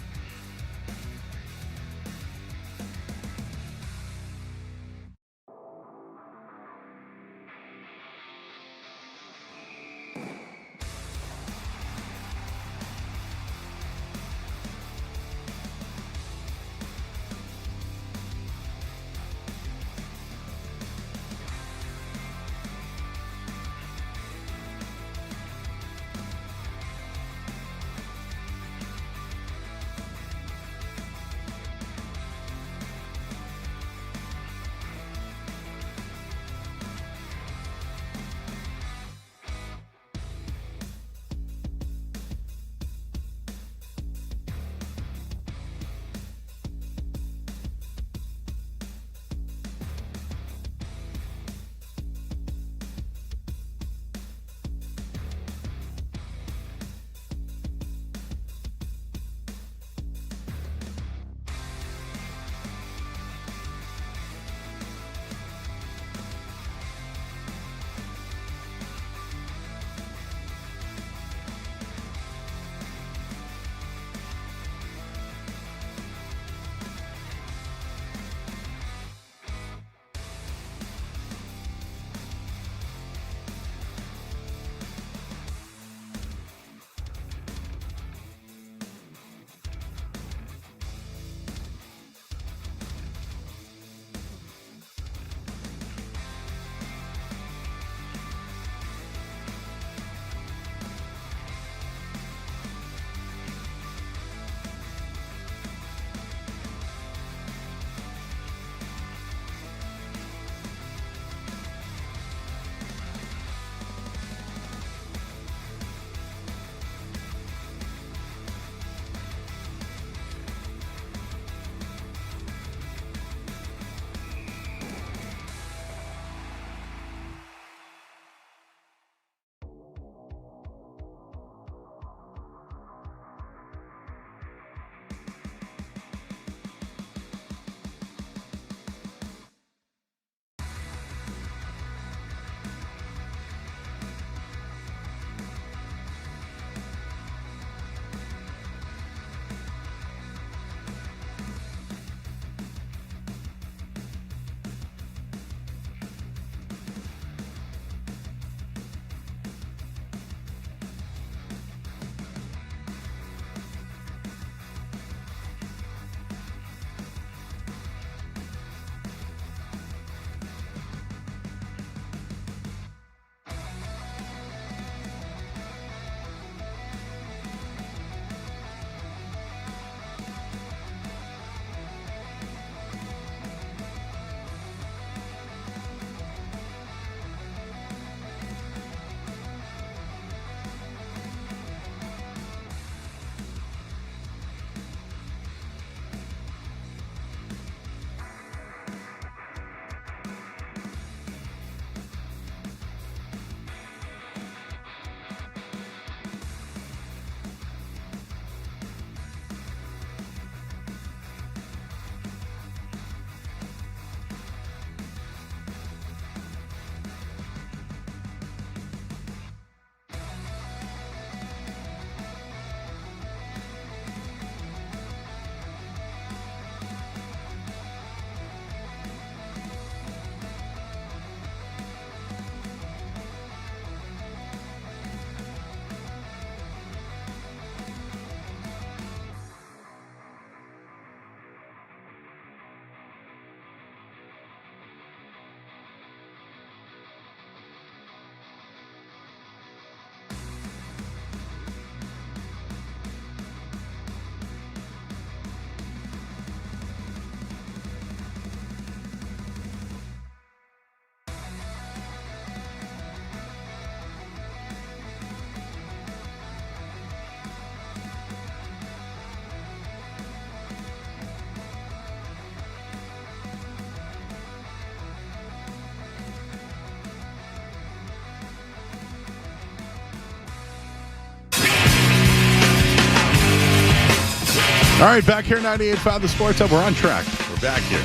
All right, back here, 98.5 The Sports Hub. We're on track. We're back here.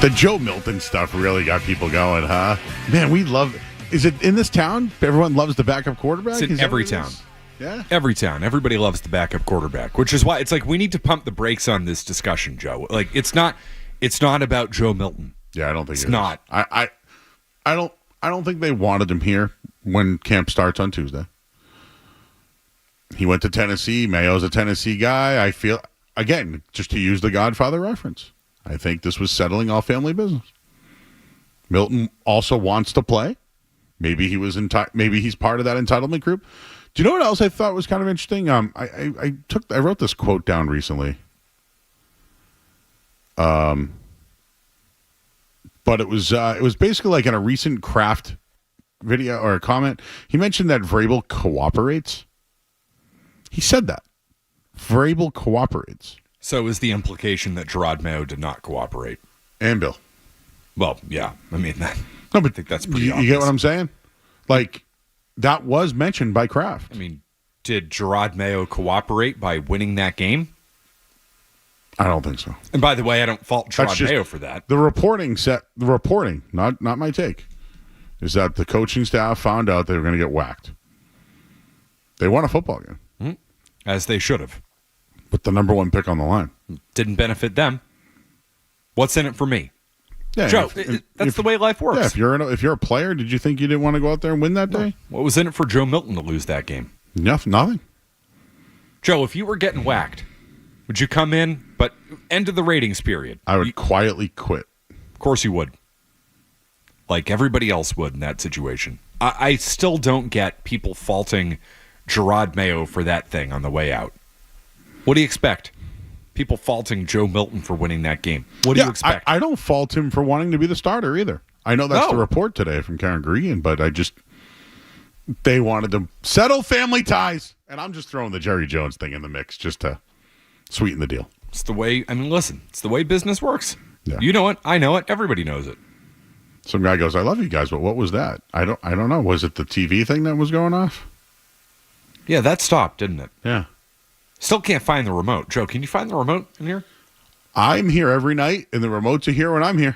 The Joe Milton stuff really got people going, huh? Man, we love. Is it in this town? Everyone loves the backup quarterback. It's in every town. Yeah, every town. Everybody loves the backup quarterback, which is why it's like we need to pump the brakes on this discussion, Joe. Like it's not about Joe Milton. Yeah, I don't think it's not. I don't think they wanted him here when camp starts on Tuesday. He went to Tennessee. Mayo's a Tennessee guy. I feel, again, just to use the Godfather reference, I think this was settling all family business. Milton also wants to play. Maybe he was maybe he's part of that entitlement group. Do you know what else I thought was kind of interesting? I wrote this quote down recently. But it was basically like in a recent Kraft video or a comment. He mentioned that Vrabel cooperates. He said that. Vrabel cooperates. So is the implication that Gerard Mayo did not cooperate? And Bill. Well, yeah. I mean, I think that's pretty you obvious. get what I'm saying? Like, that was mentioned by Kraft. I mean, did Gerard Mayo cooperate by winning that game? I don't think so. And by the way, I don't fault Gerard Mayo for that. The reporting, not my take, is that the coaching staff found out they were going to get whacked. They won a football game. Mm-hmm. As they should have. With the number one pick on the line. Didn't benefit them. What's in it for me? Yeah, Joe, that's the way life works. Yeah, if you're a player, did you think you didn't want to go out there and win that day? What was in it for Joe Milton to lose that game? Nothing. Joe, if you were getting whacked, would you come in, but end of the ratings period? I would quietly quit. Of course you would. Like everybody else would in that situation. I still don't get people faulting Gerard Mayo for that thing on the way out. What do you expect? People faulting Joe Milton for winning that game. What do you expect? I don't fault him for wanting to be the starter either. I know that's the report today from Karen Gregan, but they wanted to settle family ties. And I'm just throwing the Jerry Jones thing in the mix just to sweeten the deal. It's the way, listen, it's the way business works. Yeah. You know it. I know it. Everybody knows it. Some guy goes, I love you guys, but what was that? I don't know. Was it the TV thing that was going off? Yeah, that stopped, didn't it? Yeah. Still can't find the remote. Joe, can you find the remote in here? I'm here every night, and the remotes are here when I'm here.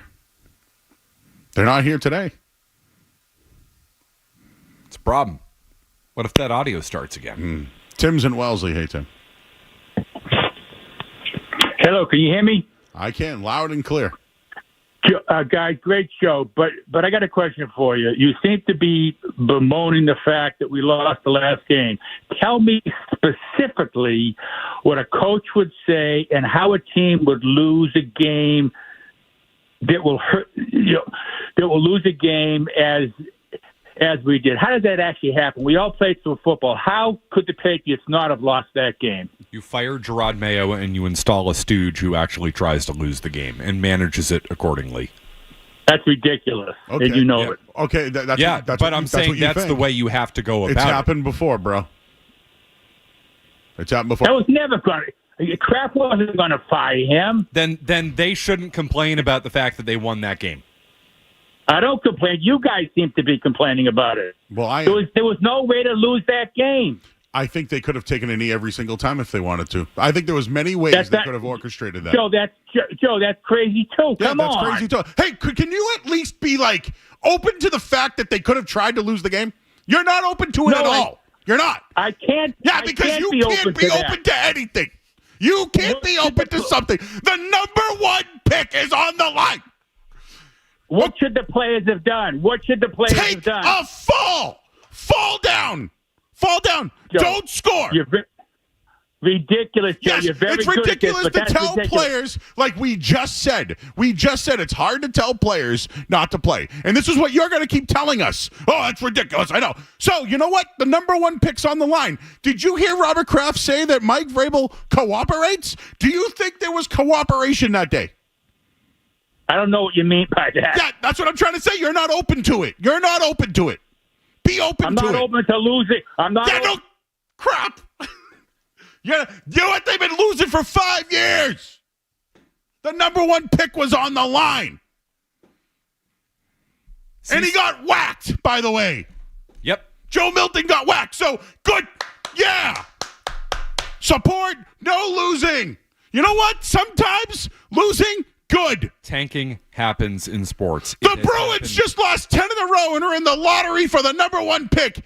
They're not here today. It's a problem. What if that audio starts again? Tim's in Wellesley. Hey, Tim. Hello, can you hear me? I can, loud and clear. Guys, great show, but I got a question for you. You seem to be bemoaning the fact that we lost the last game. Tell me specifically what a coach would say and how a team would lose a game that will hurt. That will lose a game as we did. How did that actually happen? We all played some football. How could the Patriots not have lost that game? You fire Gerard Mayo and you install a stooge who actually tries to lose the game and manages it accordingly. That's ridiculous, and you know it. Okay, but I'm saying that's the way you have to go about it. It's happened before, bro. It's happened before. That was never going to. Kraft wasn't going to fire him. Then they shouldn't complain about the fact that they won that game. I don't complain. You guys seem to be complaining about it. Well, there was no way to lose that game. I think they could have taken a knee every single time if they wanted to. I think there was many ways they could have orchestrated that. Joe, that's crazy too. Come on. Yeah, that's crazy too. Hey, can you at least be open to the fact that they could have tried to lose the game? You're not open to it at all. You're not. I can't. Yeah, because you can't be open to anything. You can't be open to something. The number one pick is on the line. What should the players have done? Take a fall. Fall down. Joe, don't score. You're ridiculous, Joe. Yes, you're very it's good ridiculous at this, to tell players, like we just said. It's hard to tell players not to play. And this is what you're going to keep telling us. Oh, that's ridiculous. I know. So, you know what? The number one pick's on the line. Did you hear Robert Kraft say that Mike Vrabel cooperates? Do you think there was cooperation that day? I don't know what you mean by that. Yeah, that's what I'm trying to say. You're not open to it. Be open to it. I'm not open to losing. I'm not. No crap. You know what? They've been losing for 5 years. The number one pick was on the line. And he got whacked, by the way. Yep. Joe Milton got whacked. So, good. Yeah. Support, no losing. You know what? Sometimes losing, good. Tanking happens in sports. The Bruins just lost 10 in a row and are in the lottery for the number 1 pick.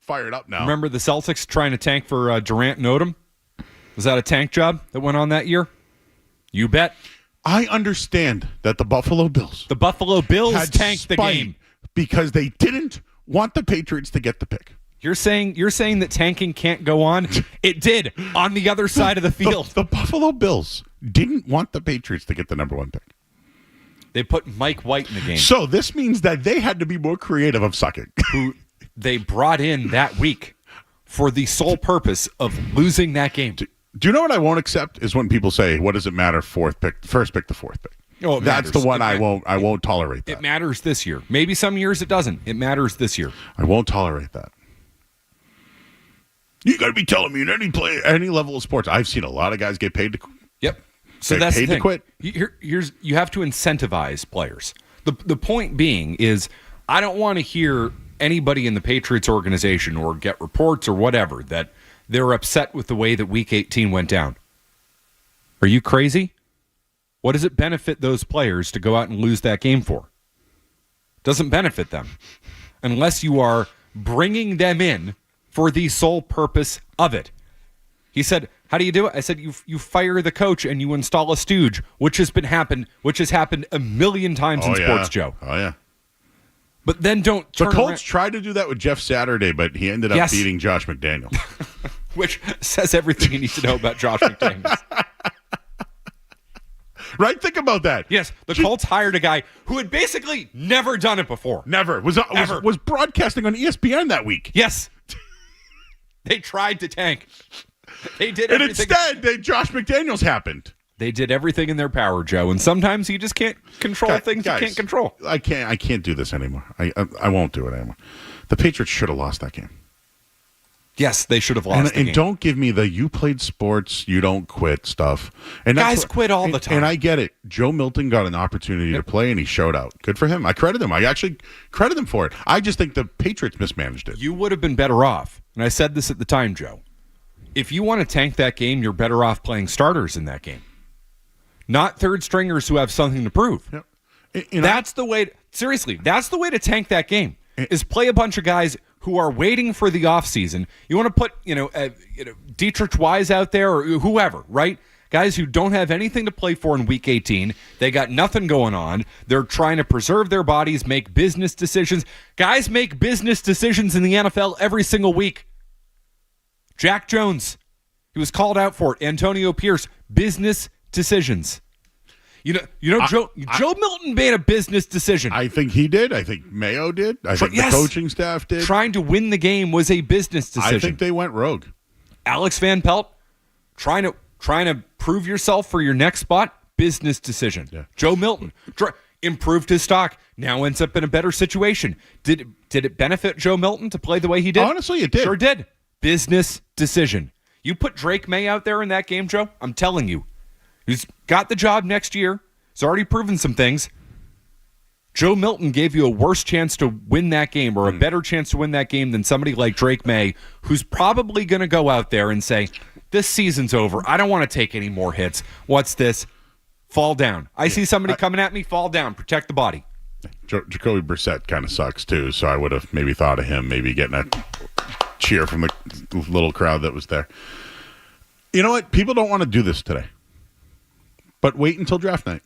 Fired up now. Remember the Celtics trying to tank for Durant and Odom? Was that a tank job that went on that year? You bet. I understand that the Buffalo Bills had tanked the game because they didn't want the Patriots to get the pick. You're saying that tanking can't go on? It did on the other side of the field. The Buffalo Bills didn't want the Patriots to get the number 1 pick. They put Mike White in the game. So this means that they had to be more creative of sucking. Who they brought in that week for the sole purpose of losing that game. Do you know what I won't accept is when people say, "What does it matter? First pick to 4th pick." Oh, that's the one I won't tolerate. That. It matters this year. Maybe some years it doesn't. It matters this year. I won't tolerate that. You got to be telling me in any level of sports. I've seen a lot of guys get paid to. Yep. So that's paid the thing. To quit. You have to incentivize players. The point being is, I don't want to hear anybody in the Patriots organization or get reports or whatever that they're upset with the way that Week 18 went down. Are you crazy? What does it benefit those players to go out and lose that game for? Doesn't benefit them unless you are bringing them in for the sole purpose of it. He said, "How do you do it?" I said, "You fire the coach and you install a stooge," which has happened a million times in sports, Joe. Oh yeah. But then don't turn The Colts around. tried to do that with Jeff Saturday, but he ended up beating Josh McDaniels. Which says everything you need to know about Josh McDaniels. Right? Think about that. Yes, the Colts hired a guy who had basically never done it before. Never. Was broadcasting on ESPN that week. Yes. They tried to tank. They did and everything. Instead, Josh McDaniels happened. They did everything in their power, Joe, and sometimes you just can't control things you can't control. I can't do this anymore. I won't do it anymore. The Patriots should have lost that game. Yes, they should have lost the game. And don't give me the "you played sports, you don't quit" stuff. And guys quit all the time. And I get it. Joe Milton got an opportunity to play, and he showed out. Good for him. I credit him. I actually credit him for it. I just think the Patriots mismanaged it. You would have been better off, and I said this at the time, Joe. If you want to tank that game, you're better off playing starters in that game. Not third stringers who have something to prove. Yep. That's the way. Seriously, that's the way to tank that game. Is play a bunch of guys who are waiting for the offseason. You want to put Dietrich Wise out there or whoever, right? Guys who don't have anything to play for in Week 18. They got nothing going on. They're trying to preserve their bodies, make business decisions. Guys make business decisions in the NFL every single week. Jack Jones, he was called out for it. Antonio Pierce, business decisions. Joe Milton made a business decision. I think he did. I think Mayo did. I think the coaching staff did. Trying to win the game was a business decision. I think they went rogue. Alex Van Pelt, trying to prove yourself for your next spot, business decision. Yeah. Joe Milton improved his stock. Now ends up in a better situation. Did it benefit Joe Milton to play the way he did? Honestly, it did. Sure did. Business decision. You put Drake May out there in that game, Joe, I'm telling you, he's got the job next year. He's already proven some things. Joe Milton gave you a worse chance to win that game or a better chance to win that game than somebody like Drake May, who's probably going to go out there and say, this season's over. I don't want to take any more hits. What's this? Fall down. I see somebody coming at me. Fall down. Protect the body. Jacoby Brissett kind of sucks, too, so I would have maybe thought of him maybe getting a cheer from the little crowd that was there. You know what? People don't want to do this today. But wait until draft night.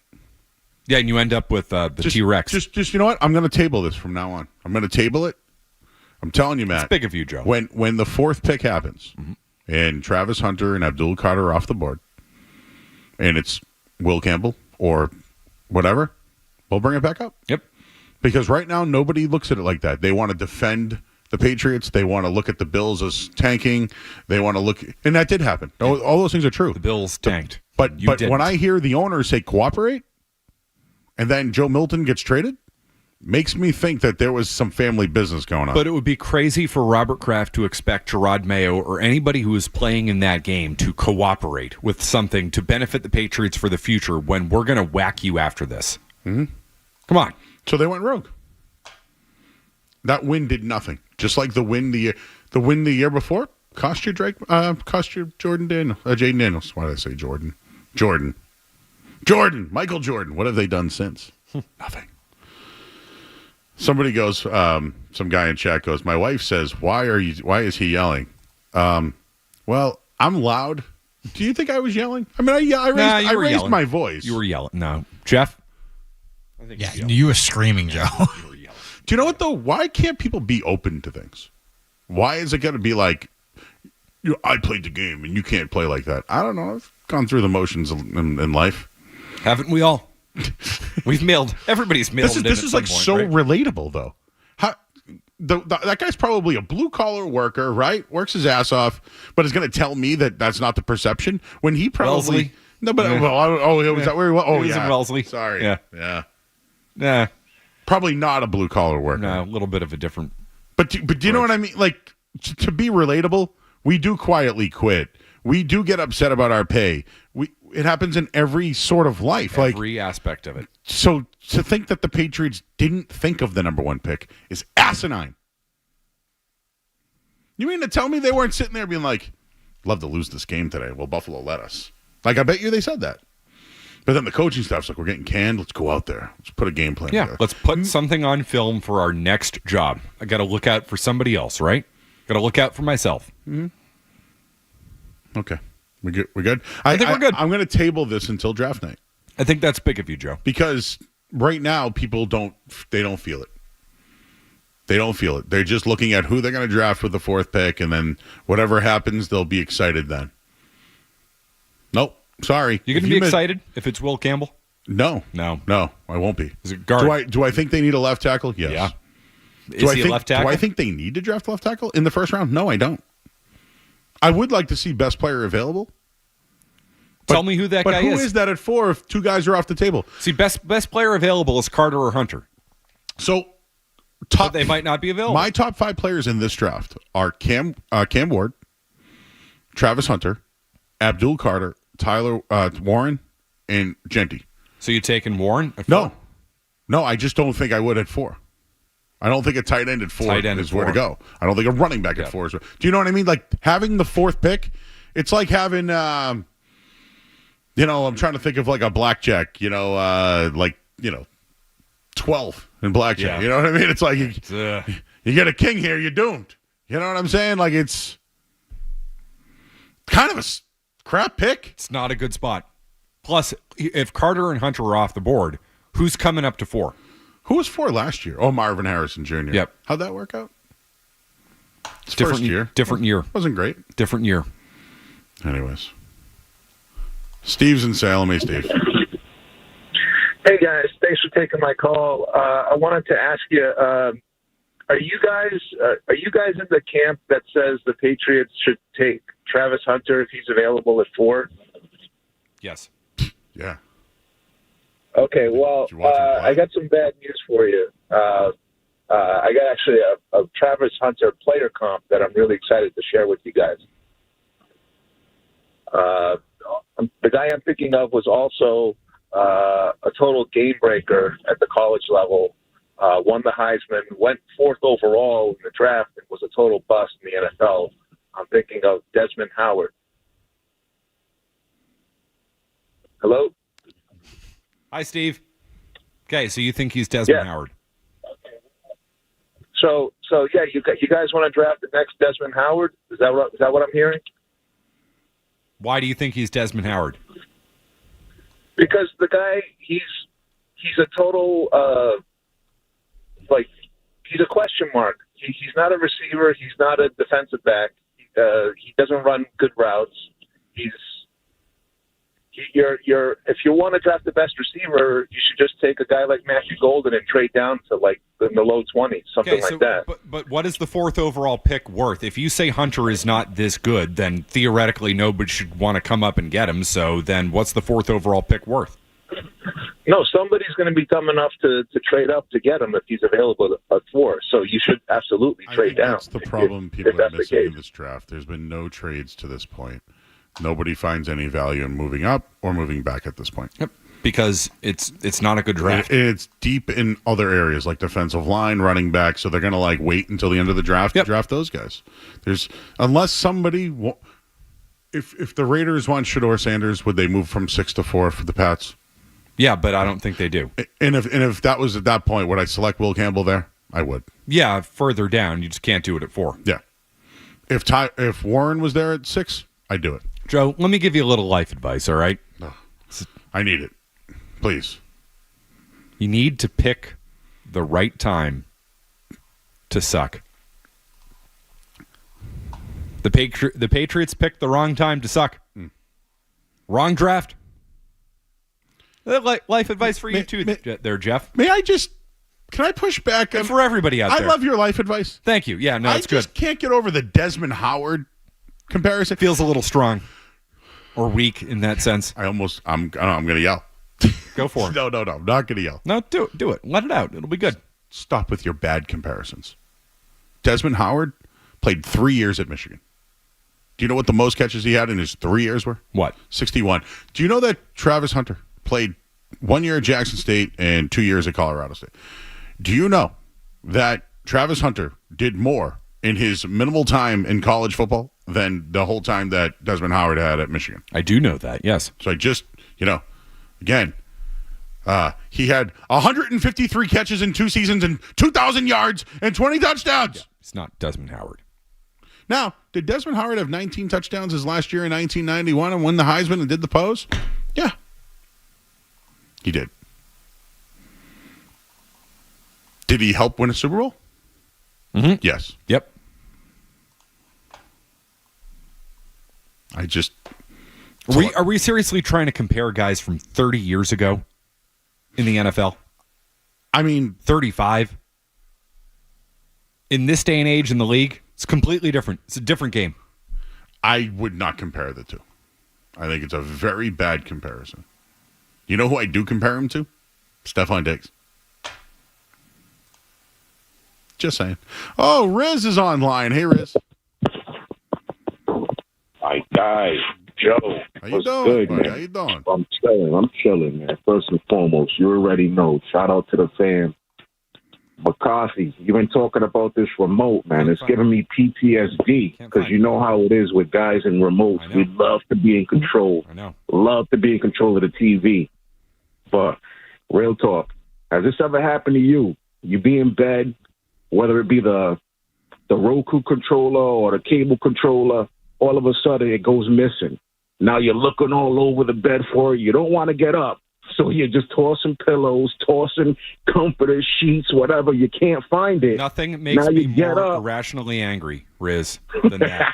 Yeah, and you end up with the T-Rex. Just you know what? I'm going to table this from now on. I'm going to table it. I'm telling you, Matt. It's big of you, Joe. When the 4th pick happens, and Travis Hunter and Abdul Carter are off the board, and it's Will Campbell or whatever, we'll bring it back up. Yep. Because right now, nobody looks at it like that. They want to defend the Patriots. They want to look at the Bills as tanking. They want to look, and that did happen. All those things are true. The Bills tanked. But when I hear the owners say cooperate, and then Joe Milton gets traded, makes me think that there was some family business going on. But it would be crazy for Robert Kraft to expect Gerard Mayo or anybody who is playing in that game to cooperate with something to benefit the Patriots for the future when we're going to whack you after this. Mm-hmm. Come on. So they went rogue. That win did nothing. Just like the win the year before cost you Drake? Cost you Jordan Daniels? Jaden Daniels. Why did I say Jordan? Jordan. Michael Jordan. What have they done since? Nothing. Somebody goes. Some guy in chat goes. My wife says, "Why is he yelling?" Well, I'm loud. Do you think I was yelling? I mean, I raised my voice. You were yelling. No, Jeff. I think you were screaming, Joe. Do you know what though? Why can't people be open to things? Why is it going to be like, I played the game and you can't play like that? I don't know. I've gone through the motions in life. Haven't we all? Everybody's mailed. This is like point, so right? Relatable though. That guy's probably a blue collar worker, right? Works his ass off, but is going to tell me that that's not the perception when he probably Wellesley. No, but was that where he was? Oh, he was in Wellesley. Sorry, yeah. Probably not a blue collar worker. No, a little bit of a different. But do you know what I mean? Like to be relatable, we do quietly quit. We do get upset about our pay. It happens in every sort of life, every aspect of it. So to think that the Patriots didn't think of the number one pick is asinine. You mean to tell me they weren't sitting there being like, "Love to lose this game today. Well, Buffalo let us." Like I bet you they said that. But then the coaching staff's like, "We're getting canned. Let's go out there. Let's put a game plan together. Let's put something on film for our next job. I got to look out for somebody else, right? Got to look out for myself." Mm-hmm. Okay. We're good. I think we're good. I'm going to table this until draft night. I think that's big of you, Joe. Because right now, people don't feel it. They don't feel it. They're just looking at who they're going to draft with the 4th pick, and then whatever happens, they'll be excited then. Nope. Sorry. You going to be excited if it's Will Campbell? No, I won't be. Is it guard? Do I think they need a left tackle? Yes. Yeah. Is he a left tackle? Do I think they need to draft left tackle in the first round? No, I don't. I would like to see best player available. Tell me who that guy is. But who is that at 4 if 2 guys are off the table? See, best player available is Carter or Hunter. So, but they might not be available. My top 5 players in this draft are Cam Ward, Travis Hunter, Abdul Carter, Tyler Warren, and Genty. So you taking Warren at 4? No, I just don't think I would at 4. I don't think a tight end at 4 is where to go. I don't think a running back at 4 is where. Do you know what I mean? Like having the 4th pick, it's like having, I'm trying to think of like a blackjack, 12 in blackjack. Yeah. You know what I mean? It's like you get a king here, you're doomed. You know what I'm saying? Like it's kind of a crap pick. It's not a good spot. Plus, if Carter and Hunter are off the board, who's coming up to 4? Who was 4 last year? Oh, Marvin Harrison Jr. Yep. How'd that work out? It's different year. Different year. Wasn't great. Different year. Anyways. Steve's in Salem. Hey, Steve. Hey, guys. Thanks for taking my call. I wanted to ask you, are you guys in the camp that says the Patriots should take Travis Hunter if he's available at 4? Yes. Yeah. Okay, well, I got some bad news for you. I got actually a Travis Hunter player comp that I'm really excited to share with you guys. The guy I'm thinking of was also a total game breaker at the college level, won the Heisman, went 4th overall in the draft, and was a total bust in the NFL. I'm thinking of Desmond Howard. Hello? Hi, Steve. Okay, so you think he's Desmond Howard? So yeah, you guys want to draft the next Desmond Howard? Is that what I'm hearing? Why do you think he's Desmond Howard? Because the guy, he's a total he's a question mark. He's not a receiver. He's not a defensive back. He doesn't run good routes. If you want to draft the best receiver, you should just take a guy like Matthew Golden and trade down to like in the low 20s, something like that. But what is the 4th overall pick worth? If you say Hunter is not this good, then theoretically nobody should want to come up and get him. So then what's the 4th overall pick worth? No, somebody's going to be dumb enough to trade up to get him if he's available at 4. So you should absolutely trade down. That's the problem people are missing in this draft. There's been no trades to this point. Nobody finds any value in moving up or moving back at this point. Yep. because it's not a good draft. It's deep in other areas like defensive line, running back. So they're going to wait until the end of the draft to draft those guys. Unless somebody, if the Raiders want Shedeur Sanders, would they move from 6 to 4 for the Pats? Yeah, but I don't think they do. And if that was at that point, would I select Will Campbell there? I would. Yeah, further down, you just can't do it at 4. Yeah. If Warren was there at 6, I'd do it. Joe, let me give you a little life advice, all right? I need it. Please. You need to pick the right time to suck. The Patriots picked the wrong time to suck. Wrong draft. Life advice for you too there, Jeff. Can I push back? For everybody out there. I love your life advice. Thank you. Yeah, no, it's good. I just can't get over the Desmond Howard comparison. Feels a little strong or weak in that sense. I'm going to yell. Go for it. No, I'm not going to yell. No, do it. Let it out. It'll be good. Stop with your bad comparisons. Desmond Howard played 3 years at Michigan. Do you know what the most catches he had in his 3 years were? What? 61. Do you know that Travis Hunter played 1 year at Jackson State and 2 years at Colorado State? Do you know that Travis Hunter did more in his minimal time in college football than the whole time that Desmond Howard had at Michigan? I do know that, yes. So I just, again, he had 153 catches in 2 seasons and 2,000 yards and 20 touchdowns. Yeah, it's not Desmond Howard. Now, did Desmond Howard have 19 touchdowns his last year in 1991 and win the Heisman and did the pose? Yeah. He did. Did he help win a Super Bowl? Mm-hmm. Yes. Yep. Are we seriously trying to compare guys from 30 years ago in the NFL? I mean, 35. In this day and age in the league, it's completely different. It's a different game. I would not compare the two. I think it's a very bad comparison. You know who I do compare him to? Stephon Diggs. Just saying. Oh, Riz is online. Hey, Riz. Hi, guys. Joe. How you what's doing, good, buddy? man? How you doing? I'm chilling, man. First and foremost, you already know. Shout out to the fam. McCarthy, you've been talking about this remote, man. It's giving me PTSD because you know how it is with guys in remotes. We love to be in control. I know. Love to be in control of the TV. But real talk, has this ever happened to you? You be in bed, whether it be the Roku controller or the cable controller, all of a sudden it goes missing. Now you're looking all over the bed for it. You don't want to get up. So you're just tossing pillows, tossing comforters, sheets, whatever. You can't find it. Nothing makes me more irrationally angry, Riz, than that.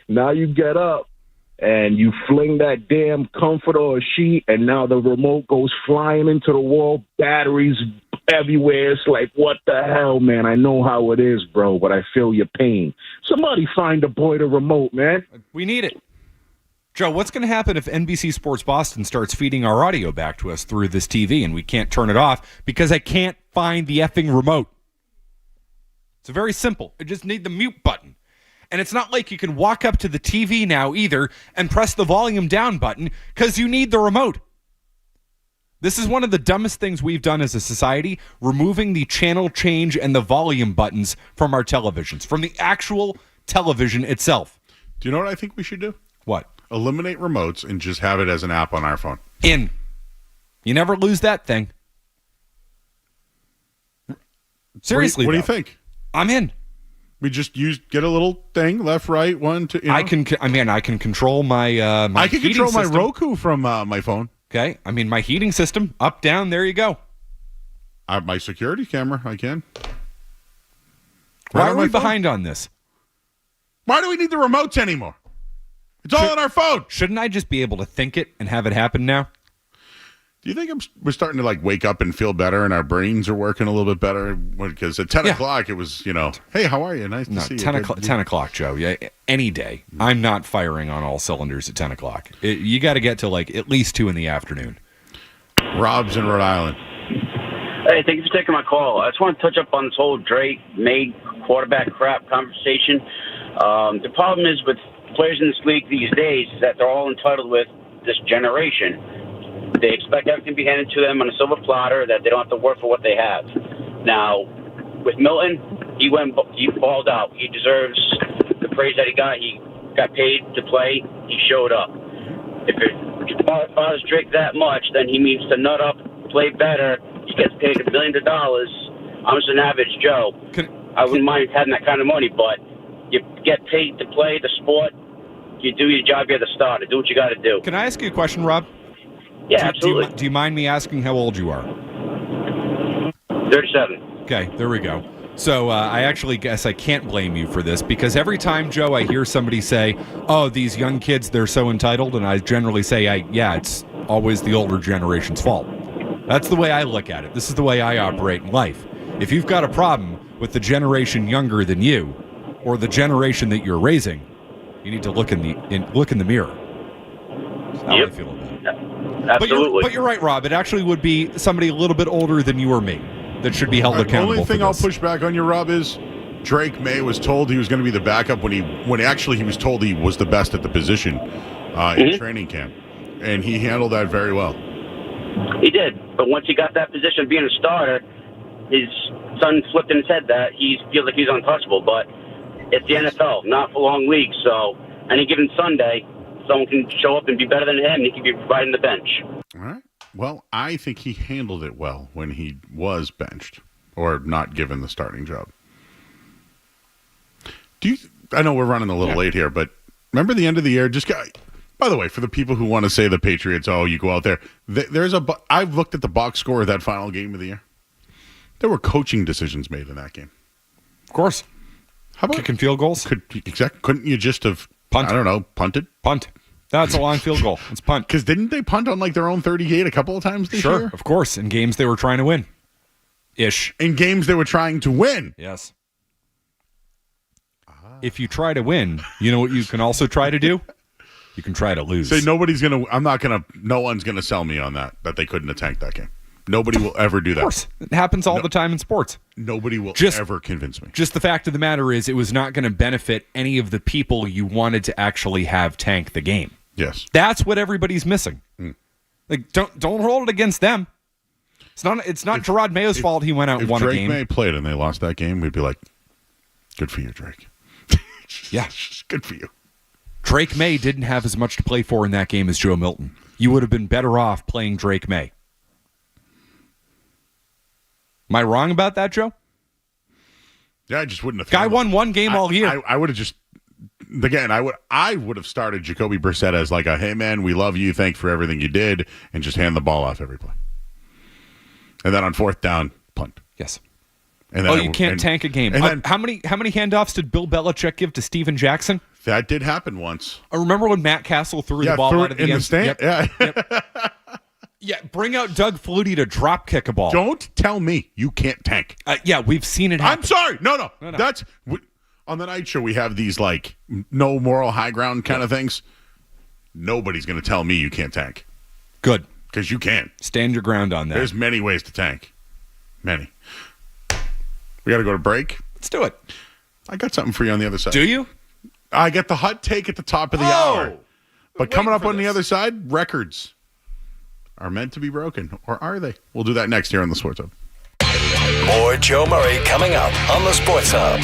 Now you get up and you fling that damn comforter or sheet, and now the remote goes flying into the wall, batteries everywhere. It's like, what the hell, man? I know how it is, bro, but I feel your pain. Somebody find the boy the remote, man. We need it. Joe, what's going to happen if NBC Sports Boston starts feeding our audio back to us through this TV and we can't turn it off because I can't find the effing remote? It's very simple. I just need the mute button. And it's not like you can walk up to the TV now either and press the volume down button because you need the remote. This is one of the dumbest things we've done as a society, removing the channel change and the volume buttons from our televisions, from the actual television itself. Do you know what I think we should do? What? Eliminate remotes and just have it as an app on our phone. You never lose that thing. Seriously, what do you think? I'm in. We just get a little thing, left, right, 1, 2. I can control my. I can control my system. Roku from my phone. Okay, my heating system up, down. There you go. My security camera, I can. Why are we behind on this? Why do we need the remotes anymore? It's all on our phone. Shouldn't I just be able to think it and have it happen now? Do you think we're starting to wake up and feel better and our brains are working a little bit better? Because at 10 o'clock it was, hey, how are you? Nice to see you. 10 o'clock, Joe. Yeah, any day. I'm not firing on all cylinders at 10 o'clock. You got to get to at least 2 in the afternoon. Rob's in Rhode Island. Hey, thank you for taking my call. I just want to touch up on this whole Drake made quarterback crap conversation. The problem is with players in this league these days is that they're all entitled with this generation. They expect everything to be handed to them on a silver platter, that they don't have to work for what they have. Now, with Milton, he balled out. He deserves the praise that he got. He got paid to play. He showed up. If it bothers Drake that much, then he needs to nut up, play better. He gets paid $millions of dollars. I'm just an average Joe. I wouldn't mind having that kind of money, but you get paid to play the sport. You do your job. You're the starter. Do what you got to do. Can I ask you a question, Rob? Yeah, absolutely. Do you mind me asking how old you are? 37. Okay, there we go. So I actually guess I can't blame you for this, because every time, Joe, I hear somebody say, oh, these young kids, they're so entitled, and I generally say, it's always the older generation's fault. That's the way I look at it. This is the way I operate in life. If you've got a problem with the generation younger than you, or the generation that you're raising, you need to look in the mirror. That's how I feel about it. Absolutely. But you're right, Rob. It actually would be somebody a little bit older than you or me that should be held accountable. The only thing for I'll this. push back on you, Rob, is Drake May was told he was going to be the backup when actually he was told he was the best at the position in training camp, and he handled that very well. He did, but once he got that position of being a starter, his son flipped in his head that he feels like he's untouchable. But it's the NFL, not for long leagues. So any given Sunday, someone can show up and be better than him, and he can be providing the bench. All right. Well, I think he handled it well when he was benched or not given the starting job. I know we're running a little late here, but remember the end of the year? By the way, for the people who want to say the Patriots, you go out there. I've looked at the box score of that final game of the year. There were coaching decisions made in that game. Of course. How about kicking field goals? Couldn't you just have punted? I don't know, punted? Punt. That's a long field goal. It's punt. Because didn't they punt on their own 38 a couple of times this year? Sure, of course. In games they were trying to win. Ish. In games they were trying to win. Yes. If you try to win, you know what you can also try to do? You can try to lose. Say no one's gonna sell me on that they couldn't have tanked that game. Nobody will ever do that. Of course. It happens all the time in sports. Nobody will ever convince me. Just the fact of the matter is it was not going to benefit any of the people you wanted to actually have tank the game. Yes. That's what everybody's missing. Like don't hold it against them. It's not Gerard Mayo's fault he went out and won a game. If Drake May played and they lost that game, we'd be like, good for you, Drake. Yeah. Good for you. Drake May didn't have as much to play for in that game as Joe Milton. You would have been better off playing Drake May. Am I wrong about that, Joe? Yeah, I just wouldn't have. Guy won one game all year. I would have just, again, I would have started Jacoby Brissett as like hey man, we love you, thanks for everything you did, and just hand the ball off every play. And then on fourth down, punt. Yes. And then you can't tank a game. And then, how many handoffs did Bill Belichick give to Steven Jackson? That did happen once. I remember when Matt Castle threw the ball out of the end stand. Yep. Yeah, bring out Doug Flutie to drop kick a ball. Don't tell me you can't tank. Yeah, we've seen it happen. I'm sorry. No. That's on the night show. We have these no moral high ground kind of things. Nobody's going to tell me you can't tank. Good, because you can. Stand your ground on that. There's many ways to tank. Many. We got to go to break. Let's do it. I got something for you on the other side. Do you? I get the hot take at the top of the hour. But coming up on the other side, records are meant to be broken, or are they? We'll do that next here on the Sports Hub. More Joe Murray coming up on the Sports Hub.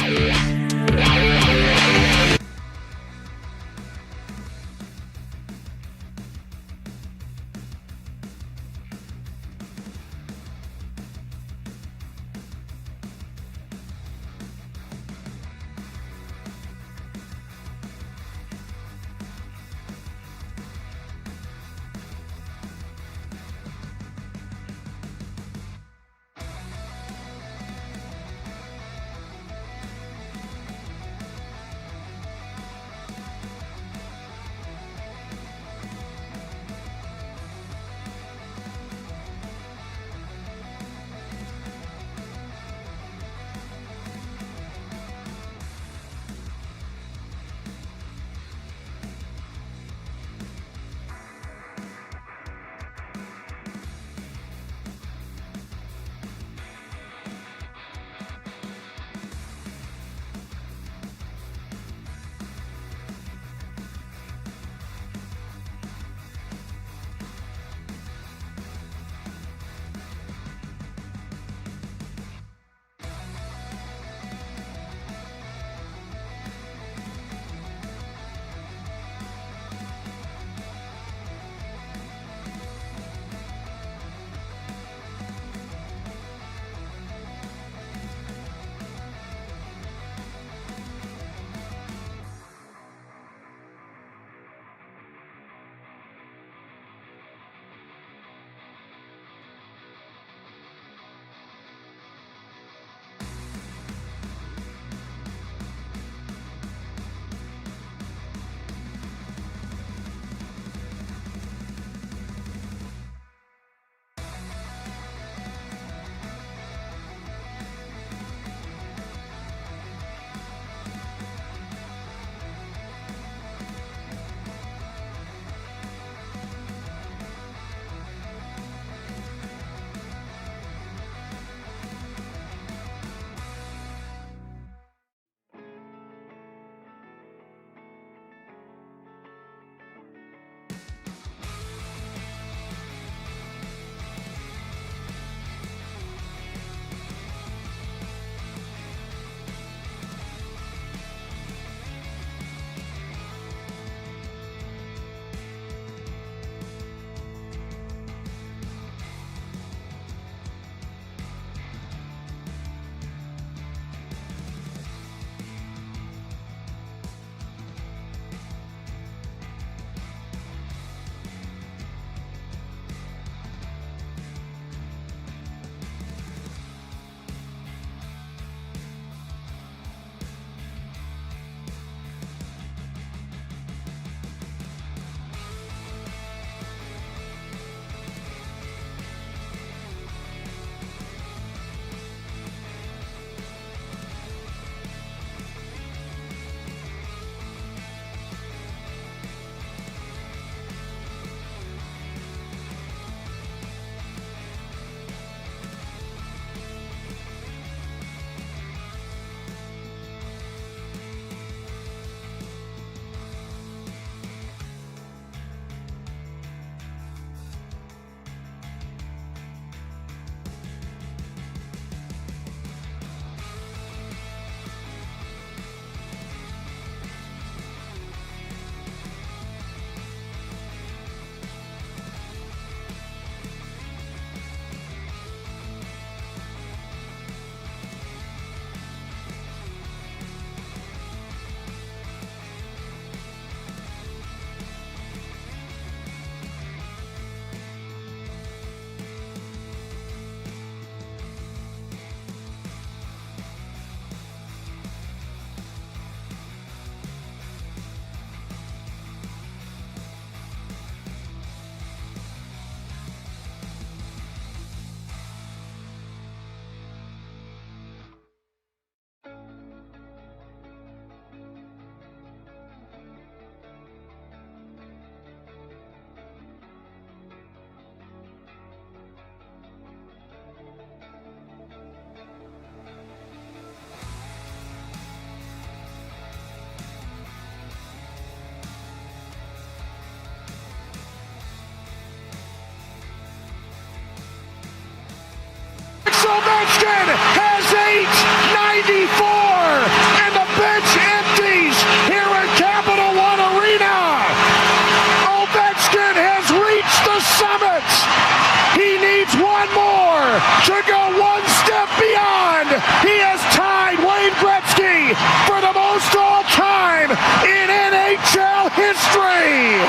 for the most all-time in NHL history.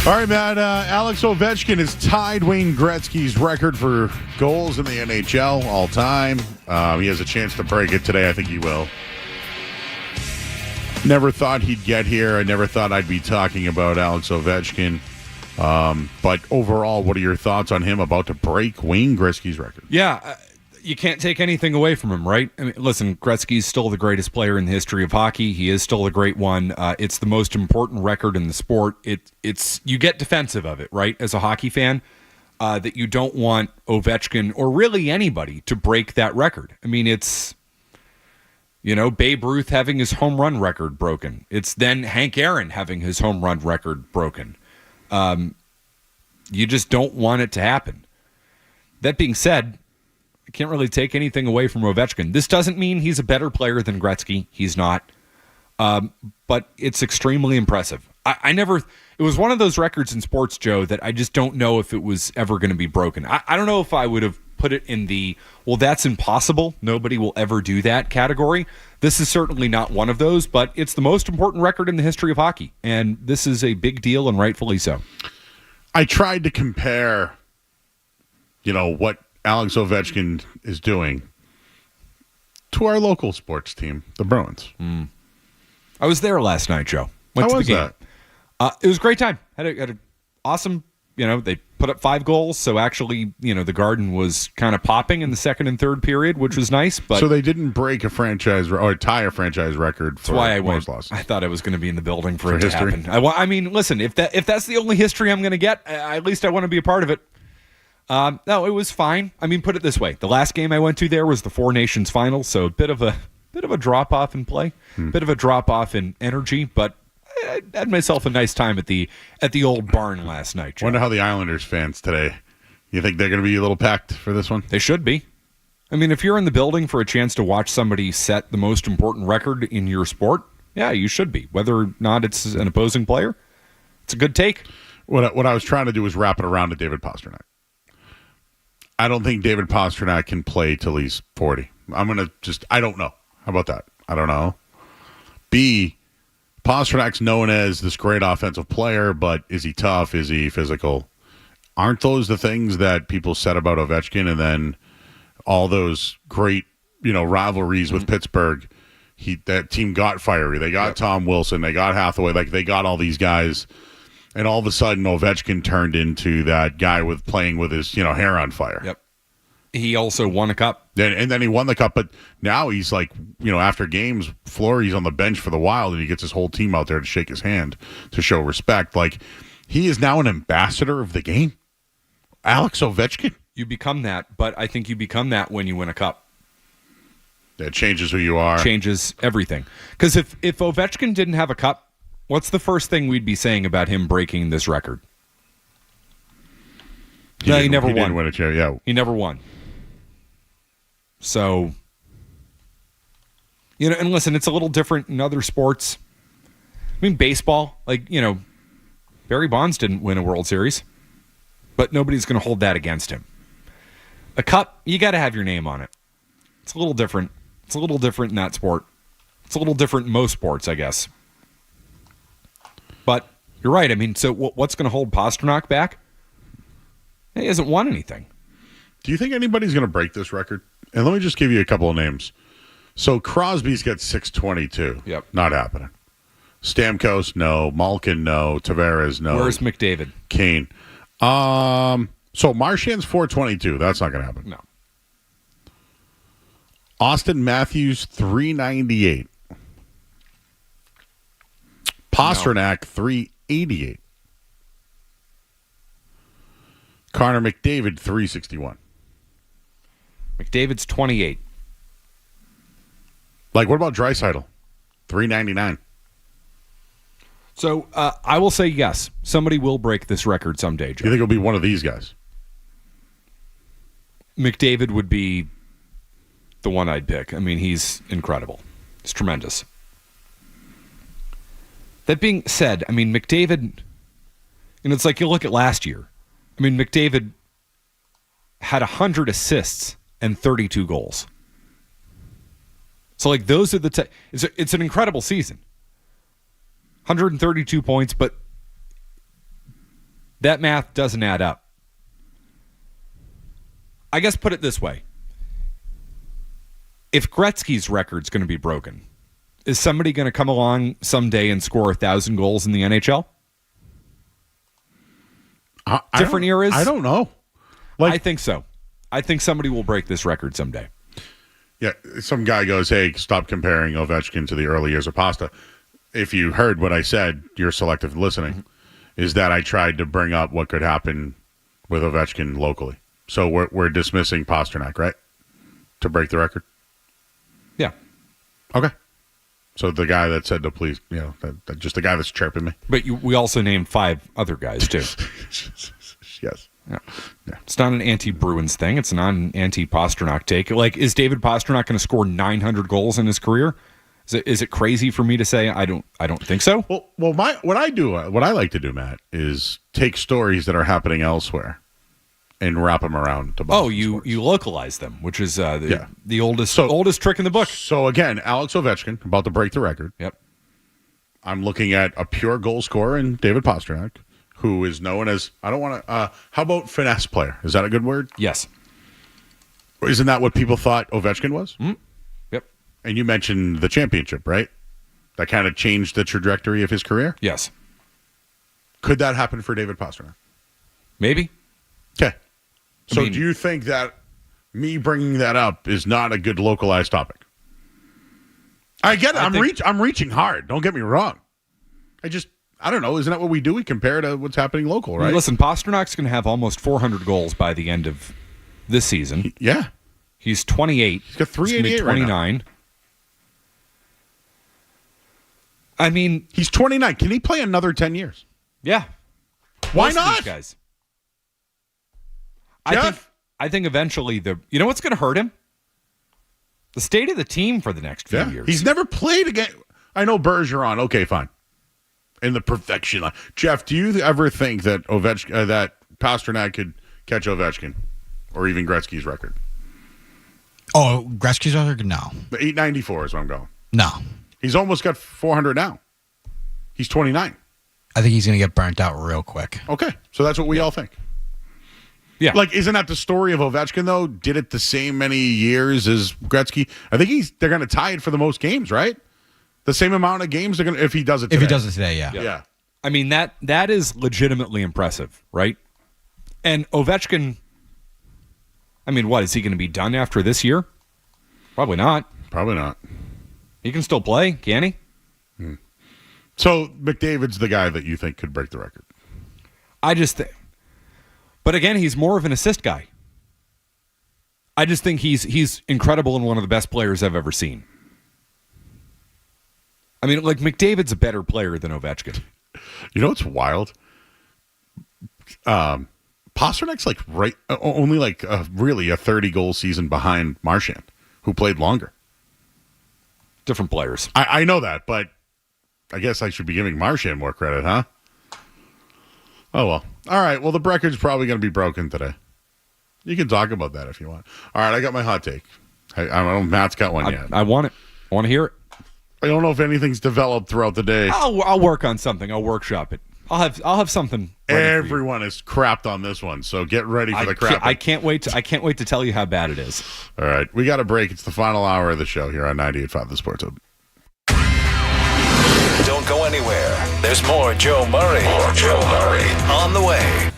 All right, man. Alex Ovechkin has tied Wayne Gretzky's record for goals in the NHL all time. He has a chance to break it today. I think he will. Never thought he'd get here. I never thought I'd be talking about Alex Ovechkin. But overall, what are your thoughts on him about to break Wayne Gretzky's record? Yeah, you can't take anything away from him, right? I mean, listen, Gretzky's still the greatest player in the history of hockey. He is still a great one. It's the most important record in the sport. It's you get defensive of it, right, as a hockey fan, that you don't want Ovechkin or really anybody to break that record. I mean, it's, Babe Ruth having his home run record broken. It's then Hank Aaron having his home run record broken. You just don't want it to happen. That being said, I can't really take anything away from Ovechkin. This doesn't mean he's a better player than Gretzky. He's not. But it's extremely impressive. It was one of those records in sports, Joe, that I just don't know if it was ever going to be broken. I don't know if I would have put it in the, well, that's impossible, nobody will ever do that category. This is certainly not one of those, but it's the most important record in the history of hockey. And this is a big deal, and rightfully so. I tried to compare, what Alex Ovechkin is doing to our local sports team, the Bruins. I was there last night, Joe. Went to the game. It was a great time. Had an awesome, they put up 5 goals, so actually, the Garden was kind of popping in the second and third period, which was nice. But so they didn't break a franchise or tie a franchise record for most losses. I thought I was going to be in the building for it history to happen. I mean, listen, if that's the only history I'm going to get, at least I want to be a part of it. No, it was fine. I mean, put it this way: the last game I went to there was the Four Nations final, so a bit of a drop off in play, bit of a drop off in energy, but I had myself a nice time at the old barn last night. Joe. Wonder how the Islanders fans today. You think they're going to be a little packed for this one? They should be. I mean, if you're in the building for a chance to watch somebody set the most important record in your sport, yeah, you should be. Whether or not it's an opposing player, it's a good take. What I was trying to do was wrap it around to David Pastrnak. I don't think David Pastrnak can play till he's 40. I don't know. How about that? I don't know. B, Pasternak's known as this great offensive player, but is he tough? Is he physical? Aren't those the things that people said about Ovechkin? And then all those great, rivalries with Pittsburgh, that team got fiery. They got Tom Wilson. They got Hathaway. They got all these guys. And all of a sudden, Ovechkin turned into that guy playing with his, hair on fire. Yep. He also won a cup. And then he won the cup, but now he's like, after games, Fleury's on the bench for the Wild, and he gets his whole team out there to shake his hand to show respect. Like, he is now an ambassador of the game. Alex Ovechkin. You become that, but I think you become that when you win a cup. That changes who you are. Changes everything. Because if Ovechkin didn't have a cup, what's the first thing we'd be saying about him breaking this record? He never won. Didn't win a chair, yeah. He never won. So, and listen, it's a little different in other sports. I mean, baseball, Barry Bonds didn't win a World Series, but nobody's going to hold that against him. A cup, you got to have your name on it. It's a little different. It's a little different in that sport. It's a little different in most sports, I guess. But you're right. I mean, so what's going to hold Pastrnak back? He hasn't won anything. Do you think anybody's going to break this record? And let me just give you a couple of names. So Crosby's got 622. Yep. Not happening. Stamkos, no. Malkin, no. Tavares, no. Where's McDavid? Kane. So Marchand's 422. That's not going to happen. No. Austin Matthews, 398. Pastrnak, 388. Connor McDavid, 361. McDavid's 28. What about Draisaitl? 399. So I will say yes. Somebody will break this record someday, Joe. You think it'll be one of these guys? McDavid would be the one I'd pick. I mean, he's incredible. He's tremendous. That being said, I mean, McDavid, And it's like you look at last year. I mean, McDavid had 100 assists and 32 goals. So, like, those are the it's an incredible season. 132 points, but that math doesn't add up. I guess put it this way. If Gretzky's record's going to be broken, is somebody going to come along someday and score 1,000 goals in the NHL? Different eras? I don't know. I think so. I think somebody will break this record someday. Yeah, some guy goes, hey, stop comparing Ovechkin to the early years of Pasta. If you heard what I said, you're selective listening, is that I tried to bring up what could happen with Ovechkin locally. So we're dismissing Pasternak, right? To break the record? Yeah. Okay. So the guy that said to please, that just the guy that's chirping me. But we also named 5 other guys, too. Yes. Yeah. It's not an anti-Bruins thing. It's not an anti-Pasternak take. Like, is David Pasternak going to score 900 goals in his career? Is it crazy for me to say? I don't think so. Well, what I like to do, Matt, is take stories that are happening elsewhere and wrap them around to Boston sports. You localize them, which is the oldest trick in the book. So again, Alex Ovechkin about to break the record. Yep. I'm looking at a pure goal scorer in David Pasternak, who is known as, I don't want to, how about finesse player? Is that a good word? Yes. Isn't that what people thought Ovechkin was? Mm-hmm. Yep. And you mentioned the championship, right? That kind of changed the trajectory of his career? Yes. Could that happen for David Pasternak? Maybe. Okay. So do you think that me bringing that up is not a good localized topic? I get it. I'm reaching hard. Don't get me wrong. I don't know. Isn't that what we do? We compare to what's happening local, right? Listen, Pasternak's going to have almost 400 goals by the end of this season. Yeah. He's 28. He's got 388 right now. 29. I mean, he's 29. Can he play another 10 years? Yeah. Why Most of not? these guys. I think eventually you know what's going to hurt him? The state of the team for the next few years. He's never played again. I know Bergeron. Okay, fine. In the perfection line. Jeff, do you ever think that that Pasternak could catch Ovechkin or even Gretzky's record? Oh, Gretzky's record? No. The 894 is where I'm going. No. He's almost got 400 now. He's 29. I think he's going to get burnt out real quick. Okay, so that's what we all think. Yeah. Like, isn't that the story of Ovechkin, though? Did it the same many years as Gretzky? I think they're going to tie it for the most games, right? The same amount of games they're going to, if he does it today. If he does it today, yeah. Yeah. I mean, that is legitimately impressive, right? And Ovechkin, I mean, what, is he going to be done after this year? Probably not. Probably not. He can still play, can he? So McDavid's the guy that you think could break the record? I just think. But again, he's more of an assist guy. I just think he's incredible and one of the best players I've ever seen. I mean, like, McDavid's a better player than Ovechkin. You know what's wild? Pasternak's like only like really a 30-goal season behind Marchand, who played longer. Different players. I know that, but I guess I should be giving Marchand more credit, huh? Oh, well. All right. Well, the record's probably going to be broken today. You can talk about that if you want. All right. I got my hot take. I don't know if Matt's got one yet. I want it. I want to hear it. I don't know if anything's developed throughout the day. I'll work on something. I'll workshop it. I'll have something. Everyone is crapped on this one, so get ready for the crap. I can't wait to tell you how bad it is. All right. We got a break. It's the final hour of the show here on 98.5 The Sports Hub. Don't go anywhere. There's more Joe Murray. On the way.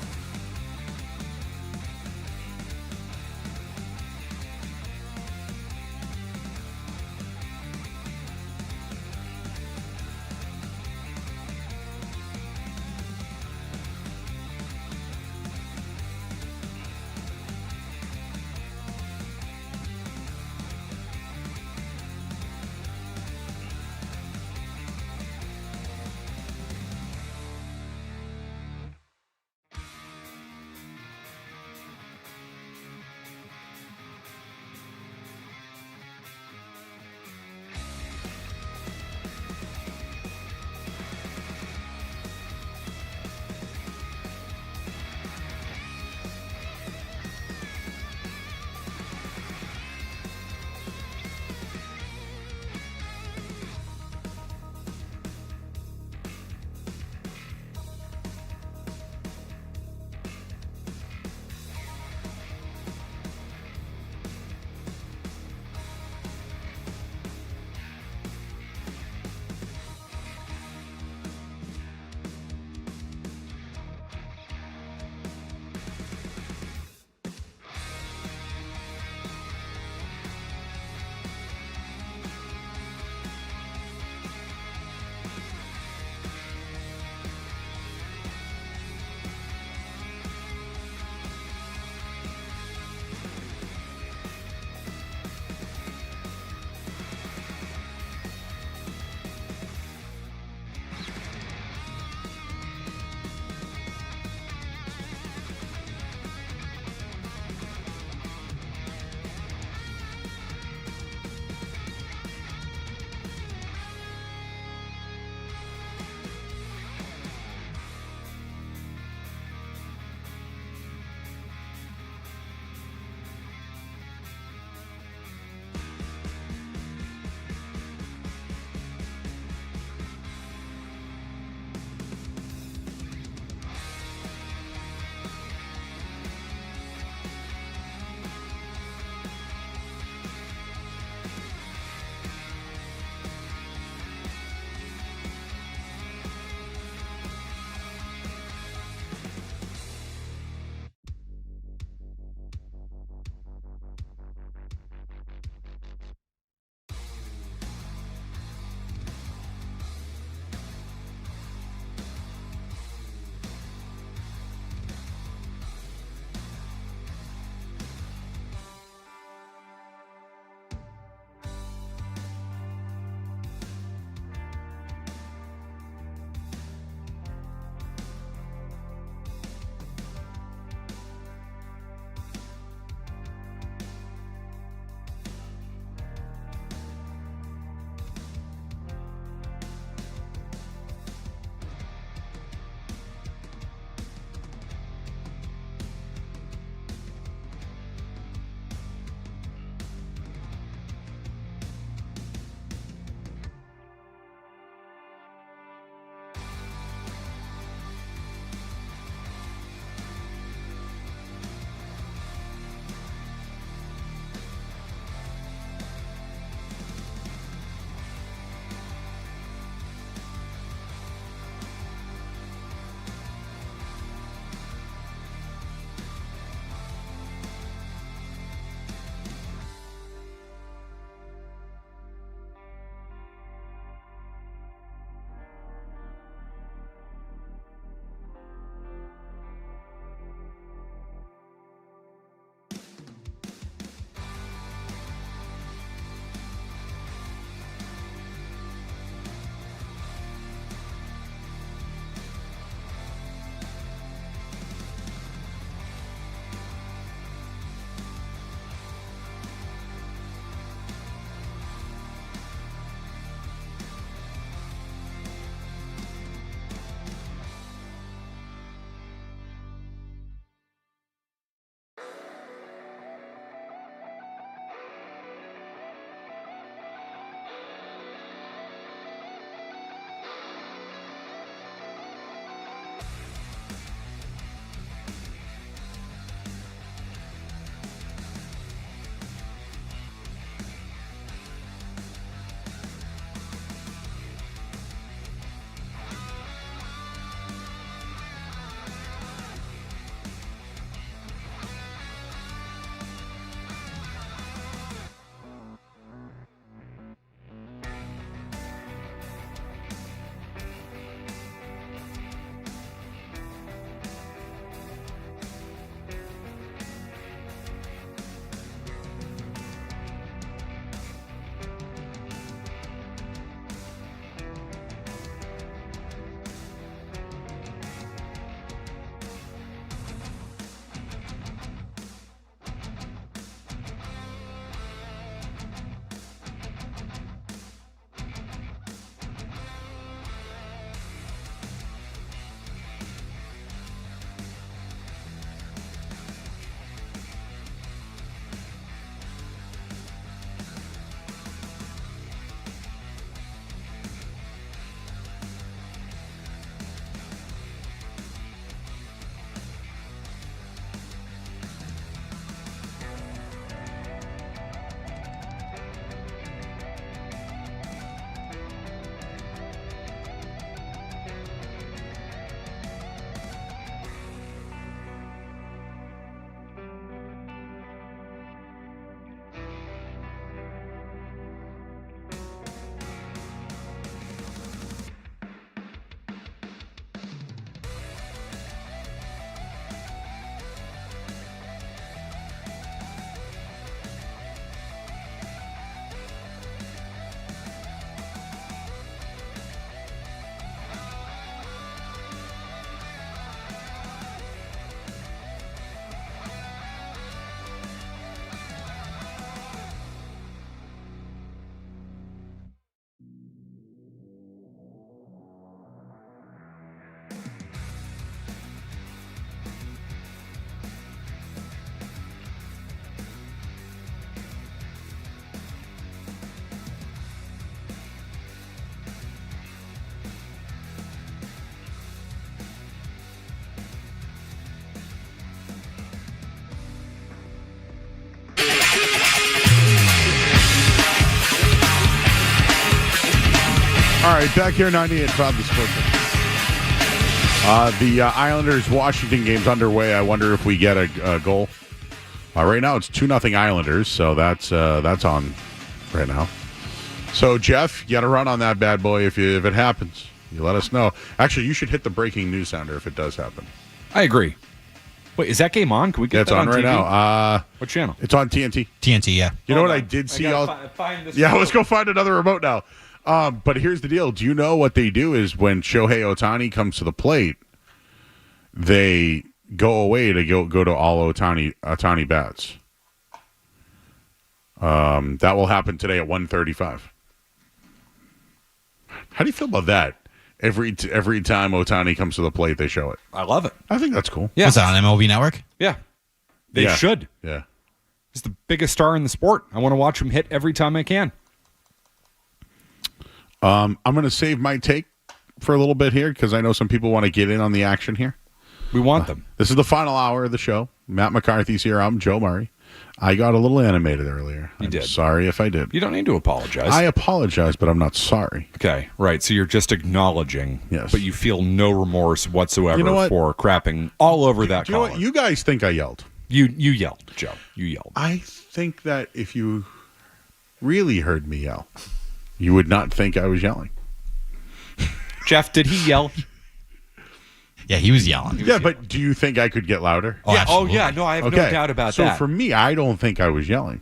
All right, back here, 98.5 The Sports. The Islanders-Washington game's underway. I wonder if we get a goal. Right now, it's 2-0 Islanders, so that's on right now. So, Jeff, you got to run on that bad boy if it happens. You let us know. Actually, you should hit the breaking news sounder if it does happen. I agree. Wait, is that game on? Can we get It's that on right TV? now. What channel? It's on TNT. TNT, yeah. You know what I did see? Let's go find another remote now. But here's the deal. Do you know what they do is when Shohei Ohtani comes to the plate, they go away to go to all Ohtani bats. That will happen today at 1:35. How do you feel about that? Every time Ohtani comes to the plate, they show it. I love it. I think that's cool. Yeah. What's that on MLB Network? Yeah. They should. Yeah. He's the biggest star in the sport. I want to watch him hit every time I can. I'm going to save my take for a little bit here because I know some people want to get in on the action here. We want them. This is the final hour of the show. Matt McCarthy's here. I'm Joe Murray. I got a little animated earlier. I'm did. Sorry if I did. You don't need to apologize. I apologize, but I'm not sorry. Okay, right. So you're just acknowledging, yes, but you feel no remorse whatsoever You know what? for crapping all over that Do you know collar. what? You guys think I yelled. You yelled, Joe. You yelled. I think that if you really heard me yell, you would not think I was yelling. Jeff, did he yell? Yeah, he was yelling. But do you think I could get louder? Oh, yeah. Absolutely. Oh, yeah. No, I have no doubt about that. So for me, I don't think I was yelling.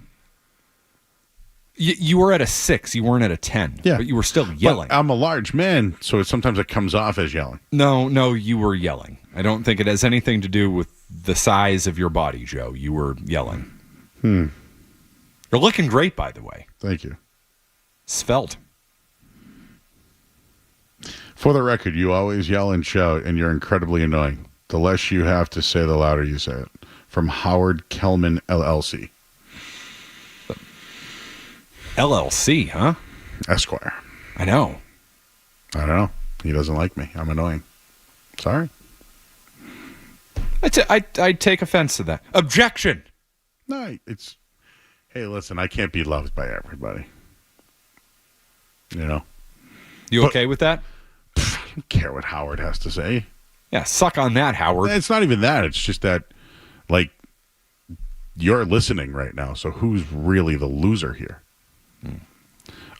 You were at a 6. You weren't at a 10. Yeah. But you were still yelling. But I'm a large man, so sometimes it comes off as yelling. No, you were yelling. I don't think it has anything to do with the size of your body, Joe. You were yelling. You're looking great, by the way. Thank you. Svelte. For the record, you always yell and shout, and you're incredibly annoying. The less you have to say, the louder you say it. From Howard Kellman, LLC. LLC, huh? Esquire. I know. I don't know. He doesn't like me. I'm annoying. Sorry. I take offense to that. Objection. No, it's... Hey, listen, I can't be loved by everybody. You know? You okay with that? I don't care what Howard has to say. Yeah, suck on that, Howard. It's not even that. It's just that, like, you're listening right now, so who's really the loser here?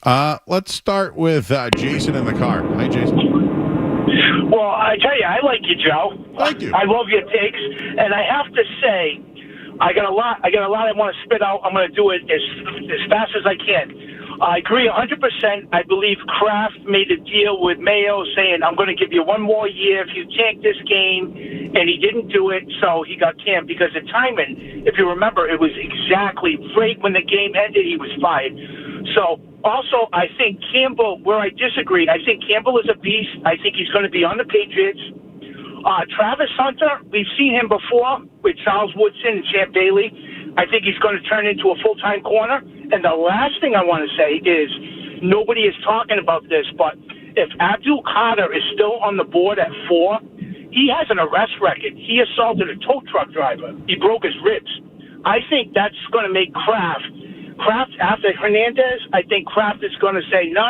Let's start with Jason in the car. Hi, Jason. Well, I tell you, I like you, Joe. Thank you. I love your takes, and I have to say, I got a lot I want to spit out. I'm going to do it as fast as I can. I agree 100%. I believe Kraft made a deal with Mayo saying, I'm going to give you one more year if you tank this game, and he didn't do it, so he got canned because the timing, if you remember, it was exactly right when the game ended, he was fired. So, also, I think Campbell, where I disagree, I think Campbell is a beast. I think he's going to be on the Patriots. Travis Hunter, we've seen him before with Charles Woodson and Champ Bailey. I think he's going to turn into a full-time corner. And the last thing I want to say is nobody is talking about this, but if Abdul Carter is still on the board at 4, he has an arrest record. He assaulted a tow truck driver. He broke his ribs. I think that's going to make Kraft after Hernandez, I think Kraft is going to say, no.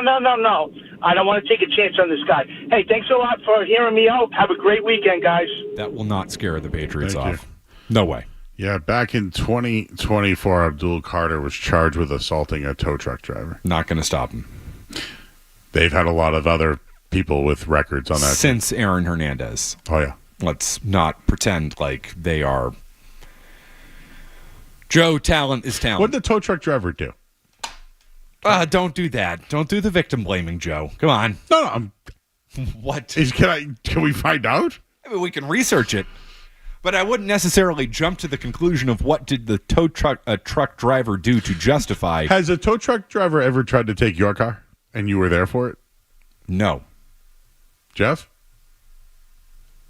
I don't want to take a chance on this guy. Hey, thanks a lot for hearing me out. Have a great weekend, guys. That will not scare the Patriots off. No way. Yeah, back in 2024, Abdul Carter was charged with assaulting a tow truck driver. Not going to stop him. They've had a lot of other people with records on that. Since Aaron Hernandez. Oh, yeah. Let's not pretend like they are. Joe, talent is talent. What did the tow truck driver do? Don't do that. Don't do the victim blaming, Joe. Come on. No. What? Can we find out? I mean, we can research it. But I wouldn't necessarily jump to the conclusion of what did the truck driver do to justify. Has a tow truck driver ever tried to take your car and you were there for it? No. Jeff?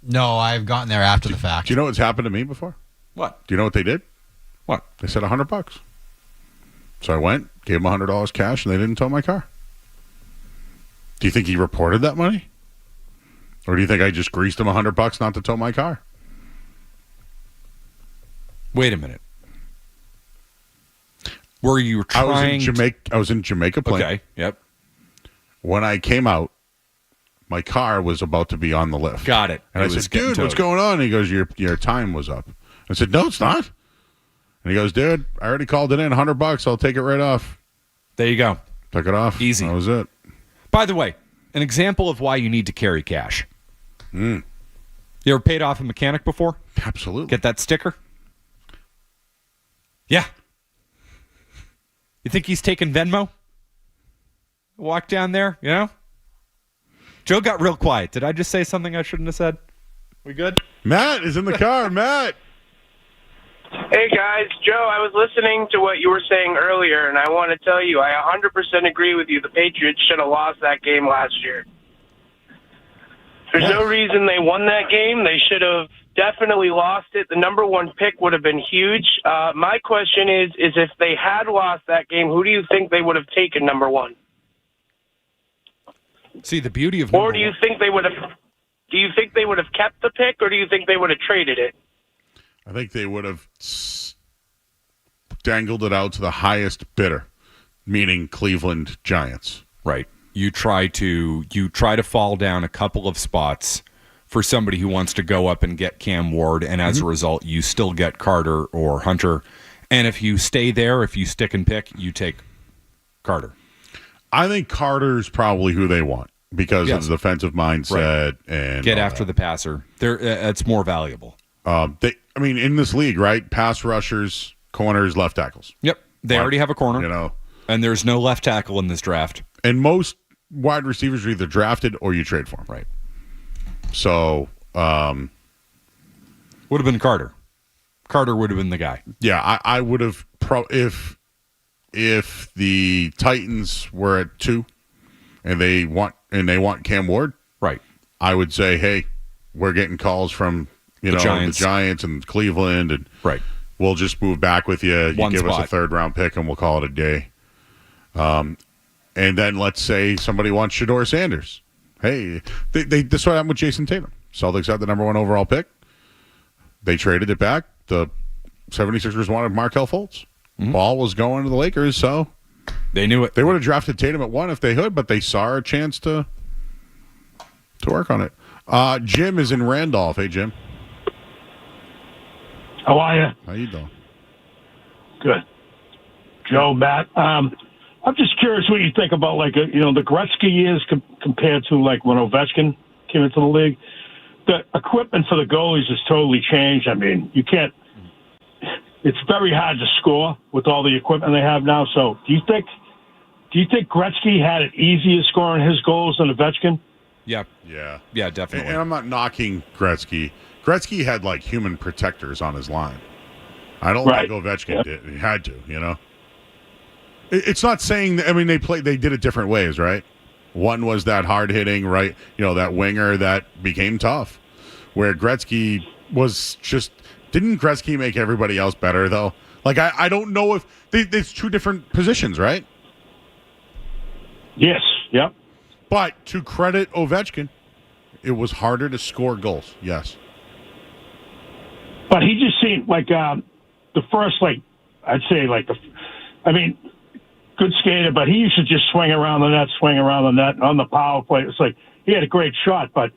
No, I've gotten there after the fact. Do you know what's happened to me before? What? Do you know what they did? What? They said $100. So I went, gave him $100 cash, and they didn't tow my car. Do you think he reported that money? Or do you think I just greased him $100 not to tow my car? Wait a minute. Were you trying? I was in Jamaica playing. Okay. Yep. When I came out, My car was about to be on the lift. Got it. And I said, dude, what's going on? And he goes, your time was up. I said, no, it's not. And he goes, dude, I already called it in, $100. I'll take it right off. There you go. Took it off. Easy. That was it. By the way, an example of why you need to carry cash. Mm. You ever paid off a mechanic before? Absolutely. Get that sticker? Yeah. You think he's taking Venmo? Walk down there, you know? Joe got real quiet. Did I just say something I shouldn't have said? We good? Matt is in the car. Matt. Hey, guys. Joe, I was listening to what you were saying earlier, and I want to tell you, I 100% agree with you. The Patriots should have lost that game last year. There's no reason they won that game. They should have definitely lost it. The number one pick would have been huge. My question is if they had lost that game, who do you think they would have taken number one? See, the beauty of or do you think they would have? Do you think they would have kept the pick, or do you think they would have traded it? I think they would have dangled it out to the highest bidder, meaning Cleveland Giants. Right. You try to fall down a couple of spots for somebody who wants to go up and get Cam Ward, and as a result, you still get Carter or Hunter. And if you stay there, if you stick and pick, you take Carter. I think Carter's probably who they want because of the defensive mindset and get after the passer. It's more valuable. In this league, right? Pass rushers, corners, left tackles. Yep, they already have a corner. You know, and there's no left tackle in this draft. And most wide receivers are either drafted or you trade for them. Right. So, would have been Carter. Carter would have been the guy. Yeah, I would have if the Titans were at 2 and they want Cam Ward, right? I would say, hey, we're getting calls from the Giants and Cleveland, and we'll just move back with you. You give us a 3rd round pick, and we'll call it a day. And then let's say somebody wants Shedeur Sanders. Hey, this what happened with Jason Tatum. Celtics had the number 1 overall pick. They traded it back. The 76ers wanted Markelle Fultz. Ball was going to the Lakers, so they knew it. They would have drafted Tatum at 1 if they could, but they saw a chance to work on it. Jim is in Randolph. Hey, Jim. How are you? How you doing? Good. Joe, Matt. I'm just curious what you think about, the Gretzky years compared to, when Ovechkin came into the league. The equipment for the goalies has totally changed. I mean, you can't – it's very hard to score with all the equipment they have now. So do you think Gretzky had it easier scoring his goals than Ovechkin? Yeah. Yeah, definitely. And I'm not knocking Gretzky. Gretzky had, human protectors on his line. I don't think Ovechkin did. He had to, you know? It's not saying that, they did it different ways, right? One was that hard hitting, right? That winger that became tough. Where Gretzky was just, didn't Gretzky make everybody else better though? I don't know if it's 2 different positions, right? Yes. Yep. But to credit Ovechkin, it was harder to score goals. Yes. But he just seemed like the first, I'd say, good skater, but he used to just swing around the net on the power play. It's like he had a great shot, but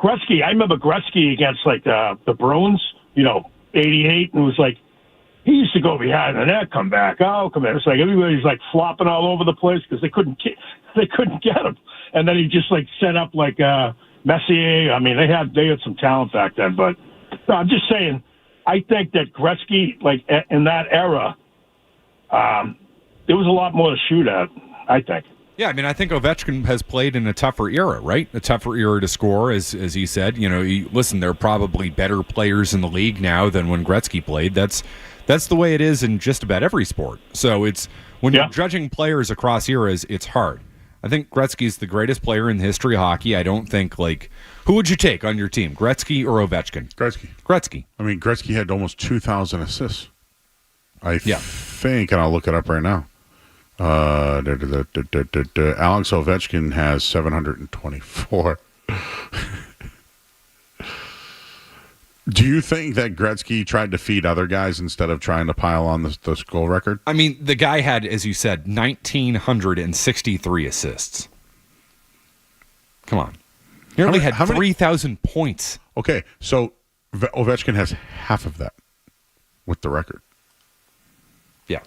Gretzky, I remember Gretzky against the Bruins, 88, and it was he used to go behind the net, come back. It's like everybody's flopping all over the place because they couldn't get him, and then he just set up Messier. They had some talent back then, but no, I'm just saying, I think that Gretzky, in that era, there was a lot more to shoot at, I think. Yeah, I think Ovechkin has played in a tougher era, right? A tougher era to score, as he said. Listen, there are probably better players in the league now than when Gretzky played. That's the way it is in just about every sport. So it's when you're judging players across eras, it's hard. I think Gretzky's the greatest player in the history of hockey. I don't think, who would you take on your team, Gretzky or Ovechkin? Gretzky. Gretzky had almost 2,000 assists. I think, and I'll look it up right now. Alex Ovechkin has 724. Do you think that Gretzky tried to feed other guys instead of trying to pile on the goal record? The guy had, as you said, 1,963 assists. Come on. Nearly had 3,000 points. Okay, so Ovechkin has half of that with the record. Yeah.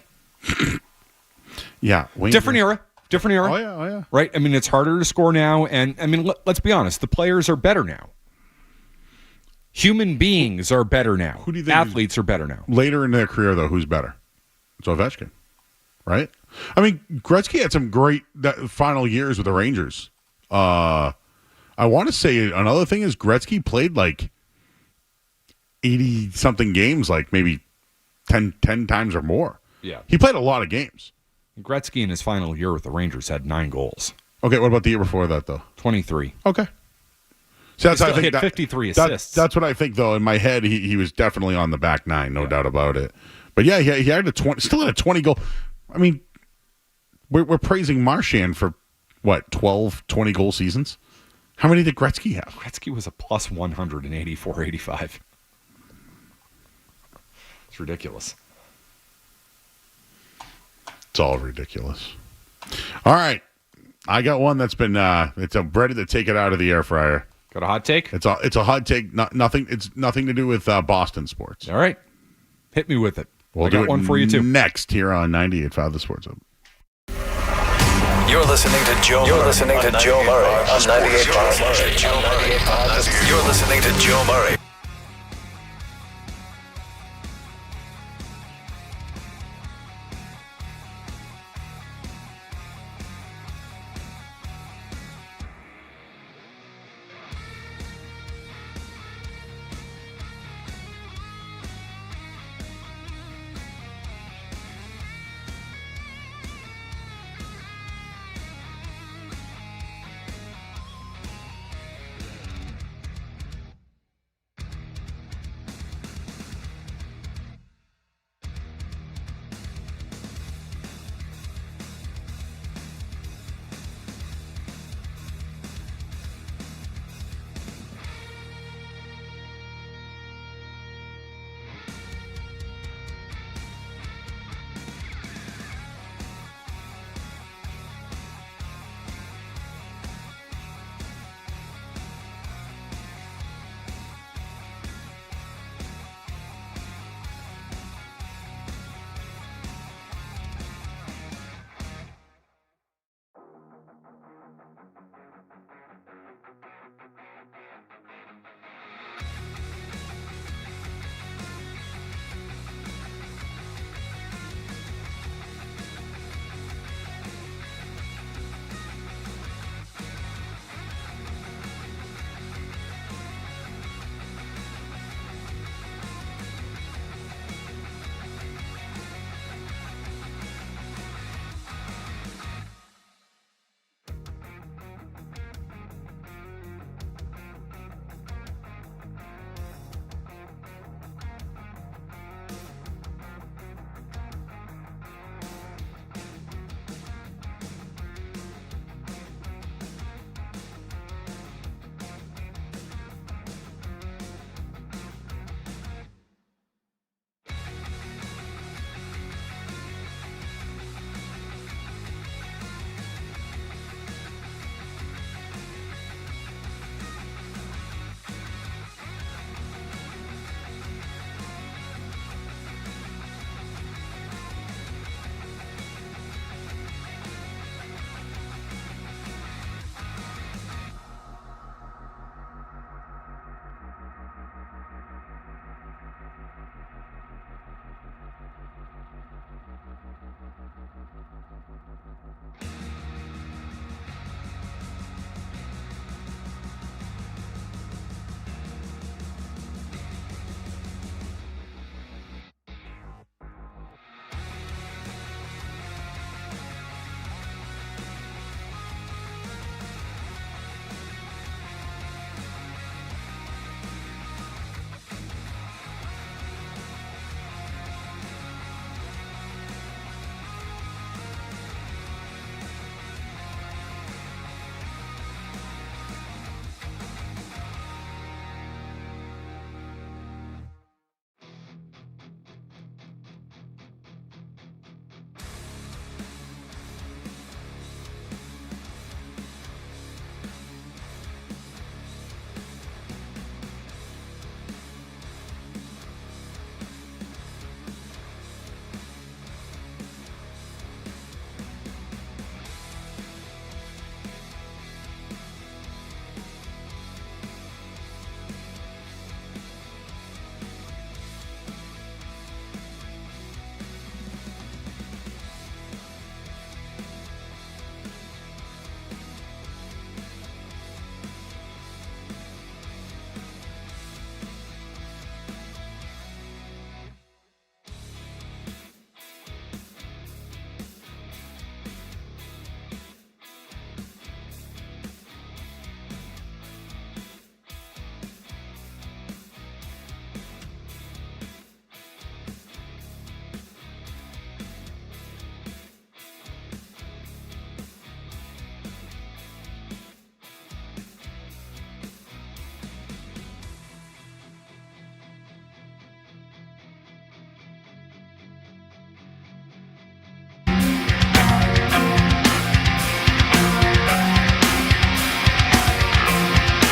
Yeah. Different era. Oh, yeah. Right? I mean, it's harder to score now. And, I mean, let's be honest. The players are better now. Human beings are better now. Who do you think athletes are better now? Later in their career, though, who's better? It's Ovechkin, right? I mean, Gretzky had some great final years with the Rangers. I want to say another thing is Gretzky played like 80-something games, like maybe 10 times or more. Yeah. He played a lot of games. Gretzky in his final year with the Rangers had 9 goals. Okay, what about the year before that, though? 23. Okay. So He had 53 assists. That's what I think, though. In my head, he was definitely on the back nine, no doubt about it. But yeah, he had still had a 20 goal. I mean, we're praising Marchand for what, 12, 20 goal seasons? How many did Gretzky have? Gretzky was a plus 184, 85. It's ridiculous. It's all ridiculous. All right, I got one that's been I'm ready to take it out of the air fryer. Got a hot take? It's a hot take. Nothing. It's nothing to do with Boston sports. All right, hit me with it. We'll I got one for you too. Next here on 98.5 The Sports Hub. You're listening to Joe. You're listening to Joe Murray on 98.5. You're listening to Joe Murray.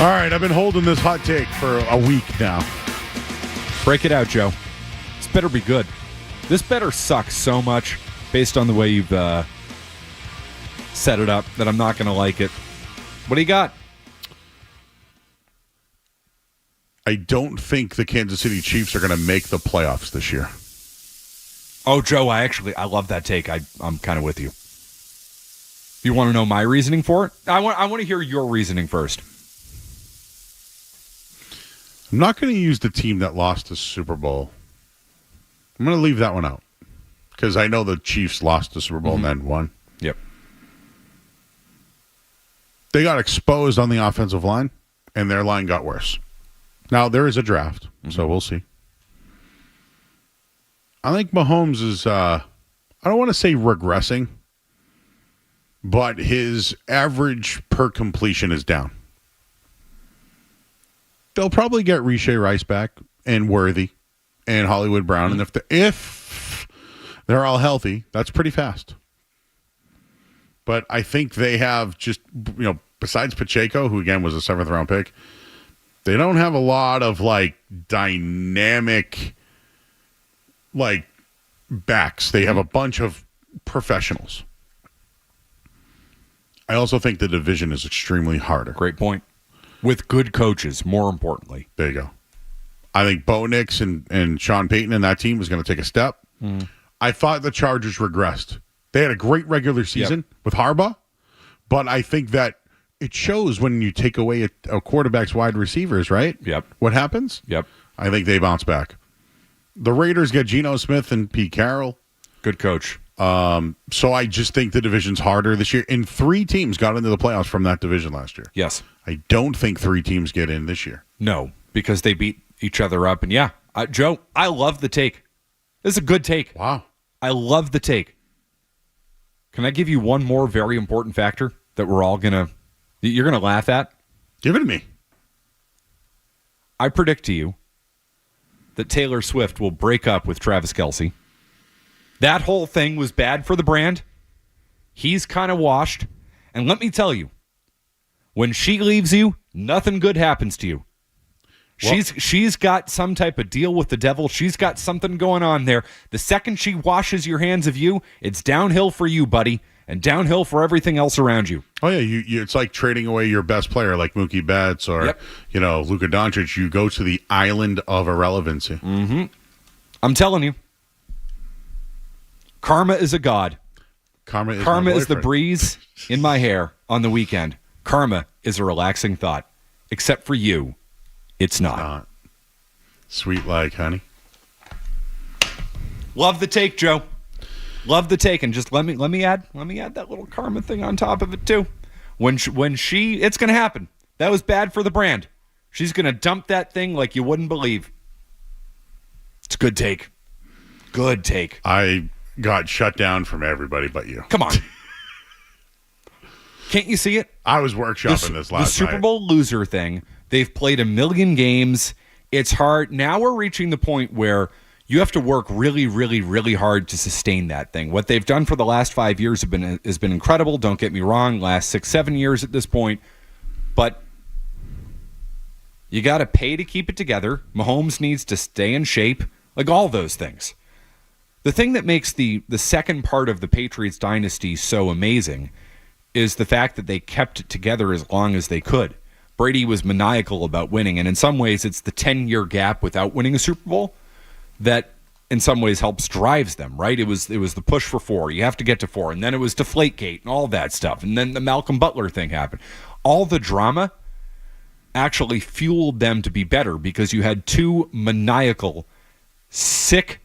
All right, I've been holding this hot take for a week now. Break it out, Joe. This better be good. This better suck so much based on the way you've set it up that I'm not going to like it. What do you got? I don't think the Kansas City Chiefs are going to make the playoffs this year. Oh, Joe, I love that take. I'm kind of with you. You want to know my reasoning for it? I want to hear your reasoning first. I'm not going to use the team that lost the Super Bowl. I'm going to leave that one out because I know the Chiefs lost the Super Bowl and then won. Yep. They got exposed on the offensive line, and their line got worse. Now, there is a draft, so we'll see. I think Mahomes is, I don't want to say regressing, but his average per completion is down. They'll probably get Riche Rice back and Worthy and Hollywood Brown, and if they're all healthy, that's pretty fast. But I think they have just, besides Pacheco, who again was a 7th-round pick, they don't have a lot of dynamic backs. They have a bunch of professionals. I also think the division is extremely harder. Great point. With good coaches, more importantly. There you go. I think Bo Nix and Sean Payton and that team was going to take a step. I thought the Chargers regressed. They had a great regular season with Harbaugh, but I think that it shows when you take away a quarterback's wide receivers, right? Yep. What happens? Yep. I think they bounce back. The Raiders get Geno Smith and Pete Carroll. Good coach. So I just think the division's harder this year. And 3 teams got into the playoffs from that division last year. Yes. I don't think 3 teams get in this year. No, because they beat each other up. And Joe, I love the take. This is a good take. Wow. I love the take. Can I give you one more very important factor that you're going to laugh at? Give it to me. I predict to you that Taylor Swift will break up with Travis Kelce. That whole thing was bad for the brand. He's kind of washed. And let me tell you, when she leaves you, nothing good happens to you. Well, she's got some type of deal with the devil. She's got something going on there. The second she washes your hands of you, it's downhill for you, buddy, and downhill for everything else around you. Oh, yeah. You it's like trading away your best player like Mookie Betts or, Luka Doncic. You go to the island of irrelevancy. Mm-hmm. I'm telling you. Karma is a god. Karma is the breeze in my hair on the weekend. Karma is a relaxing thought. Except for you, it's not. Sweet like honey. Love the take, Joe. Love the take, and just let me add that little karma thing on top of it too. When she it's going to happen. That was bad for the brand. She's going to dump that thing like you wouldn't believe. It's a good take. Good take. I got shut down from everybody but you. Come on. Can't you see it? I was workshopping this last night. The Super Bowl loser thing. They've played 1 million games. It's hard. Now we're reaching the point where you have to work really, really, really hard to sustain that thing. What they've done for the last 5 years has been incredible. Don't get me wrong. Last 6, 7 years at this point. But you got to pay to keep it together. Mahomes needs to stay in shape. Like all those things. The thing that makes the second part of the Patriots dynasty so amazing is the fact that they kept it together as long as they could. Brady was maniacal about winning, and in some ways it's the 10-year gap without winning a Super Bowl that in some ways drives them, right? It was the push for 4. You have to get to 4, and then it was Deflategate and all that stuff, and then the Malcolm Butler thing happened. All the drama actually fueled them to be better because you had 2 maniacal sick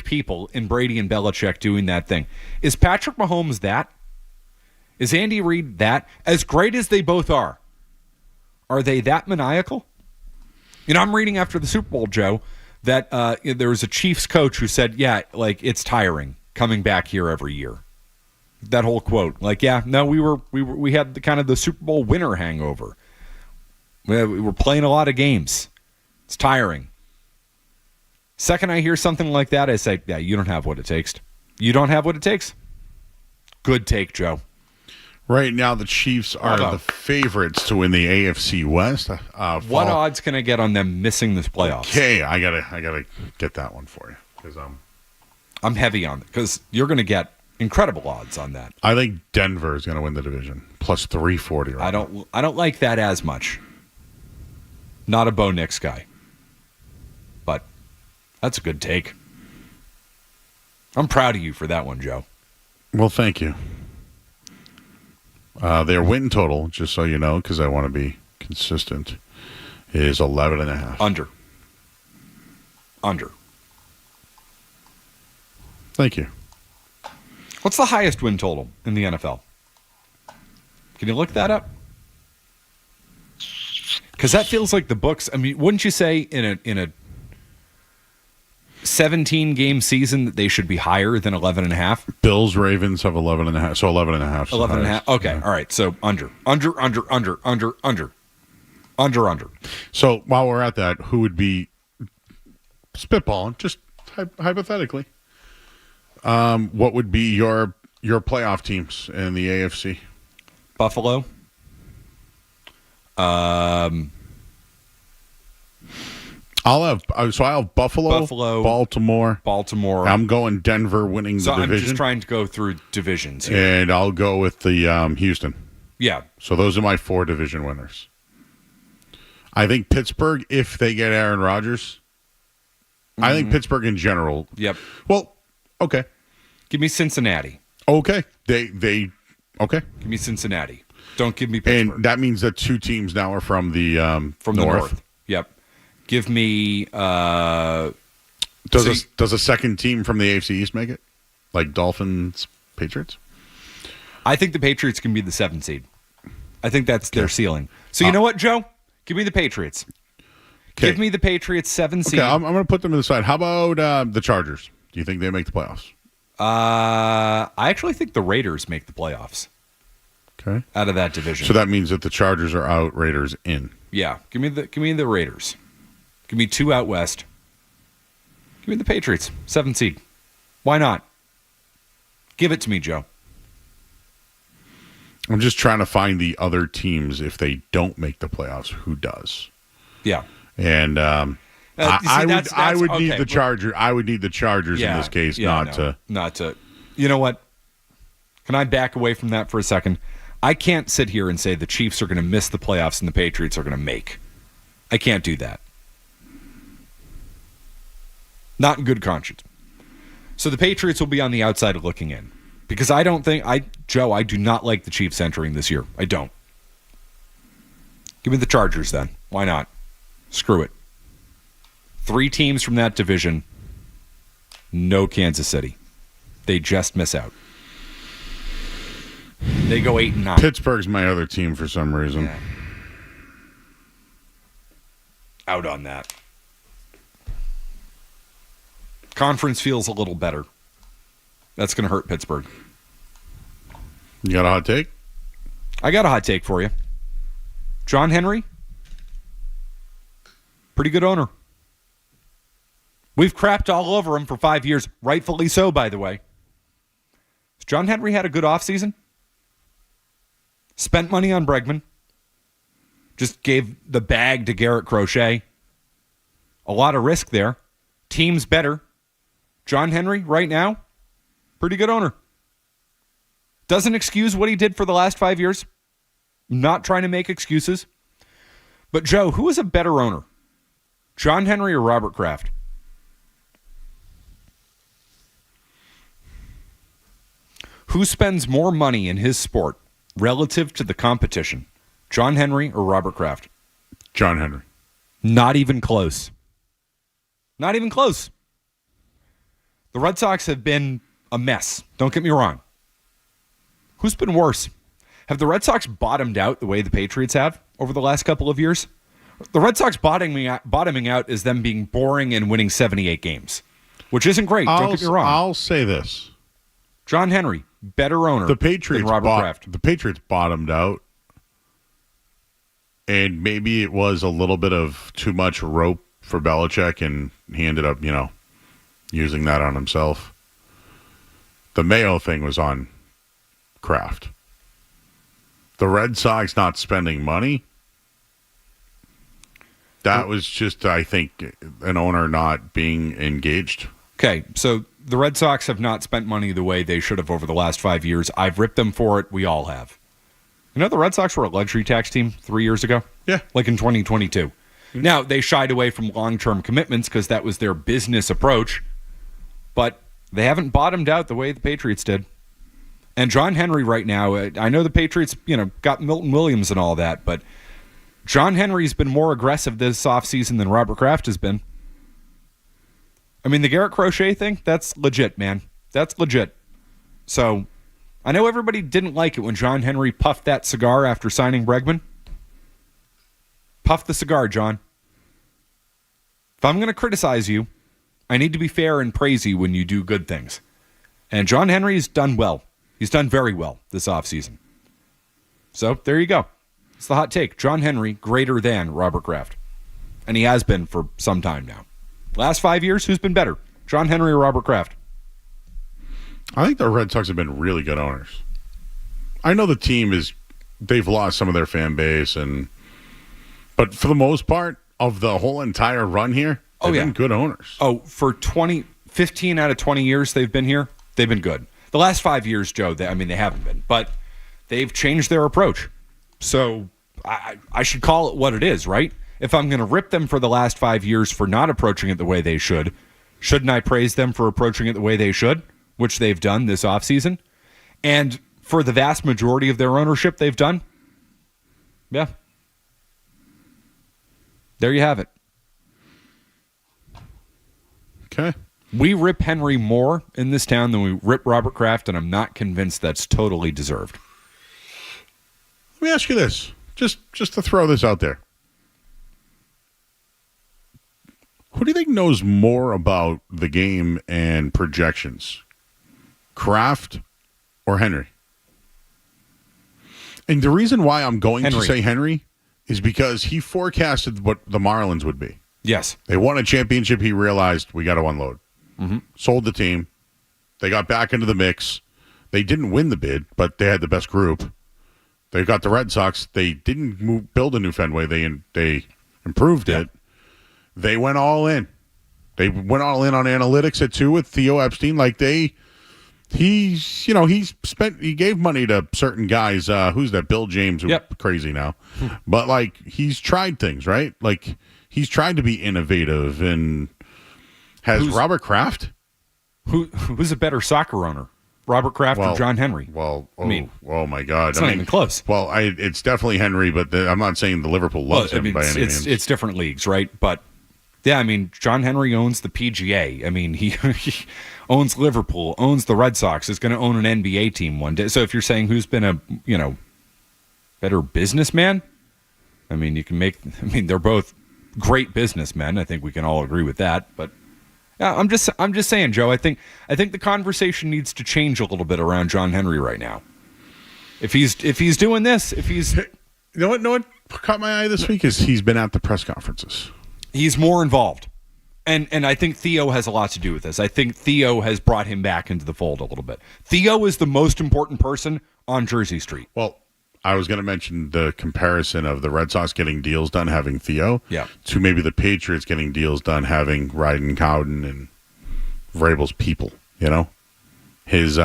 people in Brady and Belichick doing that thing. Is Patrick Mahomes that? Is Andy Reid that? As great as they both are they that maniacal? I'm reading after the Super Bowl, Joe, that there was a Chiefs coach who said, it's tiring coming back here every year. That whole quote. We had the kind of the Super Bowl winner hangover. We were playing a lot of games. It's tiring. Second I hear something like that, I say, you don't have what it takes. You don't have what it takes? Good take, Joe. Right now, the Chiefs are the favorites to win the AFC West. What odds can I get on them missing this playoffs? Okay, I gotta get that one for you because I'm heavy on it because you're going to get incredible odds on that. I think Denver is going to win the division plus 340. Right I don't like that as much. Not a Bo Nix guy, but that's a good take. I'm proud of you for that one, Joe. Well, thank you. Their win total, just so you know, because I want to be consistent, is 11.5. Under. Thank you. What's the highest win total in the NFL? Can you look that up? Because that feels like the books. I mean, wouldn't you say in a 17-game season that they should be higher than 11.5? Bills, Ravens have 11.5, so 11.5. 11.5. Okay, all right. So under. So while we're at that, who would be spitballing, just hypothetically, what would be your playoff teams in the AFC? Buffalo. I'll have Buffalo, Baltimore. I'm going Denver winning the division. I'm just trying to go through divisions here. And I'll go with the Houston. Yeah. So those are my 4 division winners. I think Pittsburgh, if they get Aaron Rodgers. I think Pittsburgh in general. Yep. Well, okay. Give me Cincinnati. Okay. They okay. Give me Cincinnati. Don't give me Pittsburgh. And that means that 2 teams now are from the the north. Yep. Give me. Does a second team from the AFC East make it? Like Dolphins, Patriots? I think the Patriots can be the 7th seed. I think that's their ceiling. So you know what, Joe? Give me the Patriots. Okay. Give me the Patriots 7 seed. Okay, I'm going to put them to the side. How about the Chargers? Do you think they make the playoffs? I actually think the Raiders make the playoffs. Okay. Out of that division. So that means that the Chargers are out, Raiders in. Yeah. Give me the Raiders. Give me 2 out west. Give me the Patriots, 7th seed. Why not? Give it to me, Joe. I'm just trying to find the other teams if they don't make the playoffs. Who does? Yeah. And I would need the Chargers. I would need the Chargers in this case, not to. You know what? Can I back away from that for a second? I can't sit here and say the Chiefs are going to miss the playoffs and the Patriots are going to make. I can't do that. Not in good conscience. So the Patriots will be on the outside looking in. Because I don't think, Joe, I do not like the Chiefs entering this year. I don't. Give me the Chargers then. Why not? Screw it. 3 teams from that division. No Kansas City. They just miss out. They go 8-9. Pittsburgh's my other team for some reason. Yeah. Out on that. Conference feels a little better. That's going to hurt Pittsburgh. You got a hot take? I got a hot take for you. John Henry, pretty good owner. We've crapped all over him for 5 years, rightfully so, by the way. Has John Henry had a good offseason? Spent money on Bregman. Just gave the bag to Garrett Crochet. A lot of risk there. Team's better. John Henry, right now, pretty good owner. Doesn't excuse what he did for the last 5 years. Not trying to make excuses. But, Joe, who is a better owner? John Henry or Robert Kraft? Who spends more money in his sport relative to the competition? John Henry or Robert Kraft? John Henry. Not even close. Not even close. The Red Sox have been a mess. Don't get me wrong. Who's been worse? Have the Red Sox bottomed out the way the Patriots have over the last couple of years? The Red Sox bottoming out is them being boring and winning 78 games, which isn't great. Don't get me wrong. I'll say this. John Henry, better owner the Patriots than Robert Kraft. The Patriots bottomed out, and maybe it was a little bit of too much rope for Belichick, and he ended up, using that on himself. The Mayo thing was on Kraft. The Red Sox not spending money, that was just, I think, an owner not being engaged. Okay, so the Red Sox have not spent money the way they should have over the last 5 years. I've ripped them for it. We all have. You know, the Red Sox were a luxury tax team 3 years ago? Yeah. Like in 2022. Mm-hmm. Now, they shied away from long-term commitments because that was their business approach, but they haven't bottomed out the way the Patriots did. And John Henry right now, I know the Patriots, got Milton Williams and all that, but John Henry's been more aggressive this offseason than Robert Kraft has been. I mean, the Garrett Crochet thing, that's legit, man. That's legit. So, I know everybody didn't like it when John Henry puffed that cigar after signing Bregman. Puff the cigar, John. If I'm going to criticize you, I need to be fair and praise you when you do good things. And John Henry's done well. He's done very well this offseason. So, there you go. It's the hot take. John Henry greater than Robert Kraft. And he has been for some time now. Last 5 years, who's been better? John Henry or Robert Kraft? I think the Red Sox have been really good owners. I know the team they've lost some of their fan base, but for the most part of the whole entire run here, they've been good owners. Oh, for 15 out of 20 years they've been here, they've been good. The last 5 years, Joe, they haven't been, but they've changed their approach. So I should call it what it is, right? If I'm going to rip them for the last 5 years for not approaching it the way they should, shouldn't I praise them for approaching it the way they should, which they've done this offseason? And for the vast majority of their ownership they've done? Yeah. There you have it. Okay. We rip Henry more in this town than we rip Robert Kraft, and I'm not convinced that's totally deserved. Let me ask you this, just to throw this out there. Who do you think knows more about the game and projections? Kraft or Henry? And the reason why I'm going to say Henry is because he forecasted what the Marlins would be. Yes. They won a championship. He realized we got to unload. Mm-hmm. Sold the team. They got back into the mix. They didn't win the bid, but they had the best group. They got the Red Sox. They didn't build a new Fenway. They improved it. They went all in. They went all in on analytics at 2 with Theo Epstein. Like he gave money to certain guys. Who's that? Bill James, who's crazy now. But like he's tried things, right? Like he's tried to be innovative. And has Robert Kraft? Who's a better soccer owner? Robert Kraft or John Henry? Well, oh my God. It's not even close. Well, it's definitely Henry, but I'm not saying the Liverpool loves him by any means. It's different leagues, right? But yeah, I mean, John Henry owns the PGA. I mean, he owns Liverpool, owns the Red Sox, is going to own an NBA team one day. So if you're saying who's been a, better businessman, I mean, they're both great businessmen. I think we can all agree with that. But yeah, I'm just saying, Joe, I think the conversation needs to change a little bit around John Henry right now. If he's doing this, you know what caught my eye this week is he's been at the press conferences. He's more involved. And I think Theo has a lot to do with this. I think Theo has brought him back into the fold a little bit. Theo is the most important person on Jersey Street. Well, I was going to mention the comparison of the Red Sox getting deals done having Theo to maybe the Patriots getting deals done having Ryden Cowden and Vrabel's people, His,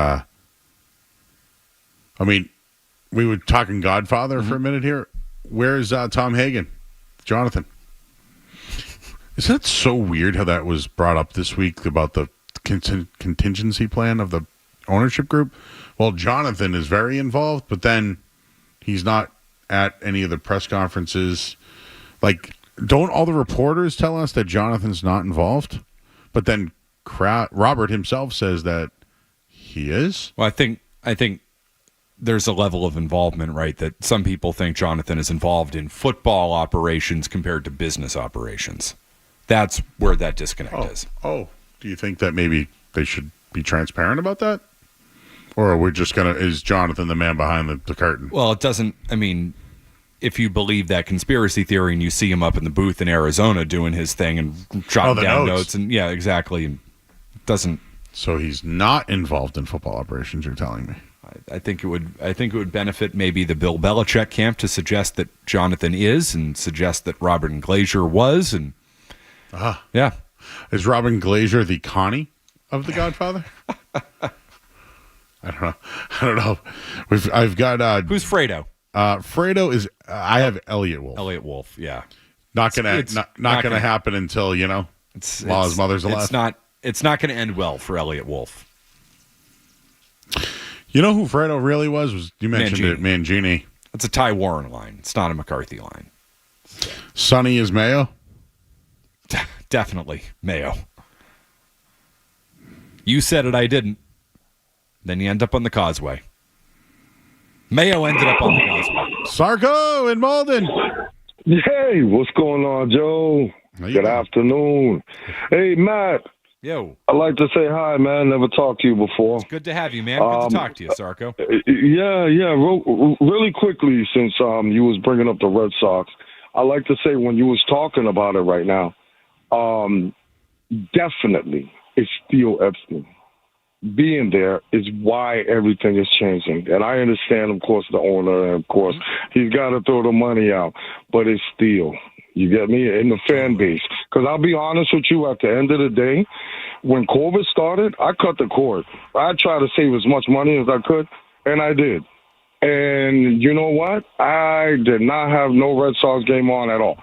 we were talking Godfather for a minute here. Where's Tom Hagen? Jonathan. Isn't it so weird how that was brought up this week about the contingency plan of the ownership group? Well, Jonathan is very involved, but then he's not at any of the press conferences. Like, don't all the reporters tell us that Jonathan's not involved? But then Robert himself says that he is? Well, I think there's a level of involvement, right, that some people think Jonathan is involved in football operations compared to business operations. That's where that disconnect is. Oh, do you think that maybe they should be transparent about that? Or are we just is Jonathan the man behind the curtain? Well, it doesn't, if you believe that conspiracy theory and you see him up in the booth in Arizona doing his thing and jotting down notes and yeah, exactly. And it doesn't. So he's not involved in football operations, you're telling me? I think it would benefit maybe the Bill Belichick camp to suggest that Jonathan is, and suggest that Robin Glazier was, and yeah, is Robin Glazier the Connie of The Godfather? I don't know. I've got who's Fredo? Fredo is. I have Elliot Wolf. Elliot Wolf. Yeah, not gonna happen until while his mother's alive. It's not going to end well for Elliot Wolf. You know who Fredo really was you mentioned Mangini. it, Mangini. It's a Ty Warren line. It's not a McCarthy line. Sonny is Mayo? Definitely Mayo. You said it, I didn't. Then you end up on the causeway. Mayo ended up on the causeway. Sarko and Malden. Hey, what's going on, Joe? Good afternoon. Hey, Matt. Yo. I'd like to say hi, man. Never talked to you before. It's good to have you, man. Good to talk to you, Sarko. Yeah. Really quickly, since you was bringing up the Red Sox, I'd like to say when you was talking about it right now, definitely it's Theo Epstein. Being there is why everything is changing. And I understand, of course, the owner, and of course, he's got to throw the money out. But it's Theo. You get me? In the fan base. Because I'll be honest with you, at the end of the day, when COVID started, I cut the cord. I tried to save as much money as I could, and I did. And you know what? I did not have no Red Sox game on at all.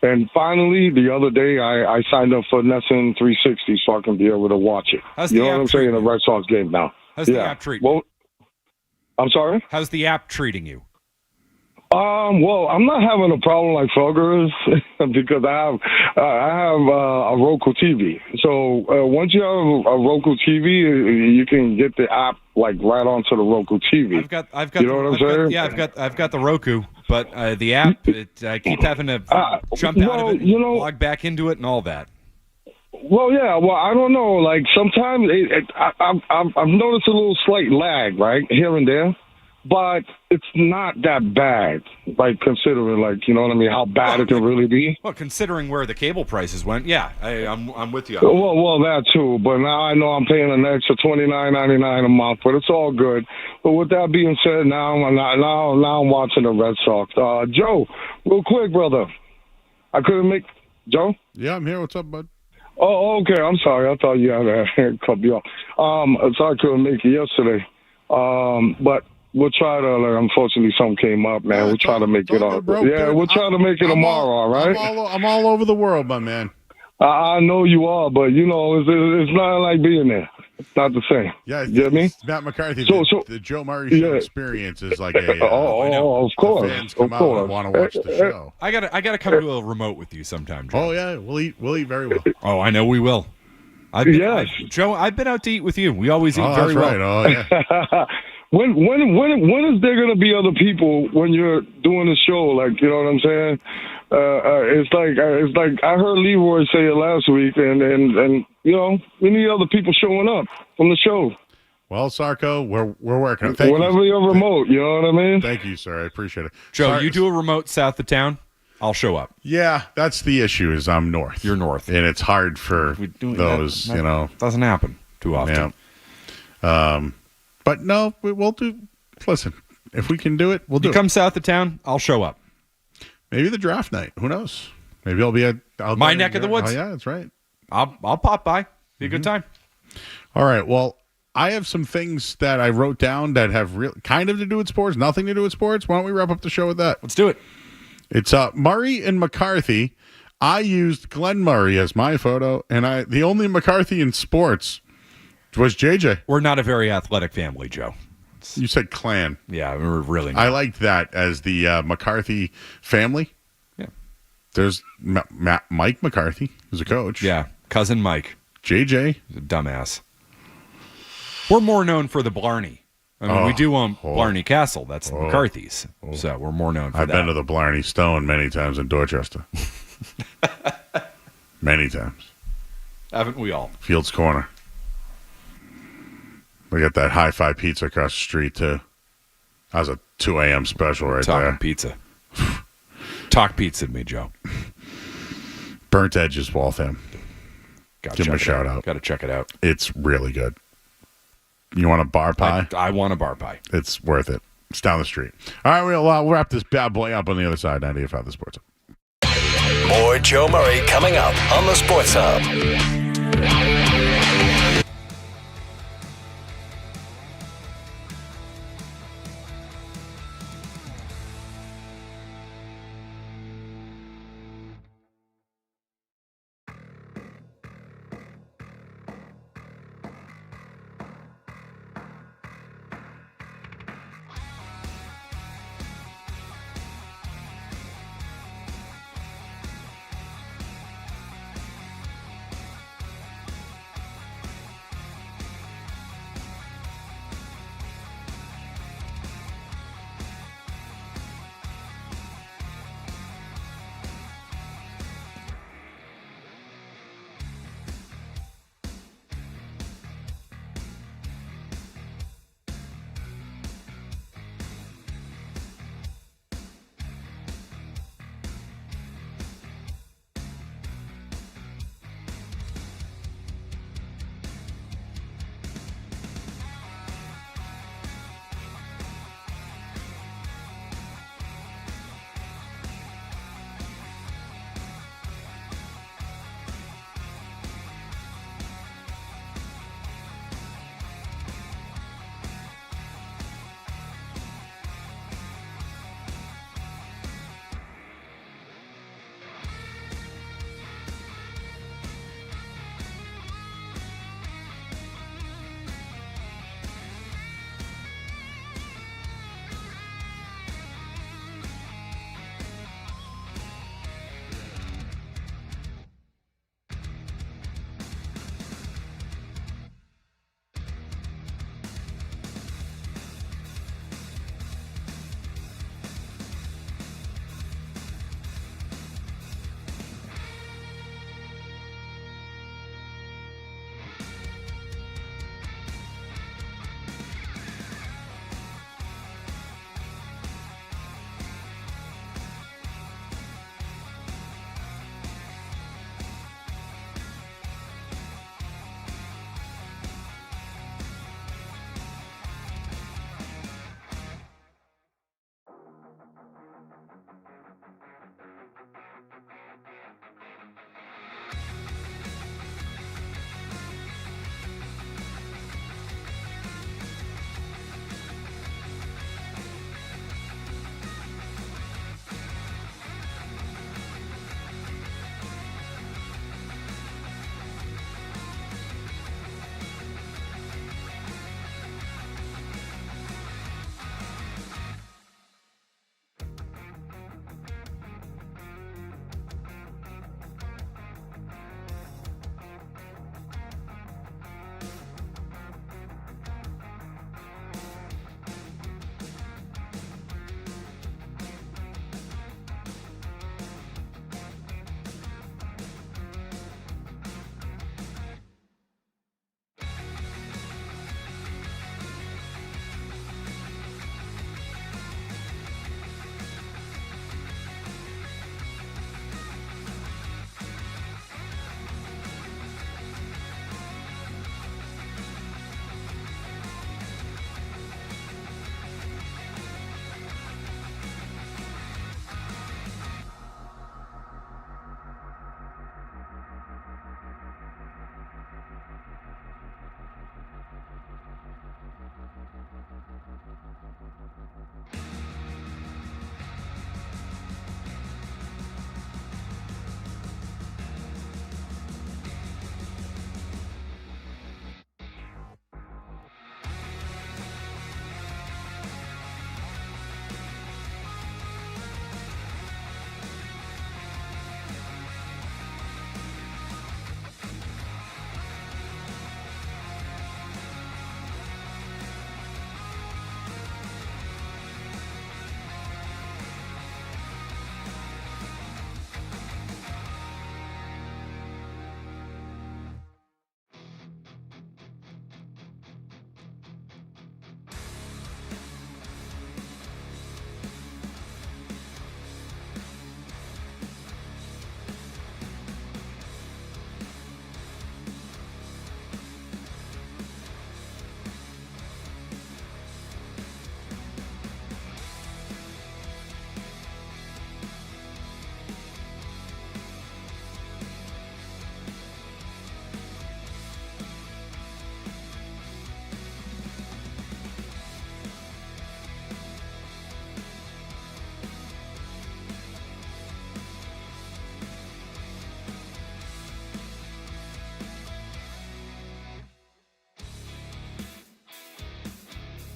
And finally, the other day, I signed up for NESN 360 so I can be able to watch it. You know what I'm saying? The Red Sox game now. How's the app treating you? I'm sorry? How's the app treating you? Well, I'm not having a problem like Felger is because I have a Roku TV. So once you have a Roku TV, you can get the app like right onto the Roku TV. I've got. You know what I'm saying? I've got the Roku, but the app, I keep having to jump out of it, and log back into it, and all that. Well, yeah. Well, I don't know. Like sometimes I've noticed a little slight lag, right, here and there. But it's not that bad, like considering, like, you know what I mean, how bad it can really be. Well, considering where the cable prices went, yeah, I'm with you. Well, that too. But now I know I'm paying an extra $29.99 a month, but it's all good. But with that being said, now I'm watching the Red Sox. Joe, real quick, brother, I couldn't make Joe. Yeah, I'm here. What's up, bud? Oh, okay. I'm sorry. I thought you had a cut me off. So I couldn't make it yesterday. But we'll try to. Unfortunately, something came up, man. We'll try to make it on. Yeah, we'll try to make it tomorrow. All right. I'm all over the world, my man. I know you are, but you know it's not like being there. It's not the same. Yeah, you get me? Matt McCarthy. So the Joe Murray Show experience is like a. Of course. The fans come out and want to watch the show. I gotta come to a remote with you sometime, Joe. Oh yeah, we'll eat very well. Oh, I know we will. Joe, I've been out to eat with you. We always eat very well. Right. Oh yeah. When is there gonna be other people when you're doing the show? Like, you know what I'm saying? It's like I heard Leroy say it last week, and you know, we need other people showing up from the show. Well, Sarko, we're working. Whenever you're remote, you know what I mean? Thank you, sir. I appreciate it. Joe, you do a remote south of town, I'll show up. Yeah, that's the issue. Is I'm north. You're north, and it's hard for those. That you know, doesn't happen too often. Yeah. But no, we'll do. Listen, if we can do it, we'll do it. You come south of town, I'll show up. Maybe the draft night. Who knows? Maybe I'll be at my neck of the woods. Oh, yeah, that's right. I'll pop by. Be a good time. All right. Well, I have some things that I wrote down that have kind of to do with sports, nothing to do with sports. Why don't we wrap up the show with that? Let's do it. It's Murray and McCarthy. I used Glenn Murray as my photo, and the only McCarthy in sports was JJ. We're not a very athletic family, Joe. You said clan. Yeah, we're really not. I liked that as the McCarthy family. Yeah. There's Mike McCarthy, who's a coach. Yeah, cousin Mike. JJ. He's a dumbass. We're more known for the Blarney. I mean, we do own Blarney Castle. That's the McCarthys. So we're more known for that. I've been to the Blarney Stone many times in Dorchester. Many times. Haven't we all? Fields Corner. We got that Hi-Fi Pizza across the street, too. That was a 2 a.m. special right there. Talking pizza. Talk pizza to me, Joe. Burnt Edges, Waltham. Give him a shout out. Got to check it out. It's really good. You want a bar pie? I want a bar pie. It's worth it. It's down the street. All right, we'll wrap this bad boy up on the other side. 98.5 The Sports Hub. More Joe Murray coming up on the Sports Hub.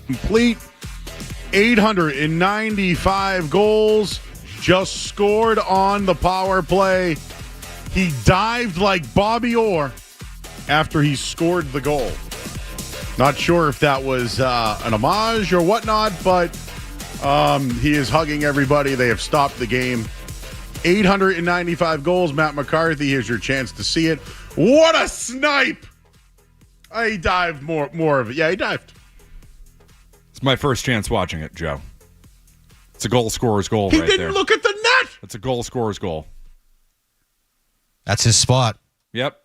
complete. 895 goals just scored on the power play. He dived like Bobby Orr after he scored the goal. Not sure if that was an homage or whatnot, but he is hugging everybody. They have stopped the game. 895 goals. Matt McCarthy, here's your chance to see it. What a snipe! He dived more of it. Yeah, he dived. It's my first chance watching it, Joe. It's a goal scorer's goal right there. He didn't look at the net! It's a goal scorer's goal. That's his spot. Yep.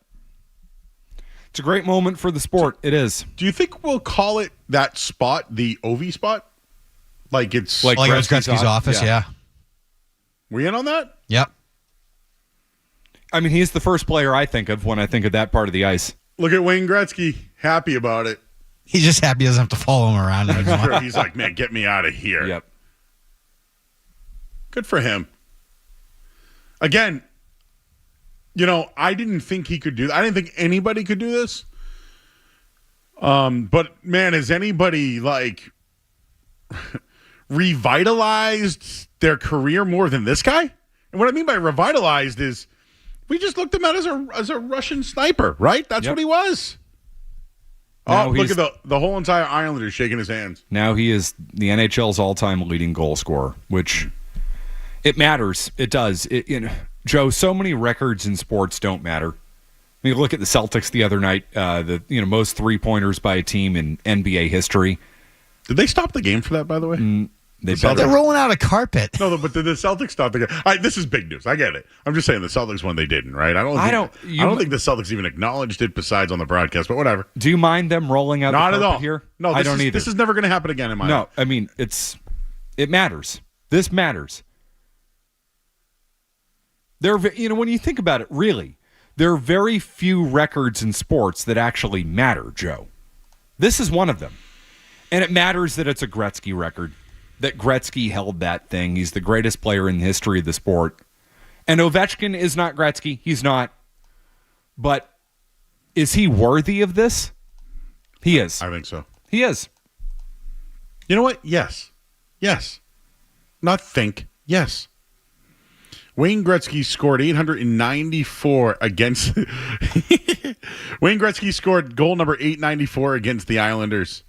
It's a great moment for the sport. It is. Do you think we'll call it that spot the Ovi spot? Like it's like Gretzky's office, yeah. We in on that? Yep. I mean, he's the first player I think of when I think of that part of the ice. Look at Wayne Gretzky. Happy about it. He's just happy he doesn't have to follow him around anymore. He's like, man, get me out of here. Yep. Good for him. Again, I didn't think he could do that. I didn't think anybody could do this. But man, has anybody revitalized their career more than this guy? And what I mean by revitalized is we just looked him at as a Russian sniper, right? That's what he was. Now look at the whole entire Islander shaking his hands. Now he is the NHL's all-time leading goal scorer, which it matters. It does. Joe, so many records in sports don't matter. I mean, look at the Celtics the other night. The most three-pointers by a team in NBA history. Did they stop the game for that, by the way? They're rolling out a carpet. No, but did the Celtics stop the game? This is big news. I get it. I'm just saying the Celtics one they didn't, right? I don't think the Celtics even acknowledged it besides on the broadcast, but whatever. Do you mind them rolling out Not the at carpet all. here? No, I don't either. This is never going to happen again in my life. I mean, it matters. This matters. When you think about it, really, there are very few records in sports that actually matter, Joe. This is one of them. And it matters that it's a Gretzky record, that Gretzky held that thing. He's the greatest player in the history of the sport. And Ovechkin is not Gretzky. He's not. But is he worthy of this? He is. I think so. He is. You know what? Yes. Yes. Not think. Yes. Wayne Gretzky scored 894 against... Wayne Gretzky scored goal number 894 against the Islanders.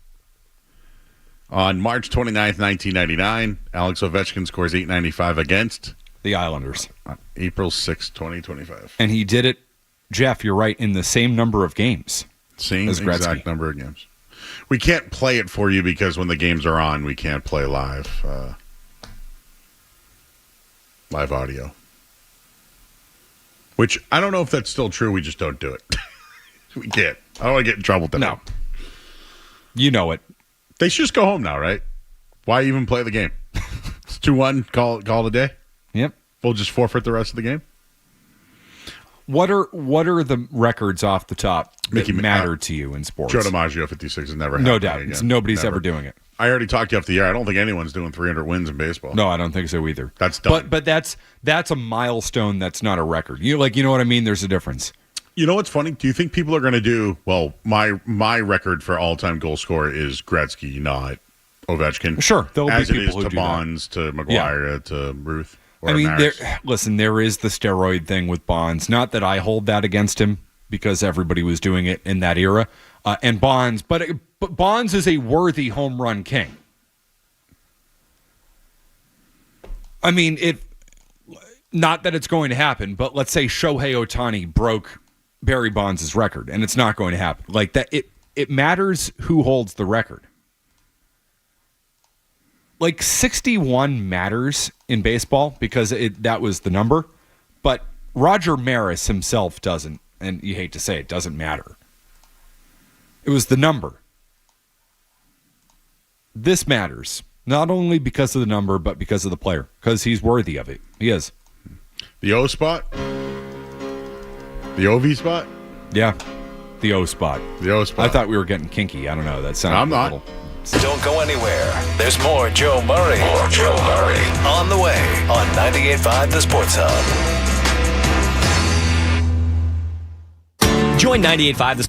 On March 29th, 1999, Alex Ovechkin scores 895 against the Islanders. On April 6, 2025. And he did it, Jeff, you're right, in the same number of games. Same exact number of games. We can't play it for you because when the games are on, we can't play live audio. Which, I don't know if that's still true. We just don't do it. We can't. I don't want to get in trouble with that. No. You know it. They should just go home now, right? Why even play the game? It's 2-1, call it a day? Yep. We'll just forfeit the rest of the game? What are the records off the top that matter to you in sports? Joe DiMaggio, 56, has never happened. No doubt. Again. Nobody's Never. ever doing it. I already talked to you off the air. I don't think anyone's doing 300 wins in baseball. No, I don't think so either. That's done. But that's a milestone. That's not a record. You know what I mean? There's a difference. You know what's funny? Do you think people are going to do, well, my record for all-time goal scorer is Gretzky, not Ovechkin. Sure. There'll as be it people is who to do Bonds, to McGuire, to Ruth. I mean, there is the steroid thing with Bonds. Not that I hold that against him because everybody was doing it in that era. And Bonds, but Bonds is a worthy home run king. I mean, not that it's going to happen, but let's say Shohei Ohtani broke Barry Bonds' record, and it's not going to happen. Like that, it matters who holds the record. Like 61 matters in baseball because that was the number, but Roger Maris himself doesn't, and you hate to say it, doesn't matter. It was the number. This matters, not only because of the number, but because of the player, because he's worthy of it. He is. The O spot? The OV spot? Yeah, the O spot. The O spot. I thought we were getting kinky. I don't know. That sounded I'm not. a little... Don't go anywhere. There's more Joe Murray. More Joe Murray. On the way on 98.5 The Sports Hub. Join 98.5 The